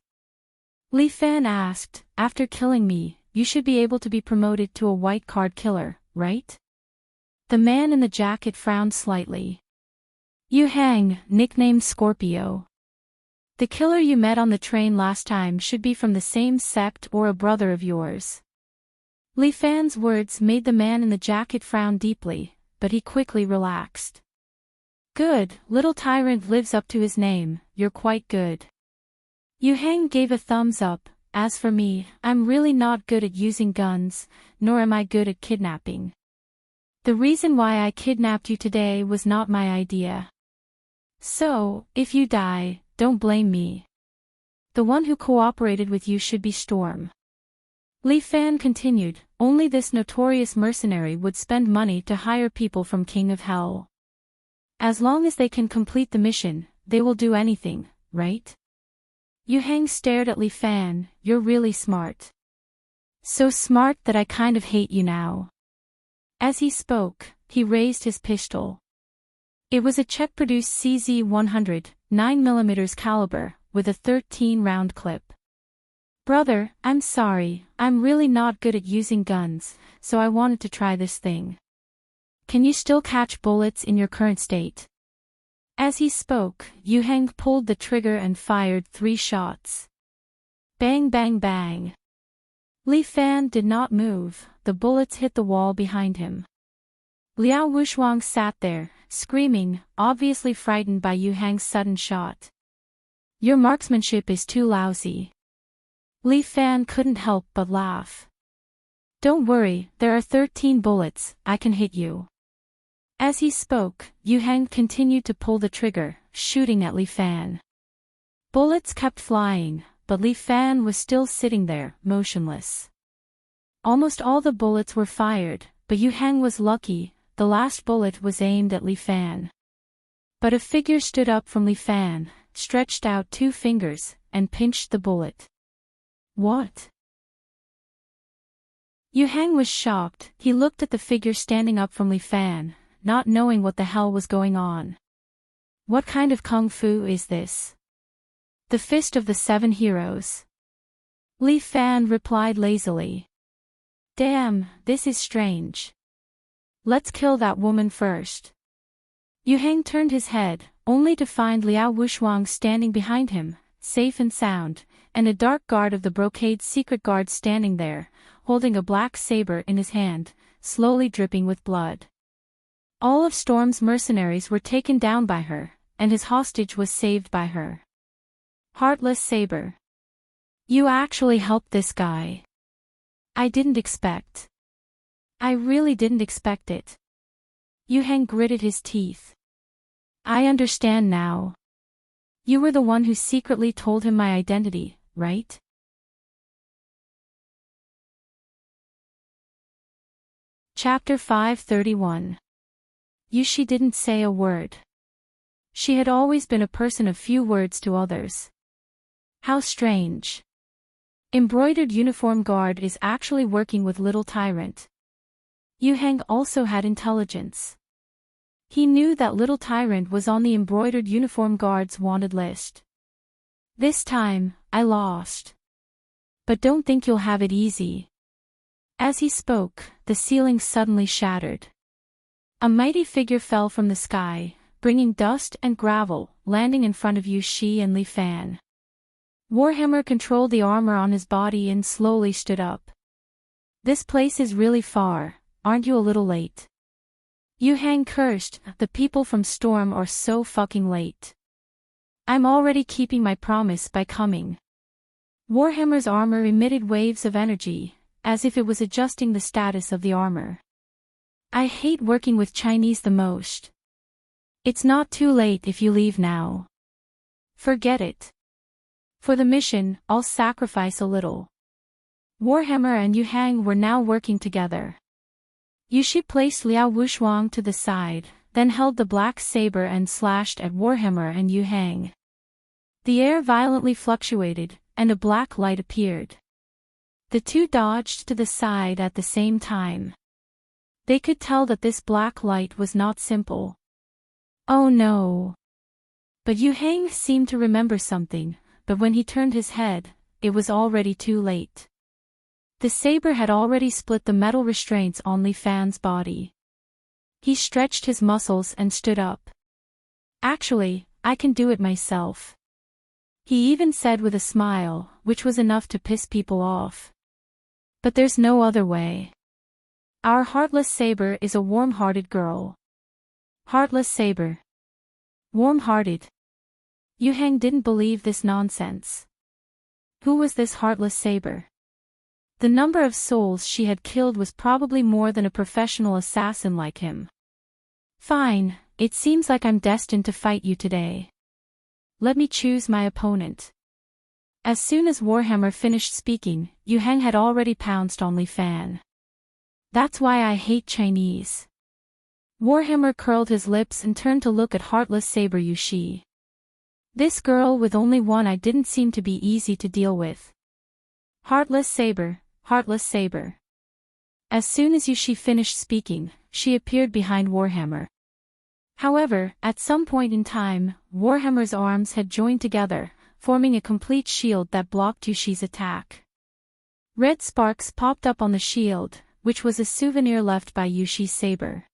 Li Fan asked, after killing me, you should be able to be promoted to a white card killer, right? The man in the jacket frowned slightly. Yu Hang, nicknamed Scorpio. The killer you met on the train last time should be from the same sect or a brother of yours. Li Fan's words made the man in the jacket frown deeply, but he quickly relaxed. Good, little tyrant lives up to his name, you're quite good. Yu Hang gave a thumbs up. As for me, I'm really not good at using guns, nor am I good at kidnapping. The reason why I kidnapped you today was not my idea. So, if you die, don't blame me. The one who cooperated with you should be Storm. Li Fan continued, only this notorious mercenary would spend money to hire people from King of Hell. As long as they can complete the mission, they will do anything, right? Yu Hang stared at Li Fan, you're really smart. So smart that I kind of hate you now. As he spoke, he raised his pistol. It was a Czech-produced CZ-100, 9mm caliber, with a 13-round clip. Brother, I'm sorry, I'm really not good at using guns, so I wanted to try this thing. Can you still catch bullets in your current state? As he spoke, Yu Hang pulled the trigger and fired 3 shots. Bang bang bang. Li Fan did not move, the bullets hit the wall behind him. Liao Wuxuang sat there, screaming, obviously frightened by Yu Hang's sudden shot. Your marksmanship is too lousy. Li Fan couldn't help but laugh. Don't worry, there are 13 bullets, I can hit you. As he spoke, Yu Hang continued to pull the trigger, shooting at Li Fan. Bullets kept flying, but Li Fan was still sitting there, motionless. Almost all the bullets were fired, but Yu Hang was lucky, the last bullet was aimed at Li Fan. But a figure stood up from Li Fan, stretched out 2 fingers, and pinched the bullet. What? Yu Hang was shocked, he looked at the figure standing up from Li Fan, not knowing what the hell was going on. What kind of kung fu is this? The fist of the 7 heroes. Li Fan replied lazily. Damn, this is strange. Let's kill that woman first. Yuhang turned his head, only to find Liao Wushuang standing behind him, safe and sound, and a dark guard of the Brocade's secret guard standing there, holding a black saber in his hand, slowly dripping with blood. All of Storm's mercenaries were taken down by her, and his hostage was saved by her. Heartless Saber. You actually helped this guy. I didn't expect. I really didn't expect it. Yuhang gritted his teeth. I understand now. You were the one who secretly told him my identity, right? Chapter 531. Yushi didn't say a word. She had always been a person of few words to others. How strange. Embroidered uniform guard is actually working with Little Tyrant. Yuhang also had intelligence. He knew that Little Tyrant was on the embroidered uniform guard's wanted list. This time, I lost. But don't think you'll have it easy. As he spoke, the ceiling suddenly shattered. A mighty figure fell from the sky, bringing dust and gravel, landing in front of Yu Shi and Li Fan. Warhammer controlled the armor on his body and slowly stood up. This place is really far, aren't you a little late? Yuhang cursed, the people from Storm are so fucking late. I'm already keeping my promise by coming. Warhammer's armor emitted waves of energy, as if it was adjusting the status of the armor. I hate working with Chinese the most. It's not too late if you leave now. Forget it. For the mission, I'll sacrifice a little. Warhammer and Yuhang were now working together. Yushi placed Liao Wushuang to the side, then held the black saber and slashed at Warhammer and Yuhang. The air violently fluctuated, and a black light appeared. The two dodged to the side at the same time. They could tell that this black light was not simple. Oh no. But Yuhang seemed to remember something, but when he turned his head, it was already too late. The saber had already split the metal restraints on Li Fan's body. He stretched his muscles and stood up. Actually, I can do it myself. He even said with a smile, which was enough to piss people off. But there's no other way. Our Heartless Saber is a warm-hearted girl. Heartless Saber. Warm-hearted. Yuhang didn't believe this nonsense. Who was this Heartless Saber? The number of souls she had killed was probably more than a professional assassin like him. Fine, it seems like I'm destined to fight you today. Let me choose my opponent. As soon as Warhammer finished speaking, Yuhang had already pounced on Li Fan. That's why I hate Chinese. Warhammer curled his lips and turned to look at Heartless Saber Yu Shi. This girl with only one eye didn't seem to be easy to deal with. Heartless Saber, Heartless Saber. As soon as Yu Shi finished speaking, she appeared behind Warhammer. However, at some point in time, Warhammer's arms had joined together, forming a complete shield that blocked Yu Shi's attack. Red sparks popped up on the shield, which was a souvenir left by Yu Shi's saber.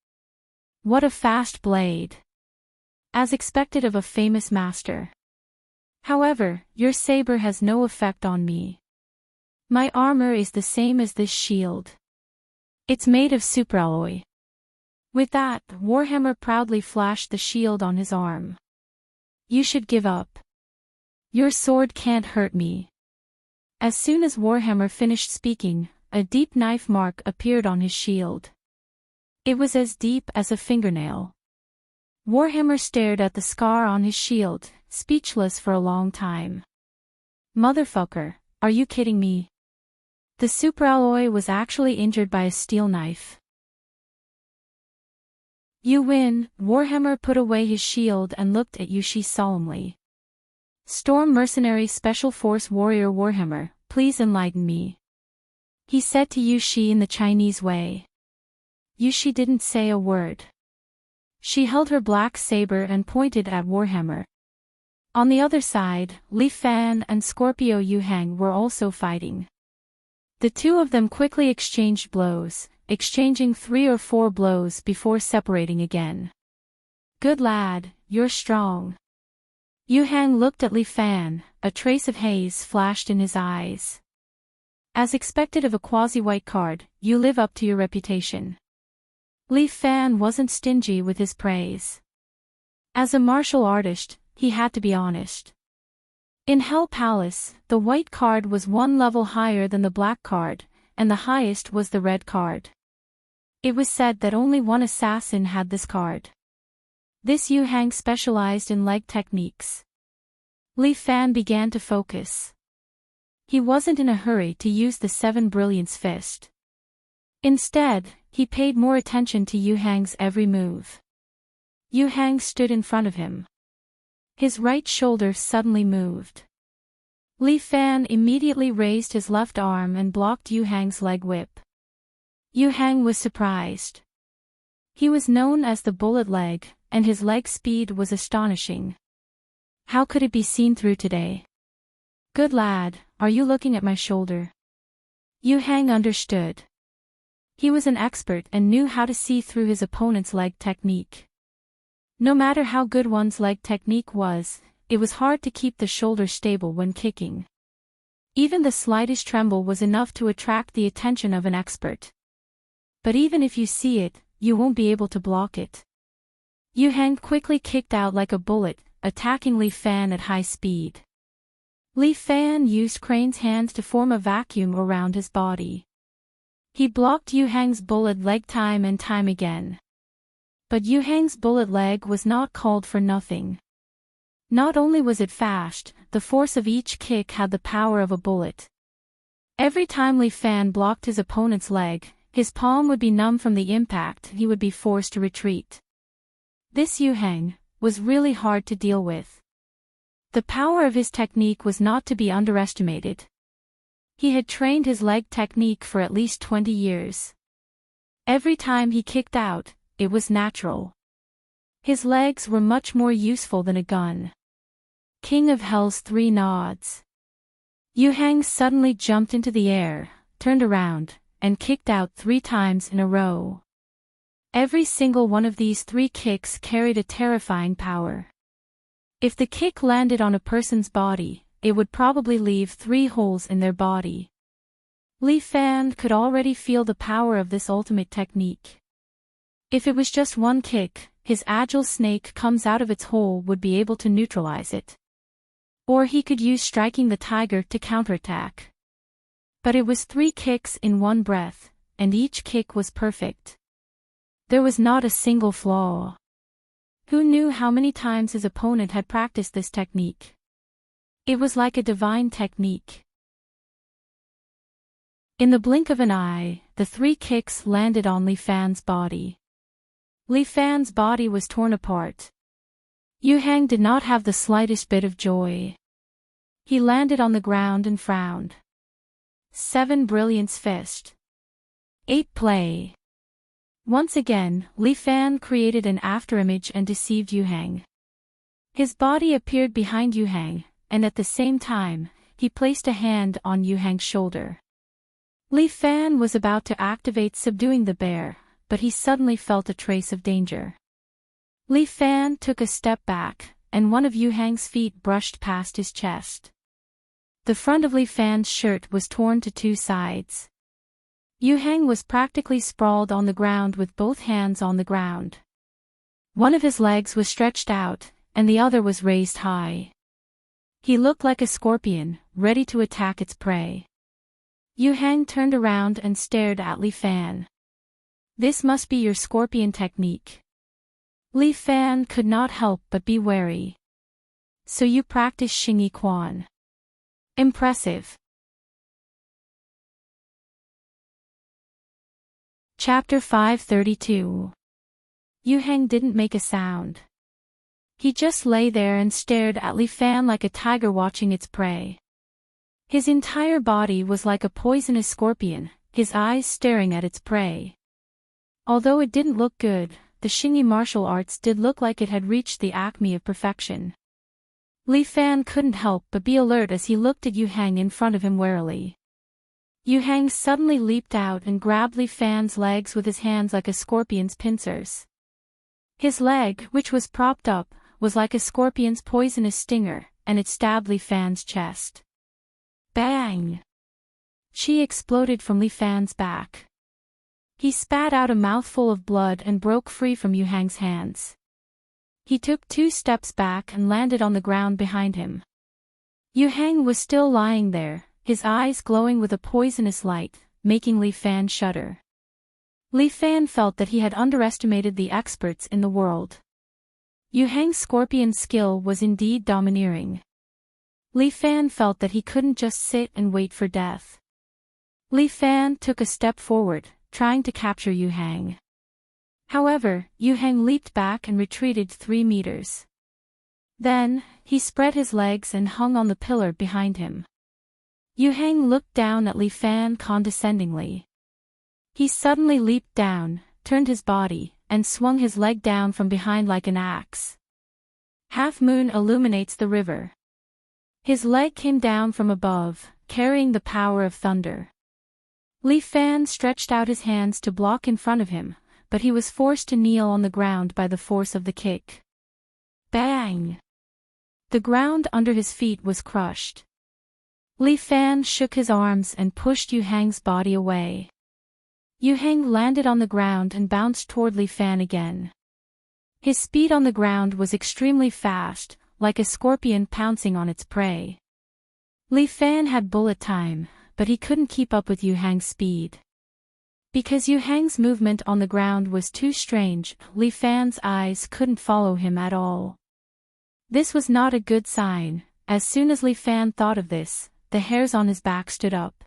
What a fast blade! As expected of a famous master. However, your saber has no effect on me. My armor is the same as this shield. It's made of superalloy. With that, Warhammer proudly flashed the shield on his arm. You should give up. Your sword can't hurt me. As soon as Warhammer finished speaking, a deep knife mark appeared on his shield. It was as deep as a fingernail. Warhammer stared at the scar on his shield, speechless for a long time. Motherfucker, are you kidding me? The superalloy was actually injured by a steel knife. You win. Warhammer put away his shield and looked at Yu Shi solemnly. Storm Mercenary Special Force Warrior Warhammer, please enlighten me. He said to Yu Shi in the Chinese way. Yu Shi didn't say a word. She held her black saber and pointed at Warhammer. On the other side, Li Fan and Scorpio Yuhang were also fighting. The two of them quickly exchanged blows, exchanging 3 or 4 blows before separating again. Good lad, you're strong. Yu Hang looked at Li Fan, a trace of haze flashed in his eyes. As expected of a quasi-white card, you live up to your reputation. Li Fan wasn't stingy with his praise. As a martial artist, he had to be honest. In Hell Palace, the white card was one level higher than the black card, and the highest was the red card. It was said that only one assassin had this card. This Yu Hang specialized in leg techniques. Li Fan began to focus. He wasn't in a hurry to use the Seven Brilliance Fist. Instead, he paid more attention to Yu Hang's every move. Yu Hang stood in front of him. His right shoulder suddenly moved. Li Fan immediately raised his left arm and blocked Yu Hang's leg whip. Yu Hang was surprised. He was known as the bullet leg, and his leg speed was astonishing. How could it be seen through today? Good lad, are you looking at my shoulder? Yu Hang understood. He was an expert and knew how to see through his opponent's leg technique. No matter how good one's leg technique was, it was hard to keep the shoulder stable when kicking. Even the slightest tremble was enough to attract the attention of an expert. But even if you see it, you won't be able to block it. Yu Hang quickly kicked out like a bullet, attacking Li Fan at high speed. Li Fan used Crane's hands to form a vacuum around his body. He blocked Yu Hang's bullet leg time and time again. But Yu Hang's bullet leg was not called for nothing. Not only was it fast, the force of each kick had the power of a bullet. Every time Li Fan blocked his opponent's leg, his palm would be numb from the impact, he would be forced to retreat. This Yu Hang was really hard to deal with. The power of his technique was not to be underestimated. He had trained his leg technique for at least 20 years. Every time he kicked out, it was natural. His legs were much more useful than a gun. King of Hell's 3 nods. Yu Hang suddenly jumped into the air, turned around, and kicked out 3 times in a row. Every single one of these 3 kicks carried a terrifying power. If the kick landed on a person's body, it would probably leave 3 holes in their body. Li Fan could already feel the power of this ultimate technique. If it was just one kick, his agile snake comes out of its hole would be able to neutralize it. Or he could use striking the tiger to counterattack. But it was 3 kicks in one breath, and each kick was perfect. There was not a single flaw. Who knew how many times his opponent had practiced this technique? It was like a divine technique. In the blink of an eye, the 3 kicks landed on Li Fan's body. Li Fan's body was torn apart. Yu Hang did not have the slightest bit of joy. He landed on the ground and frowned. 7 Brilliance Fist. 8 Play. Once again, Li Fan created an afterimage and deceived Yu Hang. His body appeared behind Yu Hang, and at the same time, he placed a hand on Yu Hang's shoulder. Li Fan was about to activate subduing the bear, but he suddenly felt a trace of danger. Li Fan took a step back, and one of Yu Hang's feet brushed past his chest. The front of Li Fan's shirt was torn to 2 sides. Yu Hang was practically sprawled on the ground with both hands on the ground. One of his legs was stretched out, and the other was raised high. He looked like a scorpion, ready to attack its prey. Yu Hang turned around and stared at Li Fan. This must be your scorpion technique. Li Fan could not help but be wary. So you practice Xingyi Quan. Impressive. Chapter 532. Yu Hang didn't make a sound. He just lay there and stared at Li Fan like a tiger watching its prey. His entire body was like a poisonous scorpion, his eyes staring at its prey. Although it didn't look good, the Xingyi martial arts did look like it had reached the acme of perfection. Li Fan couldn't help but be alert as he looked at Yu Hang in front of him warily. Yu Hang suddenly leaped out and grabbed Li Fan's legs with his hands like a scorpion's pincers. His leg, which was propped up, was like a scorpion's poisonous stinger, and it stabbed Li Fan's chest. Bang! She exploded from Li Fan's back. He spat out a mouthful of blood and broke free from Yu Hang's hands. He took 2 steps back and landed on the ground behind him. Yu Hang was still lying there, his eyes glowing with a poisonous light, making Li Fan shudder. Li Fan felt that he had underestimated the experts in the world. Yu Hang's scorpion's skill was indeed domineering. Li Fan felt that he couldn't just sit and wait for death. Li Fan took a step forward, trying to capture Yu Hang. However, Yu Hang leaped back and retreated 3 meters. Then, he spread his legs and hung on the pillar behind him. Yu Hang looked down at Li Fan condescendingly. He suddenly leaped down, turned his body, and swung his leg down from behind like an axe. Half moon illuminates the river. His leg came down from above, carrying the power of thunder. Li Fan stretched out his hands to block in front of him, but he was forced to kneel on the ground by the force of the kick. Bang! The ground under his feet was crushed. Li Fan shook his arms and pushed Yu Hang's body away. Yu Hang landed on the ground and bounced toward Li Fan again. His speed on the ground was extremely fast, like a scorpion pouncing on its prey. Li Fan had bullet time, but he couldn't keep up with Yu Hang's speed. Because Yu Hang's movement on the ground was too strange, Li Fan's eyes couldn't follow him at all. This was not a good sign. As soon as Li Fan thought of this, the hairs on his back stood up.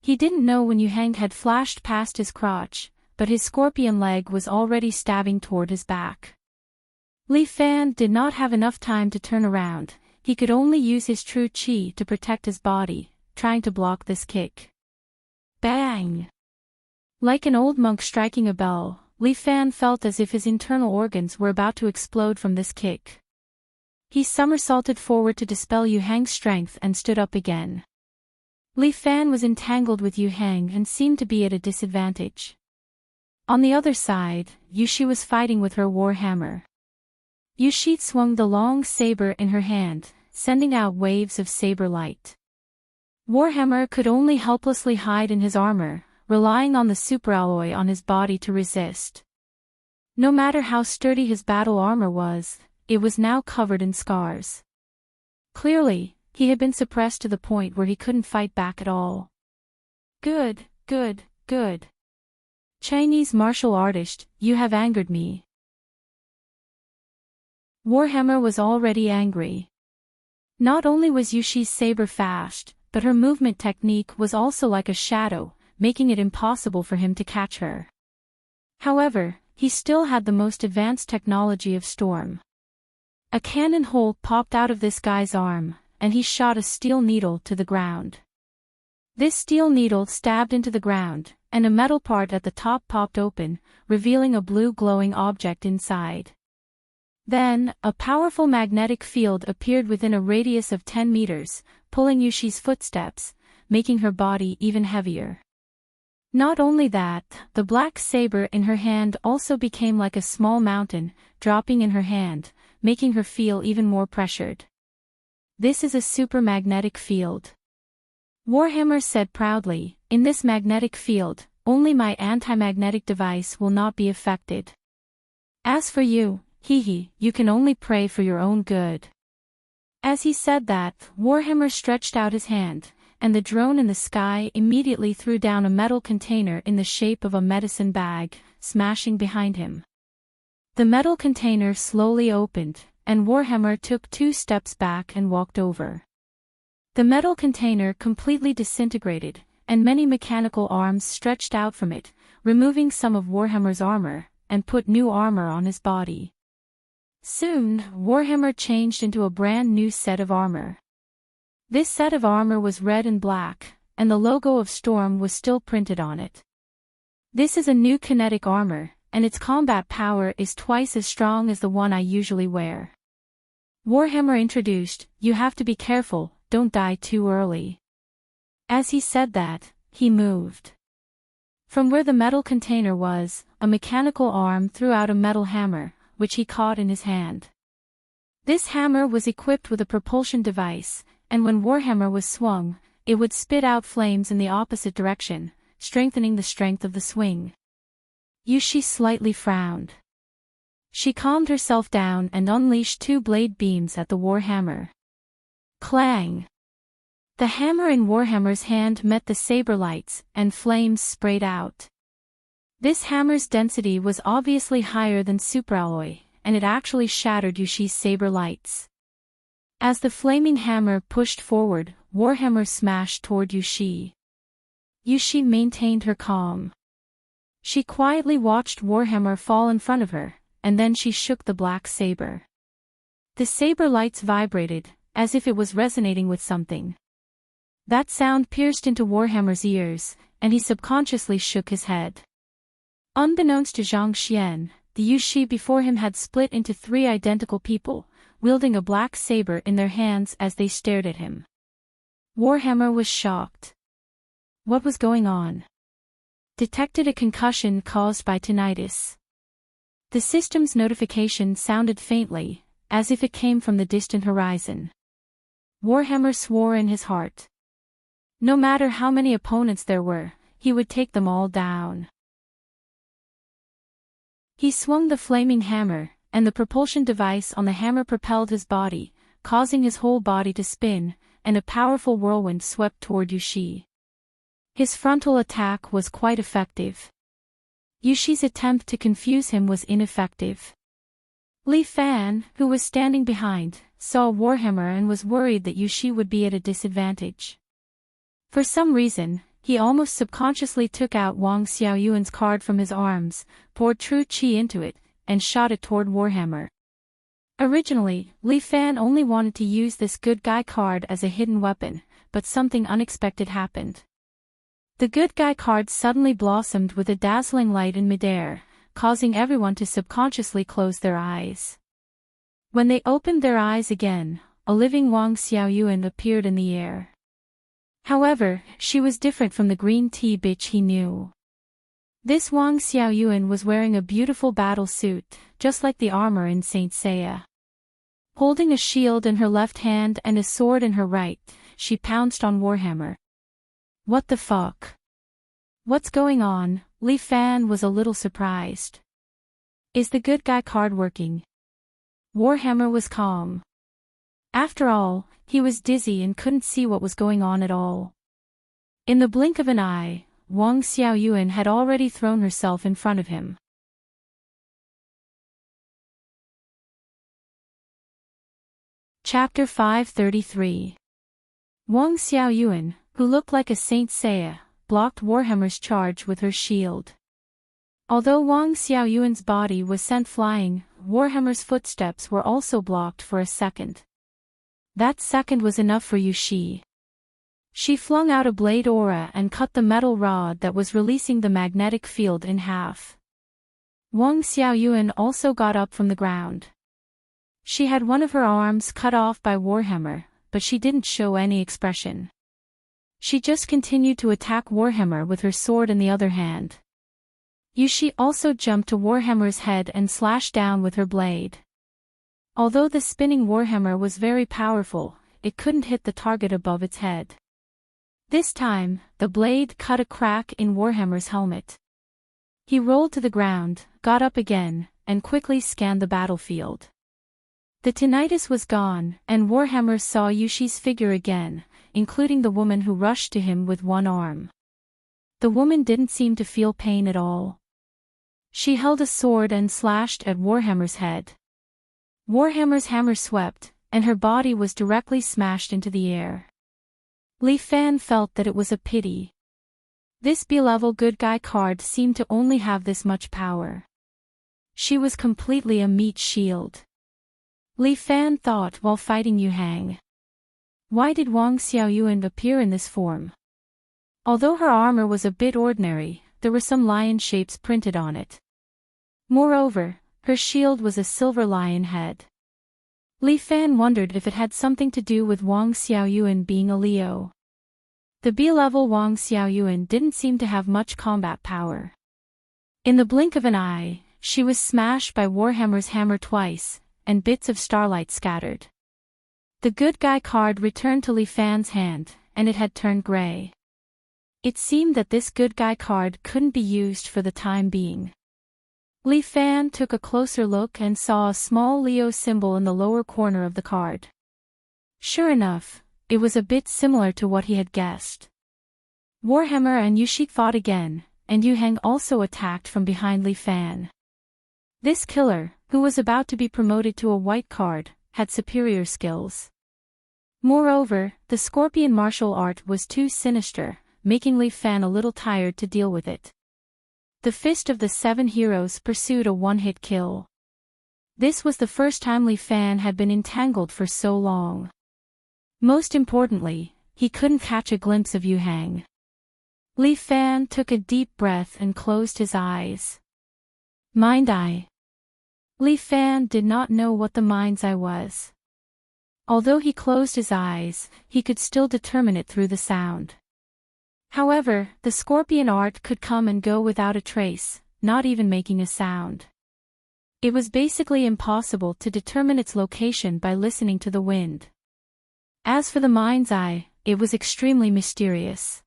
He didn't know when Yu Hang had flashed past his crotch, but his scorpion leg was already stabbing toward his back. Li Fan did not have enough time to turn around. He could only use his true chi to protect his body, trying to block this kick. Bang! Like an old monk striking a bell, Li Fan felt as if his internal organs were about to explode from this kick. He somersaulted forward to dispel Yu Hang's strength and stood up again. Li Fan was entangled with Yu Hang and seemed to be at a disadvantage. On the other side, Yu Shi was fighting with her war hammer. Yu Shi swung the long saber in her hand, sending out waves of saber light. Warhammer could only helplessly hide in his armor, relying on the superalloy on his body to resist. No matter how sturdy his battle armor was, it was now covered in scars. Clearly, he had been suppressed to the point where he couldn't fight back at all. Good, good, good. Chinese martial artist, you have angered me. Warhammer was already angry. Not only was Yu Shi's saber fast, but her movement technique was also like a shadow, making it impossible for him to catch her. However, he still had the most advanced technology of Storm. A cannon hole popped out of this guy's arm, and he shot a steel needle to the ground. This steel needle stabbed into the ground, and a metal part at the top popped open, revealing a blue glowing object inside. Then, a powerful magnetic field appeared within a radius of 10 meters, pulling Yu Shi's footsteps, making her body even heavier. Not only that, the black saber in her hand also became like a small mountain, dropping in her hand, making her feel even more pressured. This is a super magnetic field. Warhammer said proudly, in this magnetic field, only my anti-magnetic device will not be affected. As for you, you can only pray for your own good. As he said that, Warhammer stretched out his hand, and the drone in the sky immediately threw down a metal container in the shape of a medicine bag, smashing behind him. The metal container slowly opened, and Warhammer took 2 steps back and walked over. The metal container completely disintegrated, and many mechanical arms stretched out from it, removing some of Warhammer's armor, and put new armor on his body. Soon, Warhammer changed into a brand new set of armor. This set of armor was red and black, and the logo of Storm was still printed on it. This is a new kinetic armor, and its combat power is twice as strong as the one I usually wear. Warhammer introduced, you have to be careful, don't die too early. As he said that, he moved. From where the metal container was, a mechanical arm threw out a metal hammer, which he caught in his hand. This hammer was equipped with a propulsion device, and when Warhammer was swung, it would spit out flames in the opposite direction, strengthening the strength of the swing. Yushi slightly frowned. She calmed herself down and unleashed 2 blade beams at the Warhammer. Clang! The hammer in Warhammer's hand met the saber lights, and flames sprayed out. This hammer's density was obviously higher than superalloy, and it actually shattered Yushi's saber lights. As the flaming hammer pushed forward, Warhammer smashed toward Yushi. Yushi maintained her calm. She quietly watched Warhammer fall in front of her, and then she shook the black saber. The saber lights vibrated, as if it was resonating with something. That sound pierced into Warhammer's ears, and he subconsciously shook his head. Unbeknownst to Zhang Xian, the Yushi before him had split into 3 identical people, wielding a black saber in their hands as they stared at him. Warhammer was shocked. What was going on? Detected a concussion caused by tinnitus. The system's notification sounded faintly, as if it came from the distant horizon. Warhammer swore in his heart. No matter how many opponents there were, he would take them all down. He swung the flaming hammer, and the propulsion device on the hammer propelled his body, causing his whole body to spin, and a powerful whirlwind swept toward Yushi. His frontal attack was quite effective. Yushi's attempt to confuse him was ineffective. Li Fan, who was standing behind, saw Warhammer and was worried that Yushi would be at a disadvantage. For some reason, he almost subconsciously took out Wang Xiaoyuan's card from his arms, poured true qi into it, and shot it toward Warhammer. Originally, Li Fan only wanted to use this good guy card as a hidden weapon, but something unexpected happened. The good guy card suddenly blossomed with a dazzling light in midair, causing everyone to subconsciously close their eyes. When they opened their eyes again, a living Wang Xiaoyuan appeared in the air. However, she was different from the green tea bitch he knew. This Wang Xiaoyuan was wearing a beautiful battle suit, just like the armor in Saint Seiya. Holding a shield in her left hand and a sword in her right, she pounced on Warhammer. What the fuck? What's going on? Li Fan was a little surprised. Is the good guy card working? Warhammer was calm. After all, he was dizzy and couldn't see what was going on at all. In the blink of an eye, Wang Xiaoyuan had already thrown herself in front of him. Chapter 533. Wang Xiaoyuan, who looked like a Saint Seiya, blocked Warhammer's charge with her shield. Although Wang Xiaoyuan's body was sent flying, Warhammer's footsteps were also blocked for a second. That second was enough for Yushi. She flung out a blade aura and cut the metal rod that was releasing the magnetic field in half. Wang Xiaoyuan also got up from the ground. She had one of her arms cut off by Warhammer, but she didn't show any expression. She just continued to attack Warhammer with her sword in the other hand. Yushi also jumped to Warhammer's head and slashed down with her blade. Although the spinning Warhammer was very powerful, it couldn't hit the target above its head. This time, the blade cut a crack in Warhammer's helmet. He rolled to the ground, got up again, and quickly scanned the battlefield. The tinnitus was gone, and Warhammer saw Yushi's figure again, including the woman who rushed to him with one arm. The woman didn't seem to feel pain at all. She held a sword and slashed at Warhammer's head. Warhammer's hammer swept, and her body was directly smashed into the air. Li Fan felt that it was a pity. This B-level good guy card seemed to only have this much power. She was completely a meat shield. Li Fan thought while fighting Yu Hang. Why did Wang Xiaoyuan appear in this form? Although her armor was a bit ordinary, there were some lion shapes printed on it. Moreover, her shield was a silver lion head. Li Fan wondered if it had something to do with Wang Xiaoyuan being a Leo. The B-level Wang Xiaoyuan didn't seem to have much combat power. In the blink of an eye, she was smashed by Warhammer's hammer twice, and bits of starlight scattered. The good guy card returned to Li Fan's hand, and it had turned gray. It seemed that this good guy card couldn't be used for the time being. Li Fan took a closer look and saw a small Leo symbol in the lower corner of the card. Sure enough, it was a bit similar to what he had guessed. Warhammer and Yushik fought again, and Yu Heng also attacked from behind Li Fan. This killer, who was about to be promoted to a white card, had superior skills. Moreover, the scorpion martial art was too sinister, making Li Fan a little tired to deal with it. The Fist of the Seven Heroes pursued a one-hit kill. This was the first time Li Fan had been entangled for so long. Most importantly, he couldn't catch a glimpse of Yu Heng. Li Fan took a deep breath and closed his eyes. Mind Eye. Li Fan did not know what the mind's eye was. Although he closed his eyes, he could still determine it through the sound. However, the scorpion art could come and go without a trace, not even making a sound. It was basically impossible to determine its location by listening to the wind. As for the mind's eye, it was extremely mysterious.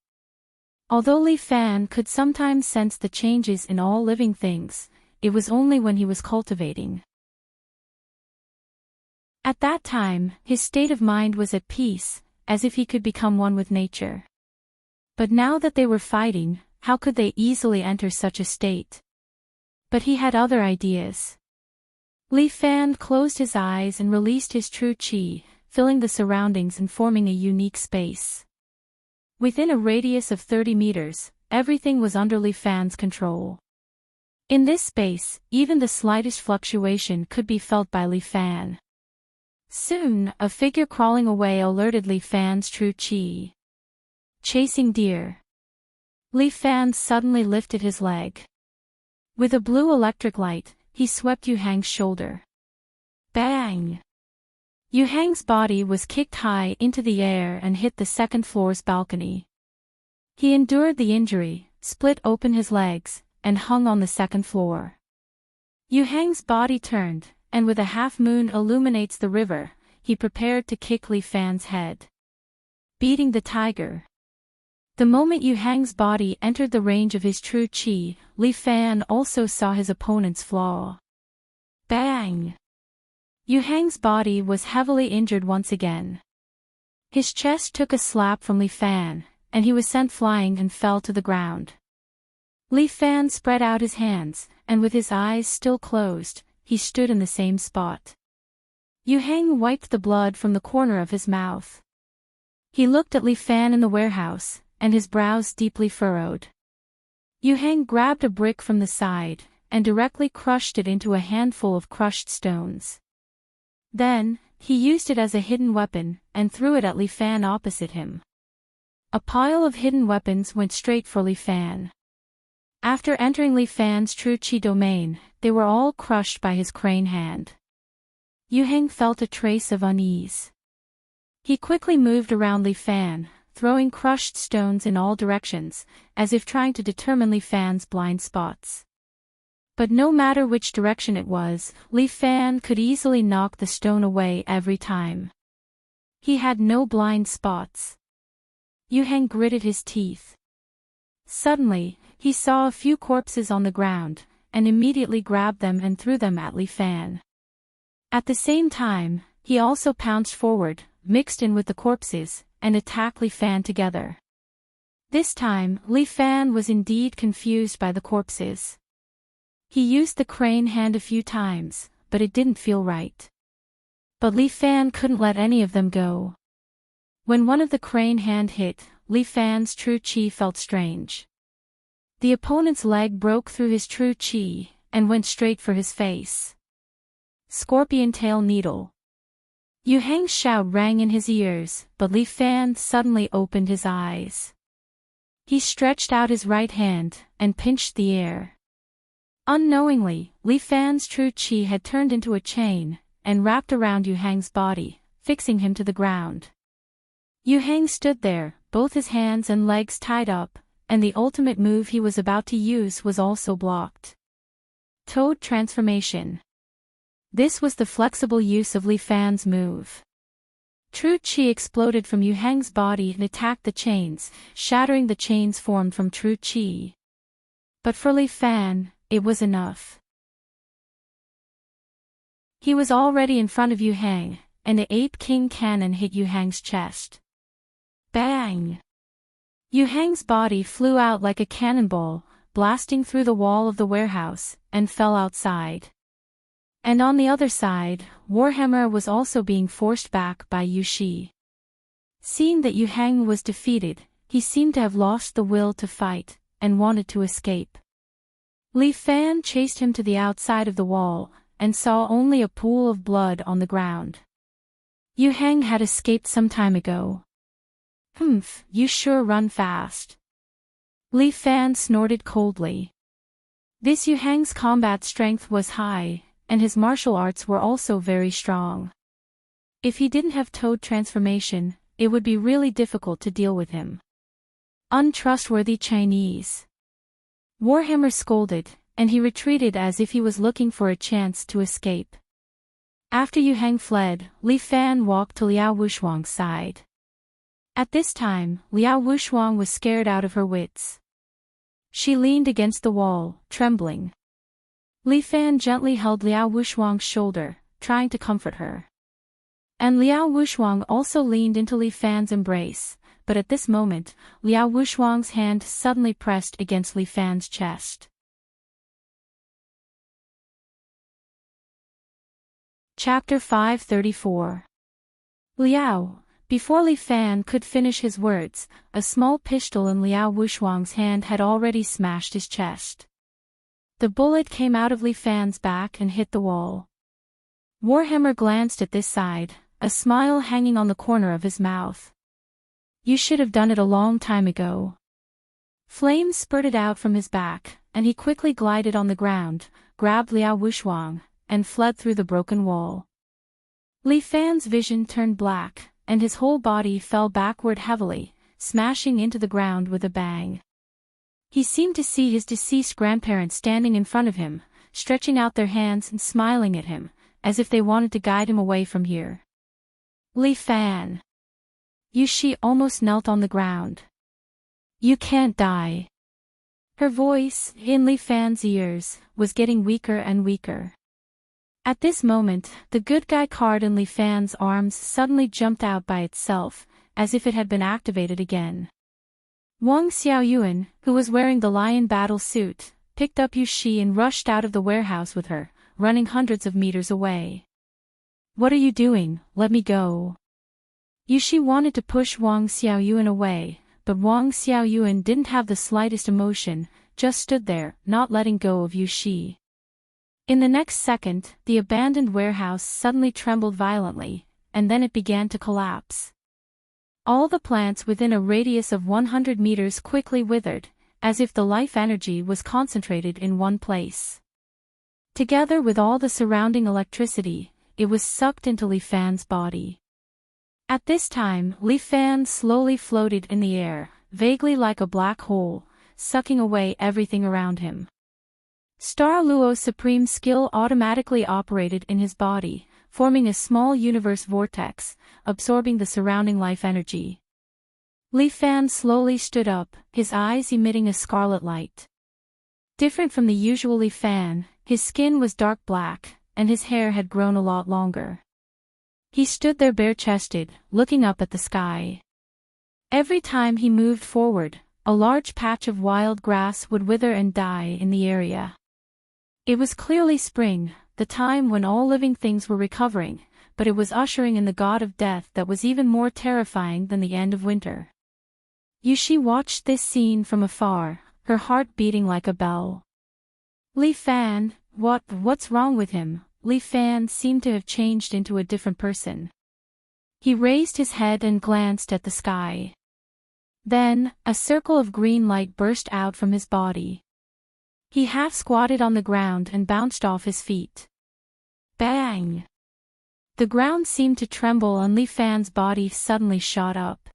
Although Li Fan could sometimes sense the changes in all living things, it was only when he was cultivating. At that time, his state of mind was at peace, as if he could become one with nature. But now that they were fighting, how could they easily enter such a state? But he had other ideas. Li Fan closed his eyes and released his true qi, filling the surroundings and forming a unique space. Within a radius of 30 meters, everything was under Li Fan's control. In this space, even the slightest fluctuation could be felt by Li Fan. Soon, a figure crawling away alerted Li Fan's true qi. Chasing deer. Li Fan suddenly lifted his leg. With a blue electric light, he swept Yu Heng's shoulder. Bang! Yu Heng's body was kicked high into the air and hit the second floor's balcony. He endured the injury, split open his legs, and hung on the second floor. Yu Heng's body turned, and with a half-moon illuminates the river, he prepared to kick Li Fan's head. Beating the tiger. The moment Yu Heng's body entered the range of his true qi, Li Fan also saw his opponent's flaw. Bang! Yu Heng's body was heavily injured once again. His chest took a slap from Li Fan, and he was sent flying and fell to the ground. Li Fan spread out his hands, and with his eyes still closed, he stood in the same spot. Yu Heng wiped the blood from the corner of his mouth. He looked at Li Fan in the warehouse, and his brows deeply furrowed. Yu Heng grabbed a brick from the side, and directly crushed it into a handful of crushed stones. Then, he used it as a hidden weapon, and threw it at Li Fan opposite him. A pile of hidden weapons went straight for Li Fan. After entering Li Fan's true qi domain, they were all crushed by his crane hand. Yu Heng felt a trace of unease. He quickly moved around Li Fan, throwing crushed stones in all directions, as if trying to determine Li Fan's blind spots. But no matter which direction it was, Li Fan could easily knock the stone away every time. He had no blind spots. Yu Heng gritted his teeth. Suddenly, he saw a few corpses on the ground, and immediately grabbed them and threw them at Li Fan. At the same time, he also pounced forward, mixed in with the corpses, and attacked Li Fan together. This time, Li Fan was indeed confused by the corpses. He used the crane hand a few times, but it didn't feel right. But Li Fan couldn't let any of them go. When one of the crane hand hit, Li Fan's true qi felt strange. The opponent's leg broke through his true qi, and went straight for his face. Scorpion tail needle. Yu Heng's shout rang in his ears, but Li Fan suddenly opened his eyes. He stretched out his right hand, and pinched the air. Unknowingly, Li Fan's true qi had turned into a chain, and wrapped around Yu Heng's body, fixing him to the ground. Yu Hang stood there, both his hands and legs tied up, and the ultimate move he was about to use was also blocked. Toad transformation. This was the flexible use of Li Fan's move. True Qi exploded from Yu Hang's body and attacked the chains, shattering the chains formed from True Qi. But for Li Fan, it was enough. He was already in front of Yu Hang, and the Ape King cannon hit Yu Hang's chest. Bang! Yu Hang's body flew out like a cannonball, blasting through the wall of the warehouse, and fell outside. And on the other side, Warhammer was also being forced back by Yu Shi. Seeing that Yu Hang was defeated, he seemed to have lost the will to fight, and wanted to escape. Li Fan chased him to the outside of the wall, and saw only a pool of blood on the ground. Yu Hang had escaped some time ago. Humph, you sure run fast. Li Fan snorted coldly. This Yu Hang's combat strength was high, and his martial arts were also very strong. If he didn't have Toad transformation, it would be really difficult to deal with him. Untrustworthy Chinese. Warhammer scolded, and he retreated as if he was looking for a chance to escape. After Yu Hang fled, Li Fan walked to Liao Wushuang's side. At this time, Liao Wushuang was scared out of her wits. She leaned against the wall, trembling. Li Fan gently held Liao Wushuang's shoulder, trying to comfort her. And Liao Wushuang also leaned into Li Fan's embrace, but at this moment, Liao Wushuang's hand suddenly pressed against Li Fan's chest. Chapter 534. Liao. Before Li Fan could finish his words, a small pistol in Liao Wushuang's hand had already smashed his chest. The bullet came out of Li Fan's back and hit the wall. Warhammer glanced at this side, a smile hanging on the corner of his mouth. You should have done it a long time ago. Flames spurted out from his back, and he quickly glided on the ground, grabbed Liao Wushuang, and fled through the broken wall. Li Fan's vision turned black, and his whole body fell backward heavily, smashing into the ground with a bang. He seemed to see his deceased grandparents standing in front of him, stretching out their hands and smiling at him, as if they wanted to guide him away from here. Li Fan. Yu Shi almost knelt on the ground. You can't die. Her voice, in Li Fan's ears, was getting weaker and weaker. At this moment, the good guy card in Li Fan's arms suddenly jumped out by itself, as if it had been activated again. Wang Xiaoyuan, who was wearing the lion battle suit, picked up Yu Shi and rushed out of the warehouse with her, running hundreds of meters away. What are you doing? Let me go. Yu Shi wanted to push Wang Xiaoyuan away, but Wang Xiaoyuan didn't have the slightest emotion, just stood there, not letting go of Yu Shi. In the next second, the abandoned warehouse suddenly trembled violently, and then it began to collapse. All the plants within a radius of 100 meters quickly withered, as if the life energy was concentrated in one place. Together with all the surrounding electricity, it was sucked into Li Fan's body. At this time, Li Fan slowly floated in the air, vaguely like a black hole, sucking away everything around him. Star Luo's supreme skill automatically operated in his body, forming a small universe vortex, absorbing the surrounding life energy. Li Fan slowly stood up, his eyes emitting a scarlet light. Different from the usual Li Fan, his skin was dark black, and his hair had grown a lot longer. He stood there bare-chested, looking up at the sky. Every time he moved forward, a large patch of wild grass would wither and die in the area. It was clearly spring, the time when all living things were recovering, but it was ushering in the god of death that was even more terrifying than the end of winter. Yu Shi watched this scene from afar, her heart beating like a bell. Li Fan, what's wrong with him? Li Fan seemed to have changed into a different person. He raised his head and glanced at the sky. Then, a circle of green light burst out from his body. He half squatted on the ground and bounced off his feet. Bang! The ground seemed to tremble and Li Fan's body suddenly shot up.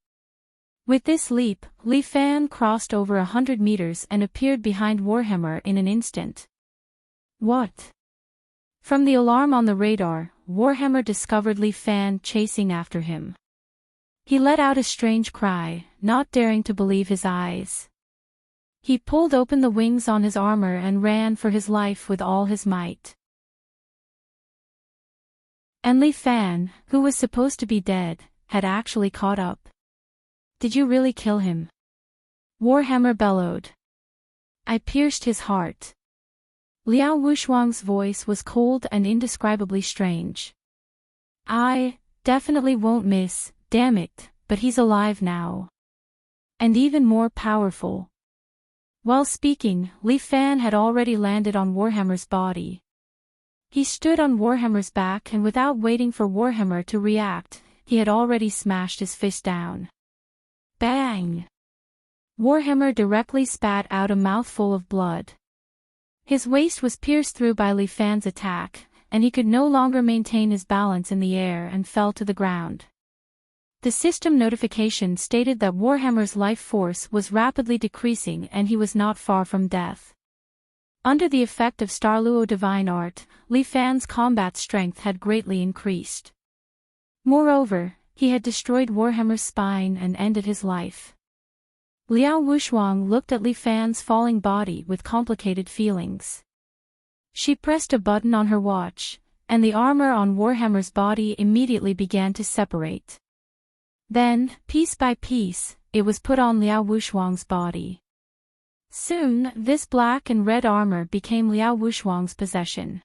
With this leap, Li Fan crossed over 100 meters and appeared behind Warhammer in an instant. What? From the alarm on the radar, Warhammer discovered Li Fan chasing after him. He let out a strange cry, not daring to believe his eyes. He pulled open the wings on his armor and ran for his life with all his might. And Li Fan, who was supposed to be dead, had actually caught up. Did you really kill him? Warhammer bellowed. I pierced his heart. Liao Wuxuang's voice was cold and indescribably strange. I definitely won't miss, damn it, but he's alive now. And even more powerful. While speaking, Li Fan had already landed on Warhammer's body. He stood on Warhammer's back and without waiting for Warhammer to react, he had already smashed his fist down. Bang! Warhammer directly spat out a mouthful of blood. His waist was pierced through by Li Fan's attack, and he could no longer maintain his balance in the air and fell to the ground. The system notification stated that Warhammer's life force was rapidly decreasing and he was not far from death. Under the effect of Starluo Divine Art, Li Fan's combat strength had greatly increased. Moreover, he had destroyed Warhammer's spine and ended his life. Liao Wuxuang looked at Li Fan's falling body with complicated feelings. She pressed a button on her watch, and the armor on Warhammer's body immediately began to separate. Then, piece by piece, it was put on Liao Wuxuang's body. Soon, this black and red armor became Liao Wuxuang's possession.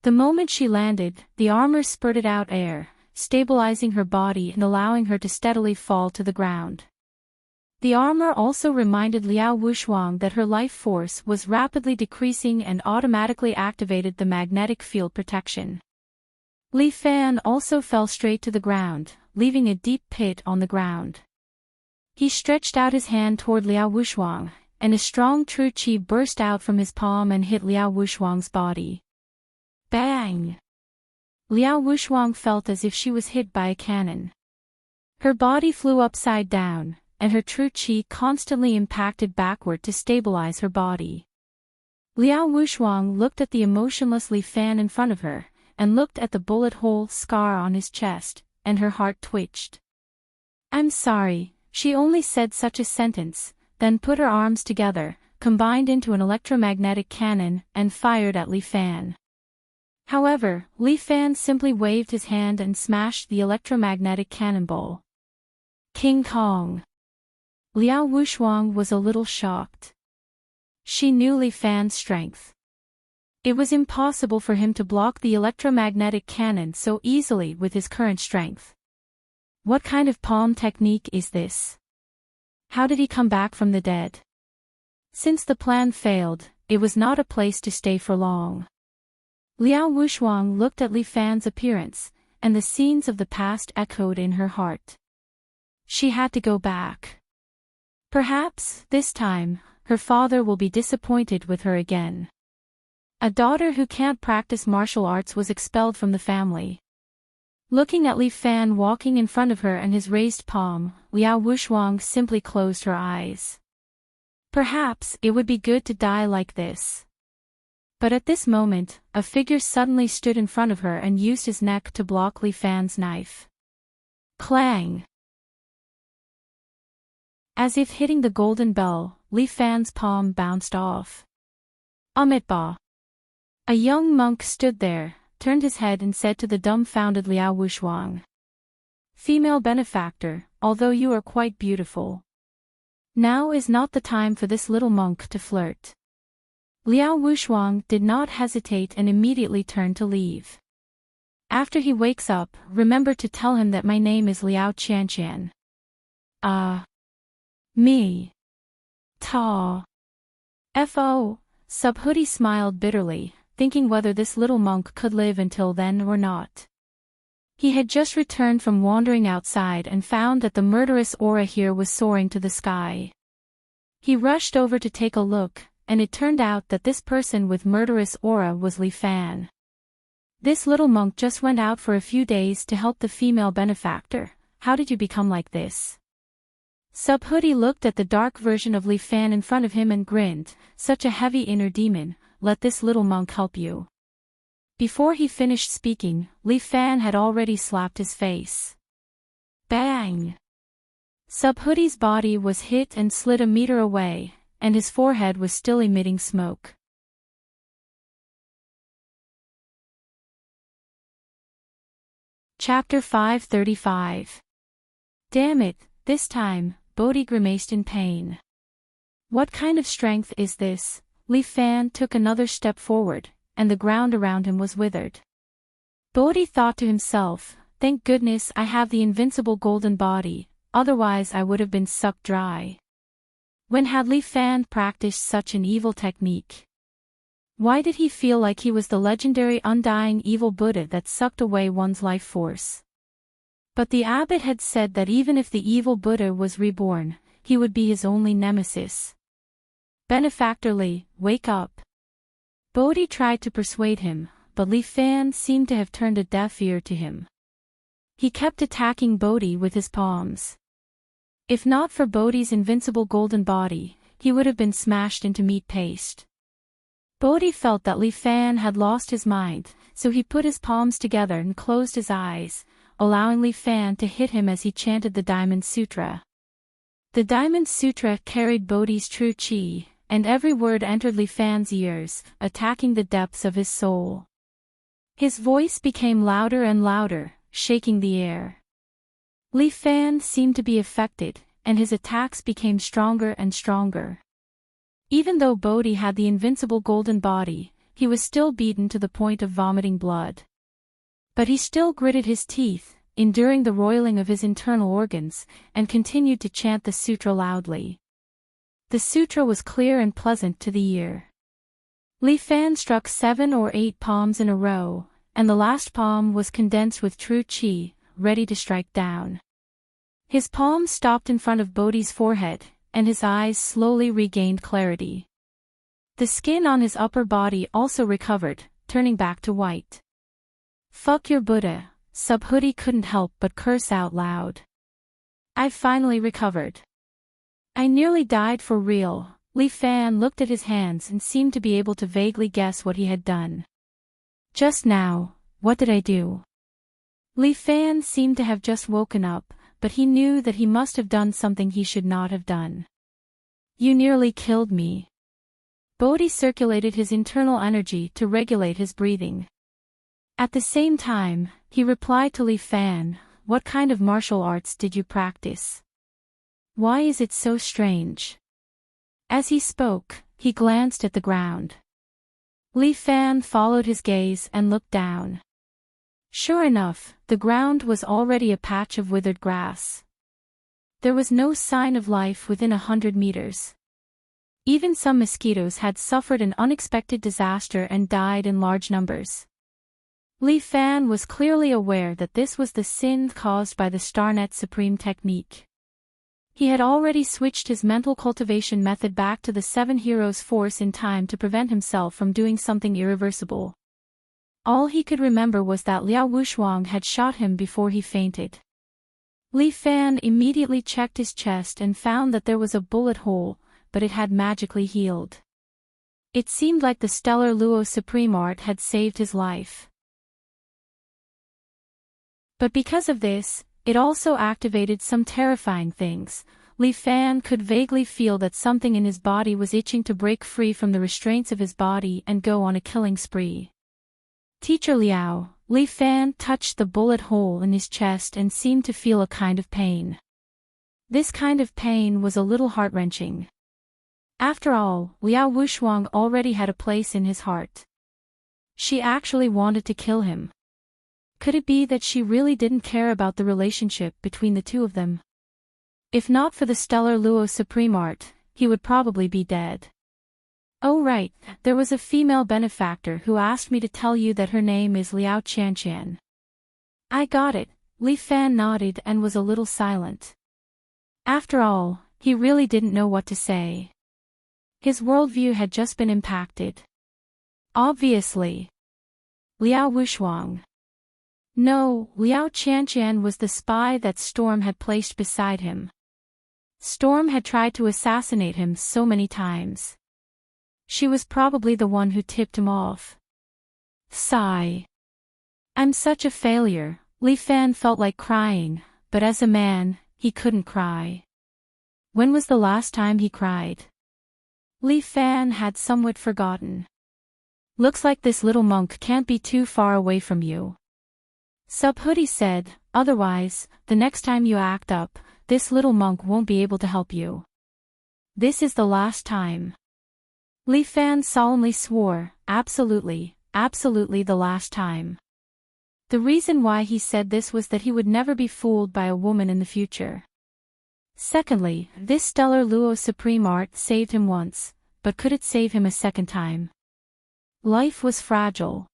The moment she landed, the armor spurted out air, stabilizing her body and allowing her to steadily fall to the ground. The armor also reminded Liao Wuxuang that her life force was rapidly decreasing and automatically activated the magnetic field protection. Li Fan also fell straight to the ground, leaving a deep pit on the ground. He stretched out his hand toward Liao Wuxuang, and a strong true qi burst out from his palm and hit Liao Wuxuang's body. Bang! Liao Wuxuang felt as if she was hit by a cannon. Her body flew upside down, and her true qi constantly impacted backward to stabilize her body. Liao Wuxuang looked at the emotionless Li Fan in front of her, and looked at the bullet hole scar on his chest, and her heart twitched. I'm sorry, she only said such a sentence, then put her arms together, combined into an electromagnetic cannon, and fired at Li Fan. However, Li Fan simply waved his hand and smashed the electromagnetic cannonball. King Kong. Liao Wuxuang was a little shocked. She knew Li Fan's strength. It was impossible for him to block the electromagnetic cannon so easily with his current strength. What kind of palm technique is this? How did he come back from the dead? Since the plan failed, it was not a place to stay for long. Liao Wuxuang looked at Li Fan's appearance, and the scenes of the past echoed in her heart. She had to go back. Perhaps, this time, her father will be disappointed with her again. A daughter who can't practice martial arts was expelled from the family. Looking at Li Fan walking in front of her and his raised palm, Liao Wuxuang simply closed her eyes. Perhaps it would be good to die like this. But at this moment, a figure suddenly stood in front of her and used his neck to block Li Fan's knife. Clang! As if hitting the golden bell, Li Fan's palm bounced off. Amitba! A young monk stood there, turned his head and said to the dumbfounded Liao Wuxuang. Female benefactor, although you are quite beautiful. Now is not the time for this little monk to flirt. Liao Wuxuang did not hesitate and immediately turned to leave. After he wakes up, remember to tell him that my name is Liao Qianqian. Me. Ta. F.O. Subhoodie smiled bitterly, thinking whether this little monk could live until then or not. He had just returned from wandering outside and found that the murderous aura here was soaring to the sky. He rushed over to take a look, and it turned out that this person with murderous aura was Li Fan. This little monk just went out for a few days to help the female benefactor. How did you become like this? Subhoodie looked at the dark version of Li Fan in front of him and grinned, "Such a heavy inner demon, let this little monk help you." Before he finished speaking, Li Fan had already slapped his face. Bang! Subhoodie's body was hit and slid a meter away, and his forehead was still emitting smoke. Chapter 535. Damn it, this time, Bodhi grimaced in pain. What kind of strength is this? Li Fan took another step forward, and the ground around him was withered. Bodhi thought to himself, thank goodness I have the invincible golden body, otherwise I would have been sucked dry. When had Li Fan practiced such an evil technique? Why did he feel like he was the legendary undying evil Buddha that sucked away one's life force? But the abbot had said that even if the evil Buddha was reborn, he would be his only nemesis. Benefactor Li, wake up. Bodhi tried to persuade him, but Li Fan seemed to have turned a deaf ear to him. He kept attacking Bodhi with his palms. If not for Bodhi's invincible golden body, he would have been smashed into meat paste. Bodhi felt that Li Fan had lost his mind, so he put his palms together and closed his eyes, allowing Li Fan to hit him as he chanted the Diamond Sutra. The Diamond Sutra carried Bodhi's true chi, and every word entered Li Fan's ears, attacking the depths of his soul. His voice became louder and louder, shaking the air. Li Fan seemed to be affected, and his attacks became stronger and stronger. Even though Bodhi had the invincible golden body, he was still beaten to the point of vomiting blood. But he still gritted his teeth, enduring the roiling of his internal organs, and continued to chant the sutra loudly. The sutra was clear and pleasant to the ear. Li Fan struck 7 or 8 palms in a row, and the last palm was condensed with true chi, ready to strike down. His palm stopped in front of Bodhi's forehead, and his eyes slowly regained clarity. The skin on his upper body also recovered, turning back to white. Fuck your Buddha, Subhoodie couldn't help but curse out loud. I've finally recovered. I nearly died for real. Li Fan looked at his hands and seemed to be able to vaguely guess what he had done. Just now, what did I do? Li Fan seemed to have just woken up, but he knew that he must have done something he should not have done. You nearly killed me. Bodhi circulated his internal energy to regulate his breathing. At the same time, he replied to Li Fan, what kind of martial arts did you practice? Why is it so strange? As he spoke, he glanced at the ground. Li Fan followed his gaze and looked down. Sure enough, the ground was already a patch of withered grass. There was no sign of life within 100 meters. Even some mosquitoes had suffered an unexpected disaster and died in large numbers. Li Fan was clearly aware that this was the sin caused by the Starnet Supreme technique. He had already switched his mental cultivation method back to the 7 Heroes Force in time to prevent himself from doing something irreversible. All he could remember was that Liao Wushuang had shot him before he fainted. Li Fan immediately checked his chest and found that there was a bullet hole, but it had magically healed. It seemed like the stellar Luo Supreme Art had saved his life. But because of this, it also activated some terrifying things. Li Fan could vaguely feel that something in his body was itching to break free from the restraints of his body and go on a killing spree. Teacher Liao, Li Fan touched the bullet hole in his chest and seemed to feel a kind of pain. This kind of pain was a little heart-wrenching. After all, Liao Wushuang already had a place in his heart. She actually wanted to kill him. Could it be that she really didn't care about the relationship between the two of them? If not for the stellar Luo Supreme Art, he would probably be dead. Oh right, there was a female benefactor who asked me to tell you that her name is Liao Qianqian. I got it, Li Fan nodded and was a little silent. After all, he really didn't know what to say. His worldview had just been impacted. Obviously. Liao Wushuang. No, Liao Qianqian was the spy that Storm had placed beside him. Storm had tried to assassinate him so many times. She was probably the one who tipped him off. Sigh. I'm such a failure. Li Fan felt like crying, but as a man, he couldn't cry. When was the last time he cried? Li Fan had somewhat forgotten. Looks like this little monk can't be too far away from you. Subhoodie said, otherwise, the next time you act up, this little monk won't be able to help you. This is the last time. Li Fan solemnly swore, absolutely, absolutely the last time. The reason why he said this was that he would never be fooled by a woman in the future. Secondly, this stellar Luo Supreme art saved him once, but could it save him a second time? Life was fragile.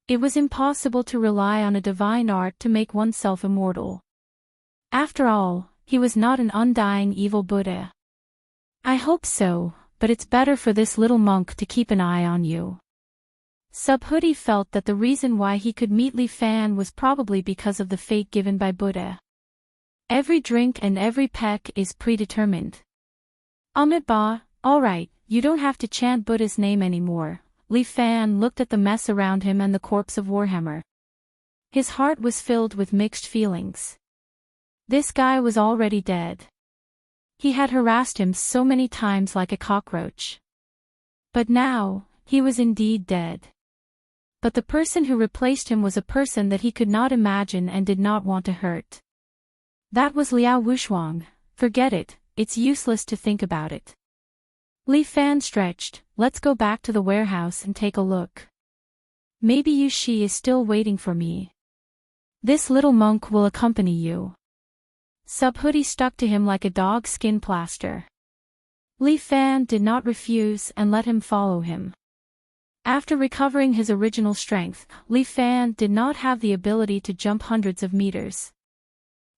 It was impossible to rely on a divine art to make oneself immortal. After all, he was not an undying evil Buddha. I hope so, but it's better for this little monk to keep an eye on you. Subhoodie felt that the reason why he could meet Li Fan was probably because of the fate given by Buddha. Every drink and every peck is predetermined. Ba, alright, you don't have to chant Buddha's name anymore. Li Fan looked at the mess around him and the corpse of Warhammer. His heart was filled with mixed feelings. This guy was already dead. He had harassed him so many times like a cockroach. But now, he was indeed dead. But the person who replaced him was a person that he could not imagine and did not want to hurt. That was Liao Wuxuang. Forget it, it's useless to think about it. Li Fan stretched, let's go back to the warehouse and take a look. Maybe Yu Shi is still waiting for me. This little monk will accompany you. Subhoodie stuck to him like a dog skin plaster. Li Fan did not refuse and let him follow him. After recovering his original strength, Li Fan did not have the ability to jump hundreds of meters.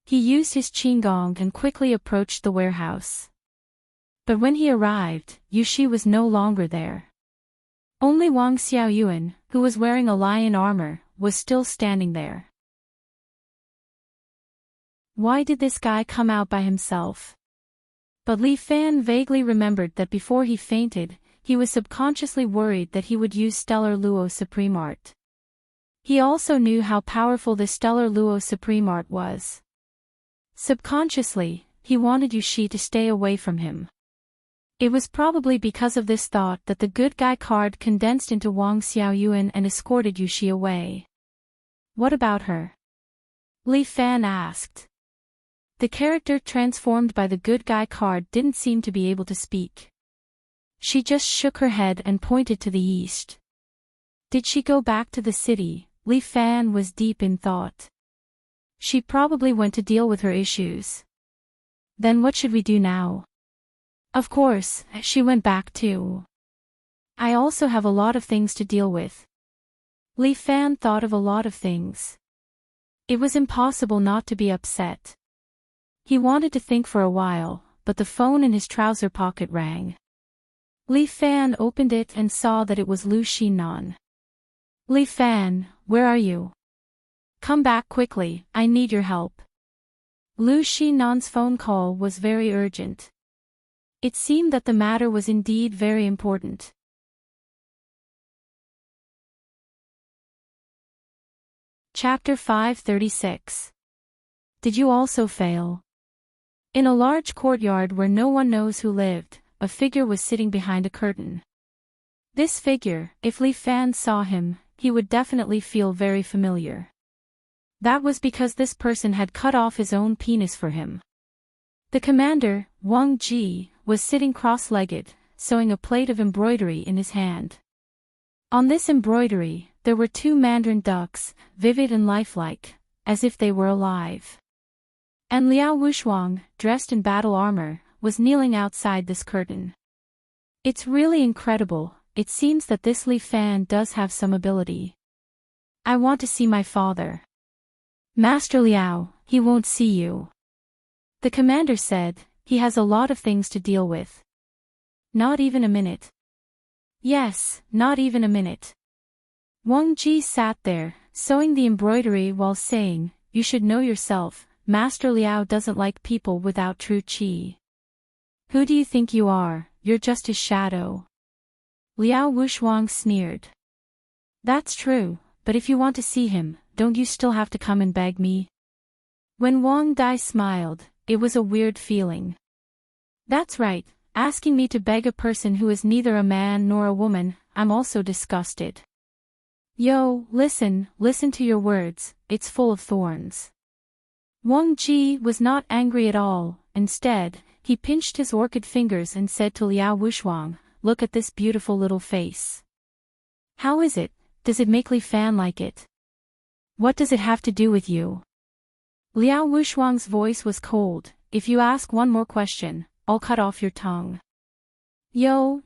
He used his qigong and quickly approached the warehouse. But when he arrived, Yu Shi was no longer there. Only Wang Xiaoyuan, who was wearing a lion armor, was still standing there. Why did this guy come out by himself? But Li Fan vaguely remembered that before he fainted, he was subconsciously worried that he would use Stellar Luo Supreme Art. He also knew how powerful the Stellar Luo Supreme Art was. Subconsciously, he wanted Yu Shi to stay away from him. It was probably because of this thought that the good guy card condensed into Wang Xiaoyuan and escorted Yu Shi away. What about her? Li Fan asked. The character transformed by the good guy card didn't seem to be able to speak. She just shook her head and pointed to the east. Did she go back to the city? Li Fan was deep in thought. She probably went to deal with her issues. Then what should we do now? Of course, she went back too. I also have a lot of things to deal with. Li Fan thought of a lot of things. It was impossible not to be upset. He wanted to think for a while, but the phone in his trouser pocket rang. Li Fan opened it and saw that it was Lu Xinan. Li Fan, where are you? Come back quickly, I need your help. Lu Xinan's phone call was very urgent. It seemed that the matter was indeed very important. Chapter 536. Did you also fail? In a large courtyard where no one knows who lived, a figure was sitting behind a curtain. This figure, if Li Fan saw him, he would definitely feel very familiar. That was because this person had cut off his own penis for him. The commander, Wang Ji, was sitting cross-legged, sewing a plate of embroidery in his hand. On this embroidery, there were two mandarin ducks, vivid and lifelike, as if they were alive. And Liao Wuxuang, dressed in battle armor, was kneeling outside this curtain. It's really incredible, it seems that this Li Fan does have some ability. I want to see my father. Master Liao, he won't see you. The commander said, he has a lot of things to deal with. Not even a minute. Yes, not even a minute. Wang Ji sat there, sewing the embroidery while saying, you should know yourself, Master Liao doesn't like people without true qi. Who do you think you are? You're just his shadow. Liao Wuxuang sneered. That's true, but if you want to see him, don't you still have to come and beg me? When Wang Dai smiled, it was a weird feeling. That's right, asking me to beg a person who is neither a man nor a woman, I'm also disgusted. Yo, listen to your words, it's full of thorns. Wang Ji was not angry at all, instead, he pinched his orchid fingers and said to Liao Wuxuang, look at this beautiful little face. How is it? Does it make Li Fan like it? What does it have to do with you? Liao Wuxuang's voice was cold. If you ask one more question, I'll cut off your tongue. Yo,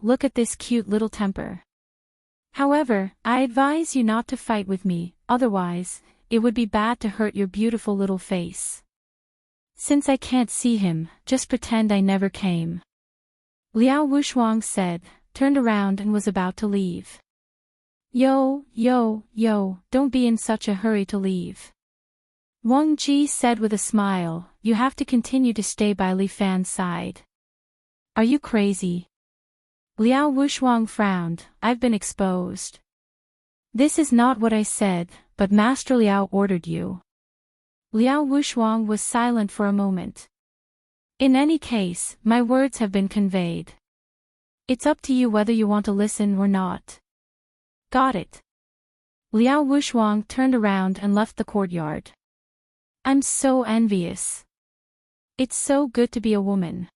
look at this cute little temper. However, I advise you not to fight with me, otherwise, it would be bad to hurt your beautiful little face. Since I can't see him, just pretend I never came. Liao Wuxuang said, turned around and was about to leave. Yo, don't be in such a hurry to leave. Wang Ji said with a smile, you have to continue to stay by Li Fan's side. Are you crazy? Liao Wuxuang frowned, I've been exposed. This is not what I said, but Master Liao ordered you. Liao Wuxuang was silent for a moment. In any case, my words have been conveyed. It's up to you whether you want to listen or not. Got it. Liao Wuxuang turned around and left the courtyard. I'm so envious. It's so good to be a woman.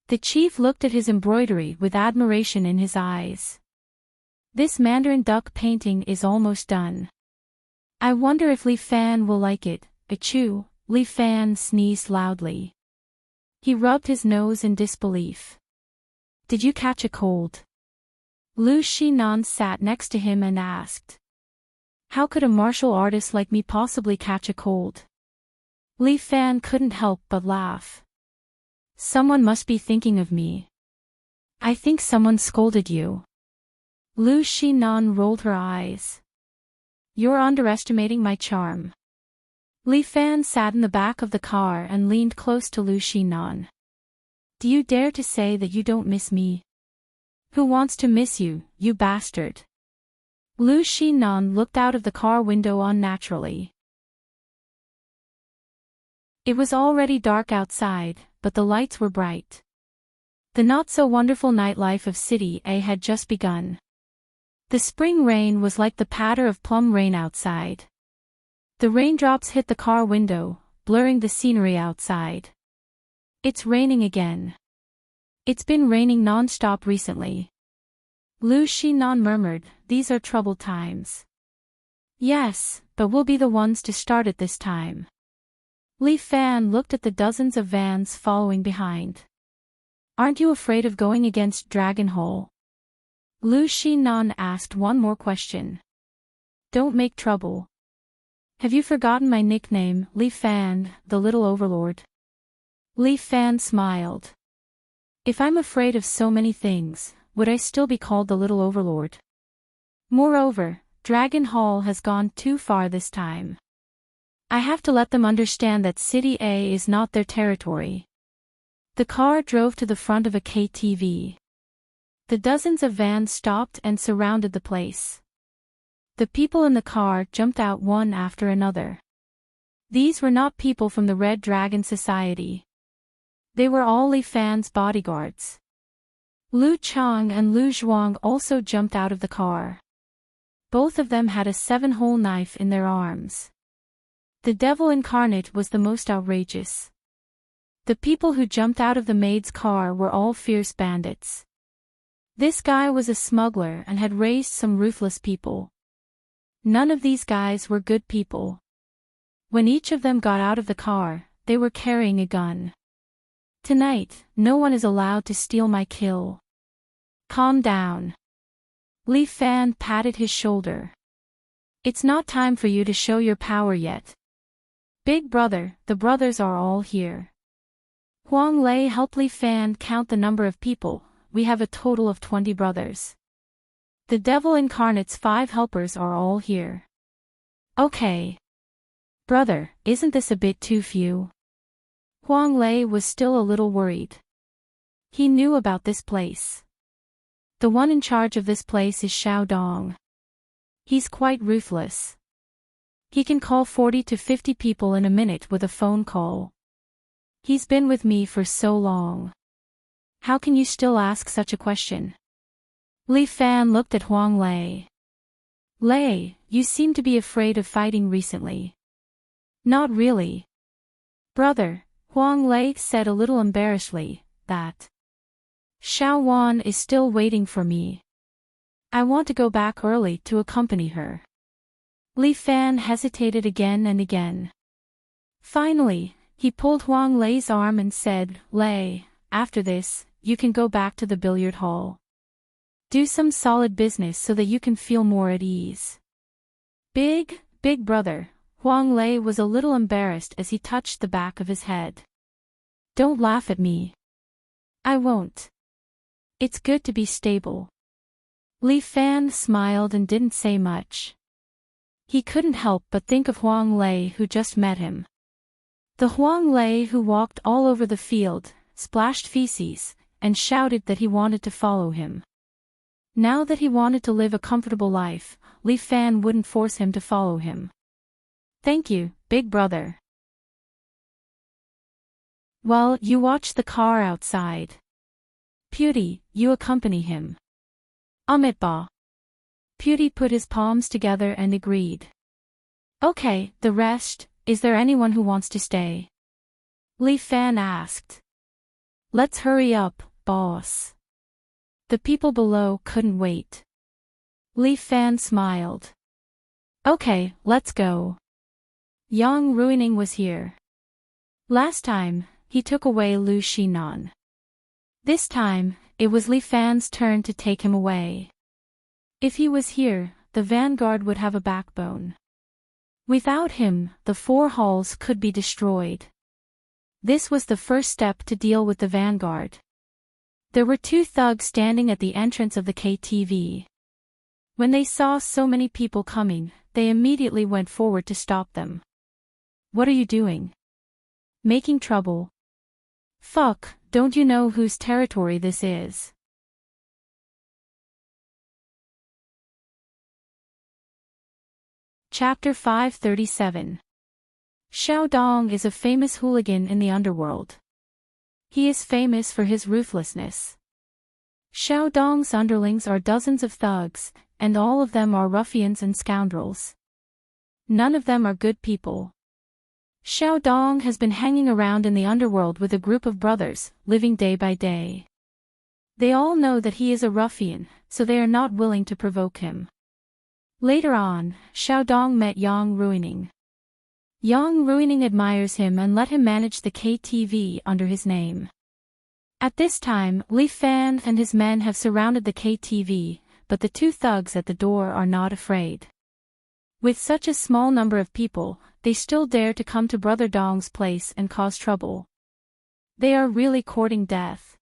The chief looked at his embroidery with admiration in his eyes. This Mandarin duck painting is almost done. I wonder if Li Fan will like it. Achoo, Li Fan sneezed loudly. He rubbed his nose in disbelief. Did you catch a cold? Lu Xinan sat next to him and asked. How could a martial artist like me possibly catch a cold? Li Fan couldn't help but laugh. Someone must be thinking of me. I think someone scolded you. Lu Xinan rolled her eyes. You're underestimating my charm. Li Fan sat in the back of the car and leaned close to Lu Xinan. Do you dare to say that you don't miss me? Who wants to miss you, you bastard? Lu Xinan looked out of the car window unnaturally. It was already dark outside, but the lights were bright. The not-so-wonderful nightlife of City A had just begun. The spring rain was like the patter of plum rain outside. The raindrops hit the car window, blurring the scenery outside. It's raining again. It's been raining non-stop recently. Lu Xinan murmured, these are troubled times. Yes, but we'll be the ones to start it this time. Li Fan looked at the dozens of vans following behind. Aren't you afraid of going against Dragon Hole? Lu Xinan asked one more question. Don't make trouble. Have you forgotten my nickname, Li Fan, the Little Overlord? Li Fan smiled. If I'm afraid of so many things, would I still be called the Little Overlord? Moreover, Dragon Hall has gone too far this time. I have to let them understand that City A is not their territory. The car drove to the front of a KTV. The dozens of vans stopped and surrounded the place. The people in the car jumped out one after another. These were not people from the Red Dragon Society. They were all Li Fan's bodyguards. Lu Chang and Lu Zhuang also jumped out of the car. Both of them had a 7-hole knife in their arms. The devil incarnate was the most outrageous. The people who jumped out of the maid's car were all fierce bandits. This guy was a smuggler and had raised some ruthless people. None of these guys were good people. When each of them got out of the car, they were carrying a gun. Tonight, no one is allowed to steal my kill. Calm down. Li Fan patted his shoulder. It's not time for you to show your power yet. Big brother, the brothers are all here. Huang Lei helped Li Fan count the number of people. We have a total of 20 brothers. The devil incarnate's 5 helpers are all here. Okay. Brother, isn't this a bit too few? Huang Lei was still a little worried. He knew about this place. The one in charge of this place is Xiao Dong. He's quite ruthless. He can call 40 to 50 people in a minute with a phone call. He's been with me for so long. How can you still ask such a question? Li Fan looked at Huang Lei. Lei, you seem to be afraid of fighting recently. Not really. Brother, Huang Lei said a little embarrassedly, that Xiao Wan is still waiting for me. I want to go back early to accompany her. Li Fan hesitated again and again. Finally, he pulled Huang Lei's arm and said, Lei, after this, you can go back to the billiard hall. Do some solid business so that you can feel more at ease. Big brother, Huang Lei was a little embarrassed as he touched the back of his head. Don't laugh at me. I won't. It's good to be stable. Li Fan smiled and didn't say much. He couldn't help but think of Huang Lei who just met him. The Huang Lei who walked all over the field, splashed feces, and shouted that he wanted to follow him. Now that he wanted to live a comfortable life, Li Fan wouldn't force him to follow him. Thank you, big brother. Well, you watch the car outside. Pewdie, you accompany him. Amitba. Pewdie put his palms together and agreed. Okay, the rest, is there anyone who wants to stay? Li Fan asked. Let's hurry up, boss. The people below couldn't wait. Li Fan smiled. Okay, let's go. Yang Ruining was here. Last time, he took away Lu Xinan. This time, it was Li Fan's turn to take him away. If he was here, the vanguard would have a backbone. Without him, the 4 halls could be destroyed. This was the first step to deal with the vanguard. There were 2 thugs standing at the entrance of the KTV. When they saw so many people coming, they immediately went forward to stop them. What are you doing? Making trouble. Fuck, don't you know whose territory this is? Chapter 537. Xiao Dong is a famous hooligan in the underworld. He is famous for his ruthlessness. Xiao Dong's underlings are dozens of thugs, and all of them are ruffians and scoundrels. None of them are good people. Xiao Dong has been hanging around in the underworld with a group of brothers, living day by day. They all know that he is a ruffian, so they are not willing to provoke him. Later on, Xiao Dong met Yang Ruining. Yang Ruining admires him and let him manage the KTV under his name. At this time, Li Fan and his men have surrounded the KTV, but the 2 thugs at the door are not afraid. With such a small number of people, they still dare to come to Brother Dong's place and cause trouble. They are really courting death.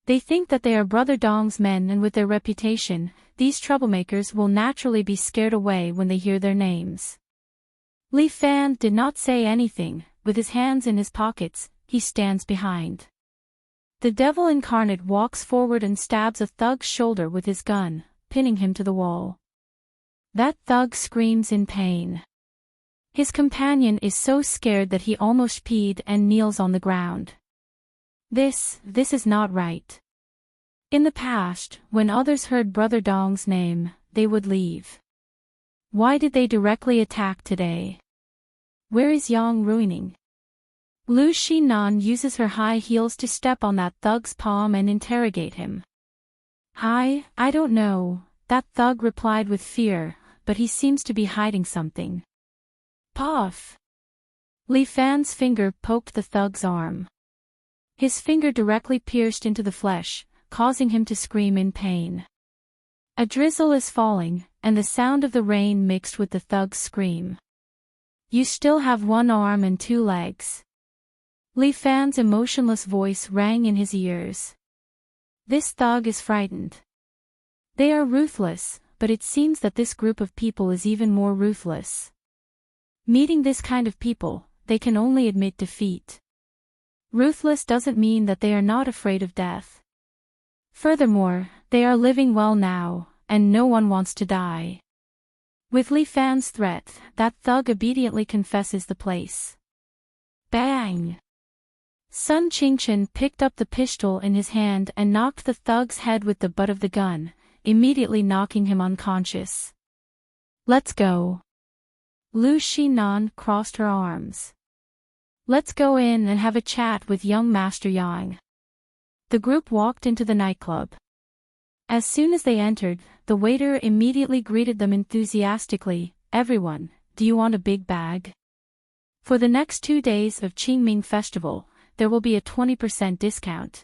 They think that they are Brother Dong's men, and with their reputation, these troublemakers will naturally be scared away when they hear their names. Li Fan did not say anything. With his hands in his pockets, he stands behind. The devil incarnate walks forward and stabs a thug's shoulder with his gun, pinning him to the wall. That thug screams in pain. His companion is so scared that he almost peed and kneels on the ground. This is not right. In the past, when others heard Brother Dong's name, they would leave. Why did they directly attack today? Where is Yang Ruining? Lu Xinan uses her high heels to step on that thug's palm and interrogate him. I don't know, that thug replied with fear, but he seems to be hiding something. Puff! Li Fan's finger poked the thug's arm. His finger directly pierced into the flesh, causing him to scream in pain. A drizzle is falling, and the sound of the rain mixed with the thug's scream. You still have 1 arm and 2 legs. Li Fan's emotionless voice rang in his ears. This thug is frightened. They are ruthless, but it seems that this group of people is even more ruthless. Meeting this kind of people, they can only admit defeat. Ruthless doesn't mean that they are not afraid of death. Furthermore, they are living well now, and no one wants to die. With Li Fan's threat, that thug obediently confesses the place. Bang! Sun Qingchen picked up the pistol in his hand and knocked the thug's head with the butt of the gun, immediately knocking him unconscious. Let's go. Lu Xinan crossed her arms. Let's go in and have a chat with young Master Yang. The group walked into the nightclub. As soon as they entered, the waiter immediately greeted them enthusiastically. Everyone, do you want a big bag? For the next 2 days of Qingming Festival, there will be a 20% discount.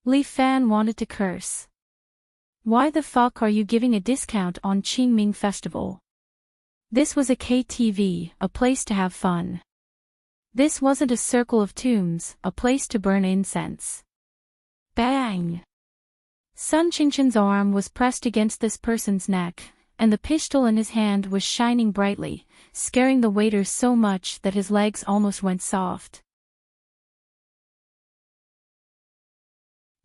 Li Fan wanted to curse. Why the fuck are you giving a discount on Qingming Festival? This was a KTV, a place to have fun. This wasn't a circle of tombs, a place to burn incense. Bang! Sun Qingchen's arm was pressed against this person's neck, and the pistol in his hand was shining brightly, scaring the waiter so much that his legs almost went soft.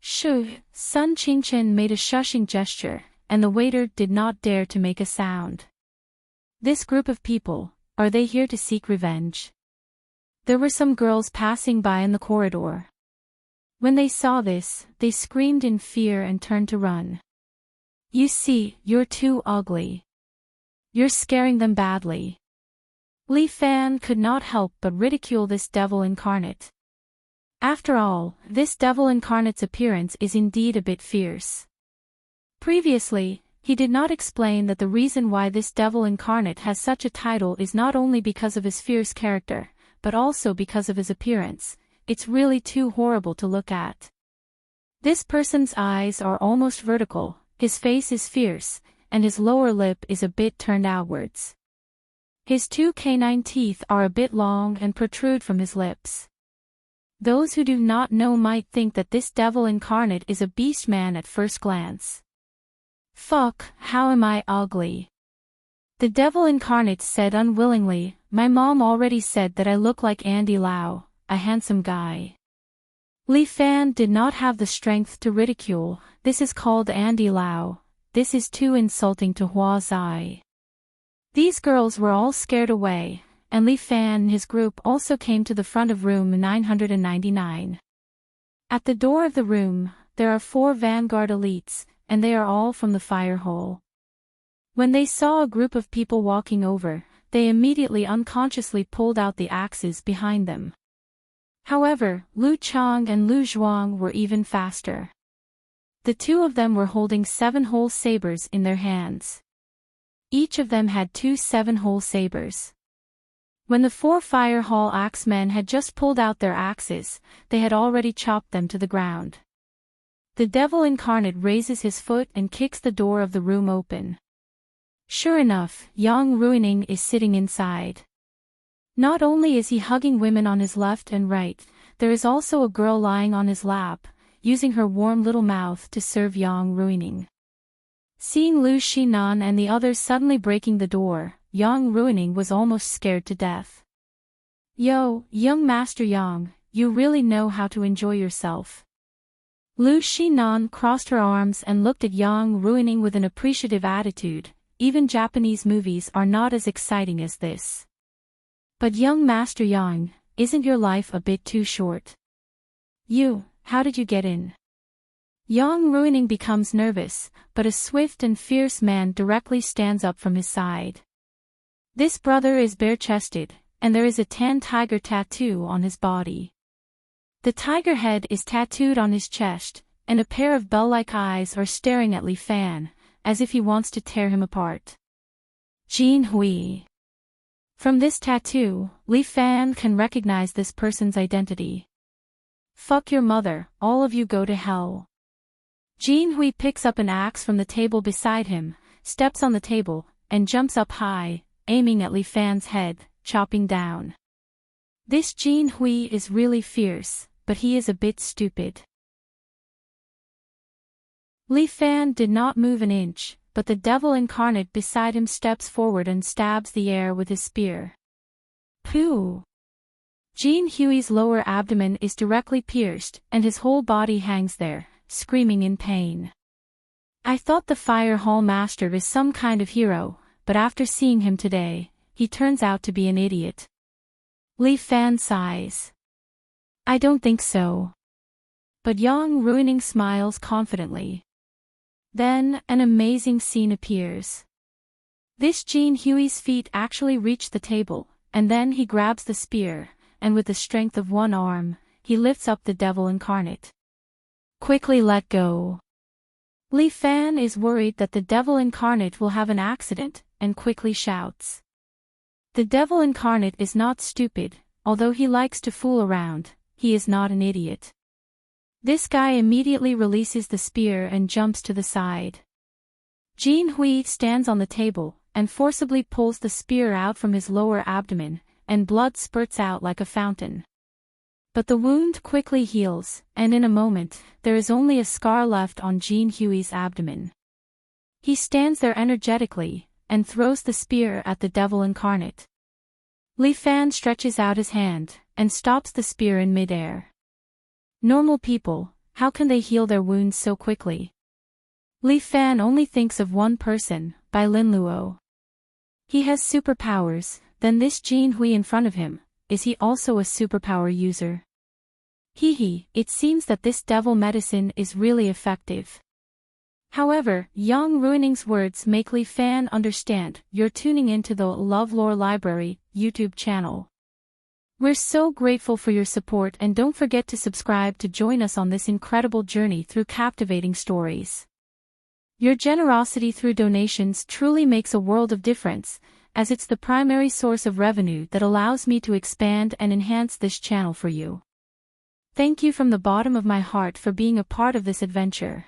Shoo! Sun Qingchen made a shushing gesture, and the waiter did not dare to make a sound. This group of people, are they here to seek revenge? There were some girls passing by in the corridor. When they saw this, they screamed in fear and turned to run. You see, you're too ugly. You're scaring them badly. Li Fan could not help but ridicule this devil incarnate. After all, this devil incarnate's appearance is indeed a bit fierce. Previously, he did not explain that the reason why this devil incarnate has such a title is not only because of his fierce character, but also because of his appearance. It's really too horrible to look at. This person's eyes are almost vertical, his face is fierce, and his lower lip is a bit turned outwards. His 2 canine teeth are a bit long and protrude from his lips. Those who do not know might think that this devil incarnate is a beast man at first glance. Fuck, how am I ugly? The devil incarnate said unwillingly, my mom already said that I look like Andy Lau, a handsome guy. Li Fan did not have the strength to ridicule, this is called Andy Lau, this is too insulting to Hua Zai. These girls were all scared away, and Li Fan and his group also came to the front of room 999. At the door of the room, there are 4 Vanguard elites, and they are all from the fire hole. When they saw a group of people walking over, they immediately unconsciously pulled out the axes behind them. However, Lu Chang and Lu Zhuang were even faster. The 2 of them were holding 7-hole sabers in their hands. Each of them had 2 7-hole sabers. When the 4 fire hall axemen had just pulled out their axes, they had already chopped them to the ground. The devil incarnate raises his foot and kicks the door of the room open. Sure enough, Yang Ruining is sitting inside. Not only is he hugging women on his left and right, there is also a girl lying on his lap, using her warm little mouth to serve Yang Ruining. Seeing Lu Xinan and the others suddenly breaking the door, Yang Ruining was almost scared to death. Yo, young Master Yang, you really know how to enjoy yourself. Lu Xinan crossed her arms and looked at Yang Ruining with an appreciative attitude. Even Japanese movies are not as exciting as this. But young Master Yang, isn't your life a bit too short? How did you get in? Yang Ruining becomes nervous, but a swift and fierce man directly stands up from his side. This brother is bare-chested, and there is a tan tiger tattoo on his body. The tiger head is tattooed on his chest, and a pair of bell-like eyes are staring at Li Fan, as if he wants to tear him apart. Jin Hui. From this tattoo, Li Fan can recognize this person's identity. Fuck your mother, all of you go to hell. Jin Hui picks up an axe from the table beside him, steps on the table, and jumps up high, aiming at Li Fan's head, chopping down. This Jin Hui is really fierce, but he is a bit stupid. Li Fan did not move an inch, but the devil incarnate beside him steps forward and stabs the air with his spear. Pooh! Jean Huey's lower abdomen is directly pierced, and his whole body hangs there, screaming in pain. I thought the Fire Hall Master is some kind of hero, but after seeing him today, he turns out to be an idiot. Li Fan sighs. I don't think so. But Yang Ruining smiles confidently. Then, an amazing scene appears. This Jean Huey's feet actually reach the table, and then he grabs the spear, and with the strength of one arm, he lifts up the devil incarnate. Quickly let go. Li Fan is worried that the devil incarnate will have an accident, and quickly shouts. The devil incarnate is not stupid, although he likes to fool around, he is not an idiot. This guy immediately releases the spear and jumps to the side. Jean Hui stands on the table, and forcibly pulls the spear out from his lower abdomen, and blood spurts out like a fountain. But the wound quickly heals, and in a moment, there is only a scar left on Jean Huey's abdomen. He stands there energetically, and throws the spear at the devil incarnate. Li Fan stretches out his hand, and stops the spear in midair. Normal people, how can they heal their wounds so quickly? Li Fan only thinks of one person, Bai Lin Luo. He has superpowers, then this Jean Hui in front of him, is he also a superpower user? It seems that this devil medicine is really effective. However, Yang Ruining's words make Li Fan understand, you're tuning into the LoveLore Library YouTube channel. We're so grateful for your support, and don't forget to subscribe to join us on this incredible journey through captivating stories. Your generosity through donations truly makes a world of difference, as it's the primary source of revenue that allows me to expand and enhance this channel for you. Thank you from the bottom of my heart for being a part of this adventure.